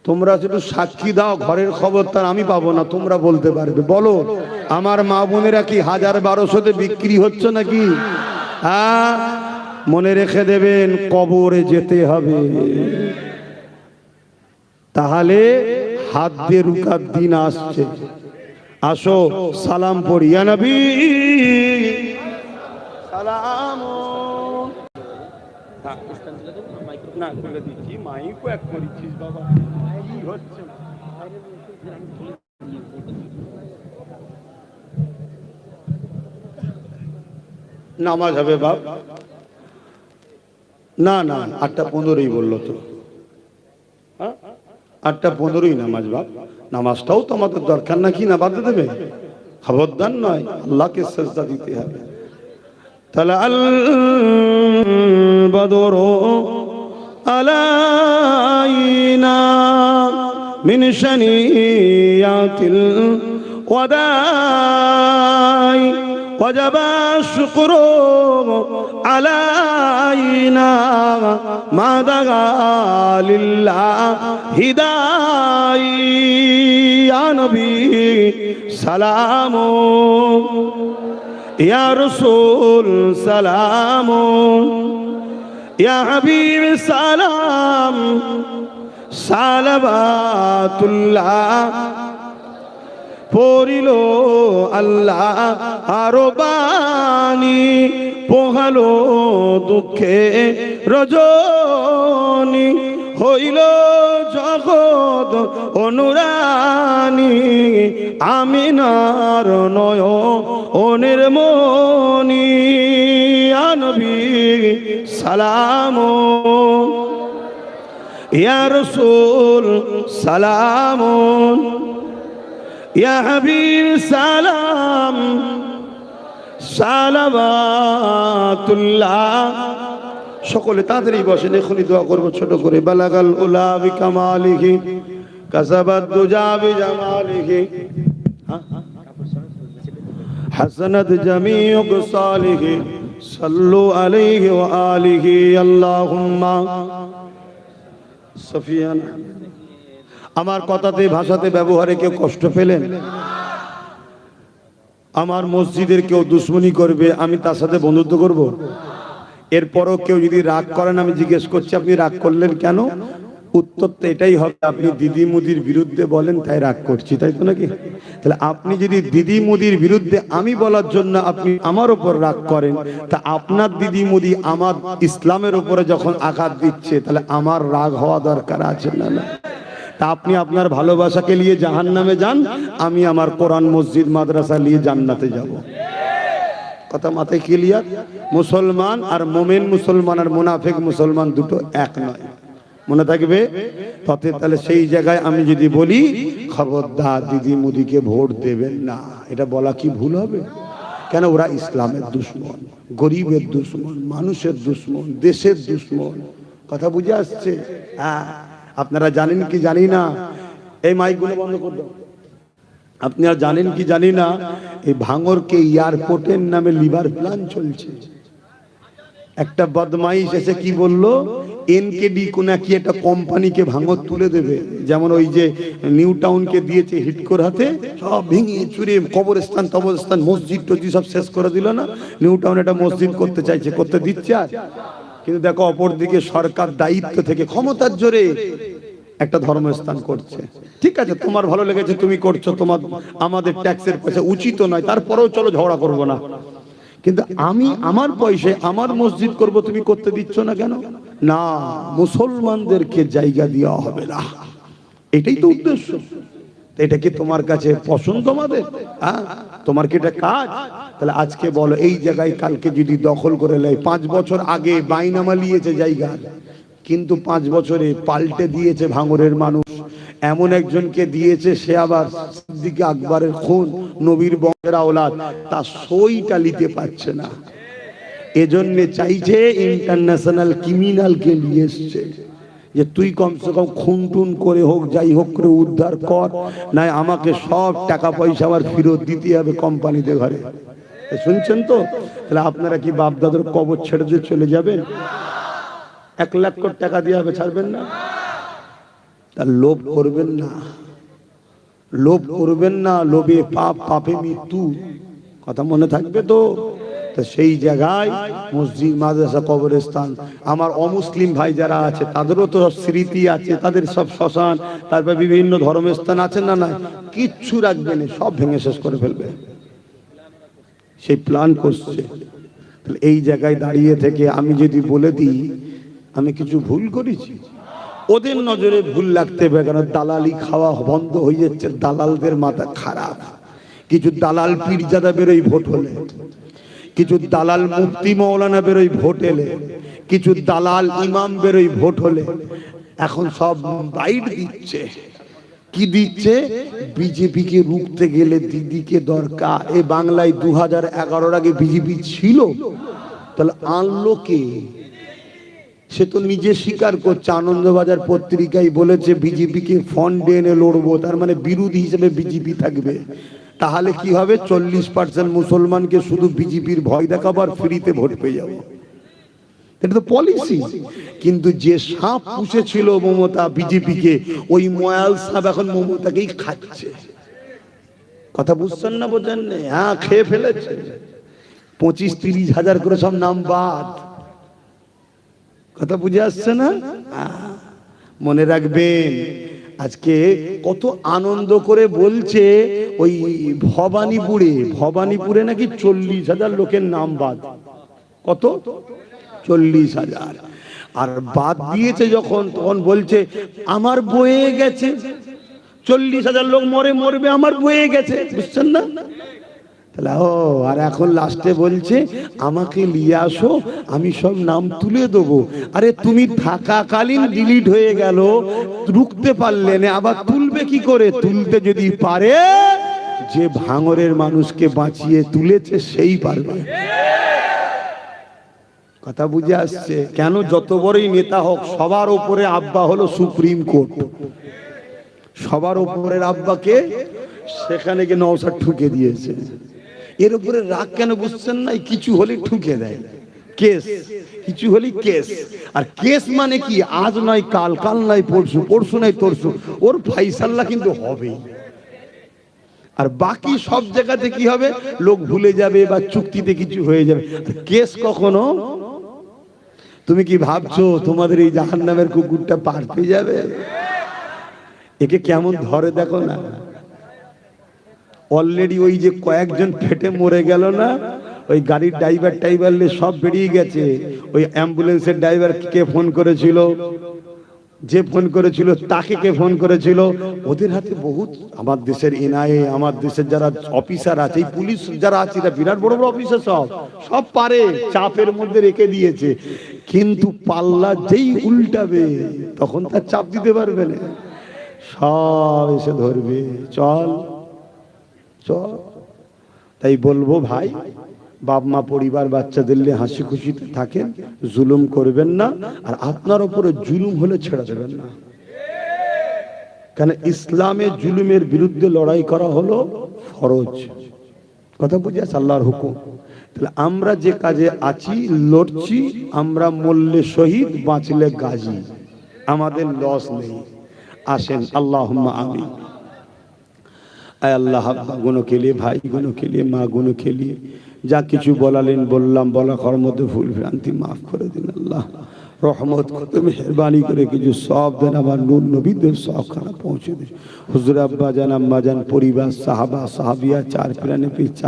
তোমরা শুধু সাক্ষী দাও, ঘরের খবর তার আমি পাবো না, তোমরা বলতে পারবে। বলো, আমার মা বোনেরা কি 1000-1200-তে বিক্রি হচ্ছে নাকি? হ্যাঁ, মনে রেখে দেবেন, কবরে যেতে হবে। তাহলে হাত দিয়ে রুকার দিন আসছে। আসো সালাম পড়ি, ইয়া নবী সালাম। না করে দিচ্ছি, মাইকও এক করেছিস বাবা, কি হচ্ছে? নামাজ হবে বাপ? না না, 8:15 বললো তো। 8:15 নামাজ বাপ। নামাজটাও তো আমাদের দরকার নাকি? না বাদ দেবে? খবরদার নয়, আল্লাহকে সিজদা দিতে হবে। তাহলে আল বদরু আলাইনা মিন শানিয়াতিল ওয়াদাই ওয়াজাবা শুকরু আলাইনা মা দাগা লিল্লাহি দাই। ইয়া নবী সালাম, ইয়া রাসূল সালাম, ইয়া হাবিব সালাম, সালাবাতুল্লাহ পড়িল আল্লাহ আরো বাণী পোহালো দুঃখে রজনী হইল জগৎ অনুরানী আমিনার নয়নের মনি নবী সালাম ইয়া রাসূল সালাম ইয়া হাবিব সালাম সালাবাতুল্লাহ। সকলে তাড়াতাড়ি বসেন, এখনই দোয়া করবো ছোট করে। বালাগাল উলা বিকামালিহি কাসাবাত দুজা বিজামালিহি হাসানাত জামিউ সালিহি সাল্লু আলাইহি ওয়া আলিহি আল্লাহুম্মা সফিয়ান। আমার কথাতে ভাষাতে ব্যবহারে কেউ কষ্ট পেলেন? আমার মসজিদের কেউ দুশ্মনী করবে, আমি তার সাথে বন্ধুত্ব করব? এরপরও কেউ যদি রাগ করেন, আমি জিজ্ঞেস করছি আপনি রাগ করলেন কেন? উত্তর তো এটাই হবে, আপনি দিদি মুদির বিরুদ্ধে বলেন তাই রাগ করছি, তাই তো নাকি? তাহলে আপনি যদি দিদি মুদির বিরুদ্ধে আমি বলার জন্য আপনি আমার উপর রাগ করেন, তা আপনার দিদি মুদি আমার ইসলামের উপরে যখন আঘাত দিচ্ছে, তাহলে আমার রাগ হওয়া দরকার আছে না? না। তা আপনি আপনার ভালোবাসাকে নিয়ে জাহান্নামে যান, আমি আমার কোরআন মসজিদ মাদ্রাসা নিয়ে জান্নাতে যাব। কথা মাথায় ক্লিয়ার? মুসলমান আর মুমিন মুসলমান আর মুনাফিক মুসলমান দুটো এক নয়, মনে থাকবে। তাহলে সেই জায়গায় আমি যদি বলি খবরদার দিদি মুদিকে ভোট দেবেন না, এটা বলা কি ভুল হবে? কেন? ওরা ইসলামের দুশ্মন, গরিবের দুশ্মন, মানুষের দুশ্মন, দেশের দুশ্মন। কথা বুঝে আসছে? হ্যাঁ। আপনারা জানেন কি জানি না, এই মাইকগুলো বন্ধ করে দাও। আপনারা জানেন কি জানি না, এই ভাঙরকে এয়ারপোর্টের নামে লিভার প্ল্যান চলছে। একটা বদমাইশ এসে কি বললো, এনকেডি কোন কি একটা কোম্পানিকে ভাঙর তুলে দেবে, যেমন ওই যে নিউ টাউনকে দিয়েছে হিটকোর হাতে, সব ভেঙে চুরে কবরস্থান তবরস্থান মসজিদ টসজিদ সব শেষ করে দিল না। নিউ টাউন একটা মসজিদ করতে চাইছে, করতে দিচ্ছে। আর কিন্তু দেখো অপর দিকে সরকার দায়িত্ব থেকে ক্ষমতার জোরে একটা ধর্মস্থান করছে। ঠিক আছে, তোমার ভালো লেগেছে তুমি করছো, তোমার আমাদের ট্যাক্সের পয়সা উচিত নয়, তারপরেও চলো ঝগড়া করবো না। কিন্তু আমি আমার পয়সায় আমার মসজিদ করব, তুমি করতে দিচ্ছ না কেন? না, মুসলমানদেরকে জায়গা দেওয়া হবে না, এটাই তো উদ্দেশ্য। এটা কি তোমার কাছে পছন্দ আমাদের? হ্যাঁ, তোমার কি এটা কাজ? তাহলে আজকে বলো, এই জায়গায় কালকে যদি দখল করে নেয়, 5 বছর আগে বাইনামা নিয়েছে জায়গা, কিন্তু 5 বছরে পাল্টে দিয়েছে ভাঙরের মানুষ। এমন একজনকে দিয়েছে, সে আবার সিদ্দিক আকবরের খুন, নবীর বংশের আওলাদ, তার সইটা নিতে পারছে না। এজন্য চাইছে ইন্টারন্যাশনাল ক্রিমিনালকে নিয়ে এসছে, যে তুই কমসে কম খুন টুন করে হোক, যাই হোক করে উদ্ধার কর, নাই আমাকে সব টাকা পয়সা আবার ফেরত দিতে হবে কোম্পানিতে ঘরে। শুনছেন তো? তাহলে আপনারা কি বাপ দাদুর কবর ছেড়ে দিয়ে চলে যাবেন? 1 লাখ কোটি টাকা দিয়ে হবে, ছাড়বেন না? তার লোভ করবেন না, লোভ করবেন না। লোভে পাপ, পাপে মৃত্যু, কথা মনে থাকবে তো? তো সেই জায়গায় মসজিদ মাদ্রাসা কবরস্থান, আমার অমুসলিম ভাই যারা আছে তাদেরও তো স্মৃতি আছে, তাদের সব শ্মশান, তারপর বিভিন্ন ধর্মস্থান আছে না? না, কিচ্ছু রাখবে না, সব ভেঙে শেষ করে ফেলবে, সেই প্ল্যান করছে। তাহলে এই জায়গায় দাঁড়িয়ে থেকে আমি যদি বলে দিই আমি কিছু ভুল করেছি, ওদের নজরে ভুল লাগতে হবে, কারণ দালালি খাওয়া বন্ধ হয়ে যাচ্ছে, দালালদের মাথা খারাপ। কিছু দালাল পীরজাদা বেরোই ভোট হলে, কিছু দালাল মুফতি মৌলানা বেরোই ভোট এলে, কিছু দালাল ইমাম বেরোই ভোট হলে। এখন সব বাইট দিচ্ছে, কি দিচ্ছে? বিজেপি কে রুখতে গেলে দিদিকে দরকার। এই বাংলায় 2011 আগে বিজেপি ছিল, তাহলে আনলো কে? সে তো নিজে স্বীকার করছে, আনন্দবাজার পত্রিকায় বলেছে বিজেপিকে ফন্ডে এনে লড়বো, তার মানে বিরোধী হিসেবে বিজেপি থাকবে। তাহলে কি হবে? 40% মুসলমানকে শুধু বিজেপির ভয় দেখাবার, ফ্রিতে ভোট পেয়ে যাবো। এটা তো পলিসি। কিন্তু যে সাপ পুষেছিল মমতা বিজেপিকে, ওই ময়াল সাপ এখন মমতাকেই খাচ্ছে। কথা বুঝছেন না? বোঝেন না? হ্যাঁ, খেয়ে ফেলেছে। 25-30 হাজার করে সব নাম বাদ। কথা বুঝে আসছে না? মনে রাখবেন, আজকে কত আনন্দ করে বলছে ওই ভবানীপুরে নাকি 40,000 লোকের নাম বাদ। কত? 40,000। আর বাদ দিয়েছে যখন, তখন বলছে আমার বয়ে গেছে, 40,000 লোক মরবে, আমার বয়ে গেছে। বুঝছেন না? তাহলে আর এখন লাস্টে বলছে আমাকে নিয়ে আসো, আমি সব নাম তুলে দেবো। আরে তুমি থাকাকালীন ডিলিট হয়ে গেল, রুখতে পারলে না, আবার তুলবে কি করে? তুলতে যদি পারে, যে ভাঙরের মানুষকে বাঁচিয়ে তুলেছে সেই পারবে। কথা বুঝে আসছে? কেন? যত বড়ই নেতা হোক, সবার উপরে আব্বা হলো সুপ্রিম কোর্ট। সবার উপরের আব্বাকে সেখানে গিয়ে নওশাদ ঠুকে দিয়েছে। এর উপরে রাগ কেন বুঝছেন না? কিছু হলে ঠুকে দেয়, কেস, কিছু হলে কেস। আর কেস মানে কি? আজ নয় কাল, কাল নয় পরশু, পরশু নয় তরশু, ওর ফাইসাল্লা কিন্তু হবেই। আর বাকি সব জায়গাতে কি হবে? লোক ভুলে যাবে বা চুক্তিতে কিছু হয়ে যাবে। কেস কখনো, তুমি কি ভাবছো তোমাদের এই জাহান্নামের কুকুরটা পার পেয়ে যাবে? একে কেমন ধরে দেখো না। অলরেডি ওই যে কয়েকজন ফেটে মরে গেল না, ওই গাড়ির ড্রাইভার সব বেরিয়ে গেছে। ওই অ্যাম্বুলেন্সের ড্রাইভার কে ফোন করেছিল, যে ফোন করেছিল তাকে কে ফোন করেছিল, ওদের হাতে বহুত, আমার দেশের এনআইএ, আমার দেশের যারা অফিসার আছে, এই পুলিশ যারা আছে, বিরাট বড় বড় অফিসার, সব পারে, চাপের মধ্যে রেখে দিয়েছে। কিন্তু পাল্লা যেই উল্টাবে তখন তার চাপ দিতে পারবে না, সব এসে ধরবে। চল চল। তাই বলবো ভাই, বাপ মা পরিবার বাচ্চাদের নিয়ে হাসি খুশিতে থাকেন, জুলুম করবেন না। আর আপনার উপরে জুলুম হলে ছেড়ে দেবেন না, কারণ ইসলামে জুলুমের বিরুদ্ধে লড়াই করা হলো ফরজ। কথা বুঝে আছে? আল্লাহর হুকুম। তাহলে আমরা যে কাজে আছি, লড়ছি, আমরা মরলে শহীদ, বাঁচলে গাজী, আমাদের লস নেই। আসেন, আল্লাহুম্মা আমিন। আয় আল্লাহ, গুণো के लिए, भाई गुनों के लिए, माँ गुनों के लिए, যা কিছু বলালেন বললাম, বলা করার মধ্যে ভুল ভ্রান্তি মাফ করে দিন। আল্লাহ রহমত করতে মেহরবানি করে কিছু সব দেন, আমার নূর নবীদের সবখানা পৌঁছে দিন। হুজুর আব্বা জান, আম্মা জান, পরিবার, সাহাবা সাহাবিয়া, চার পিরানে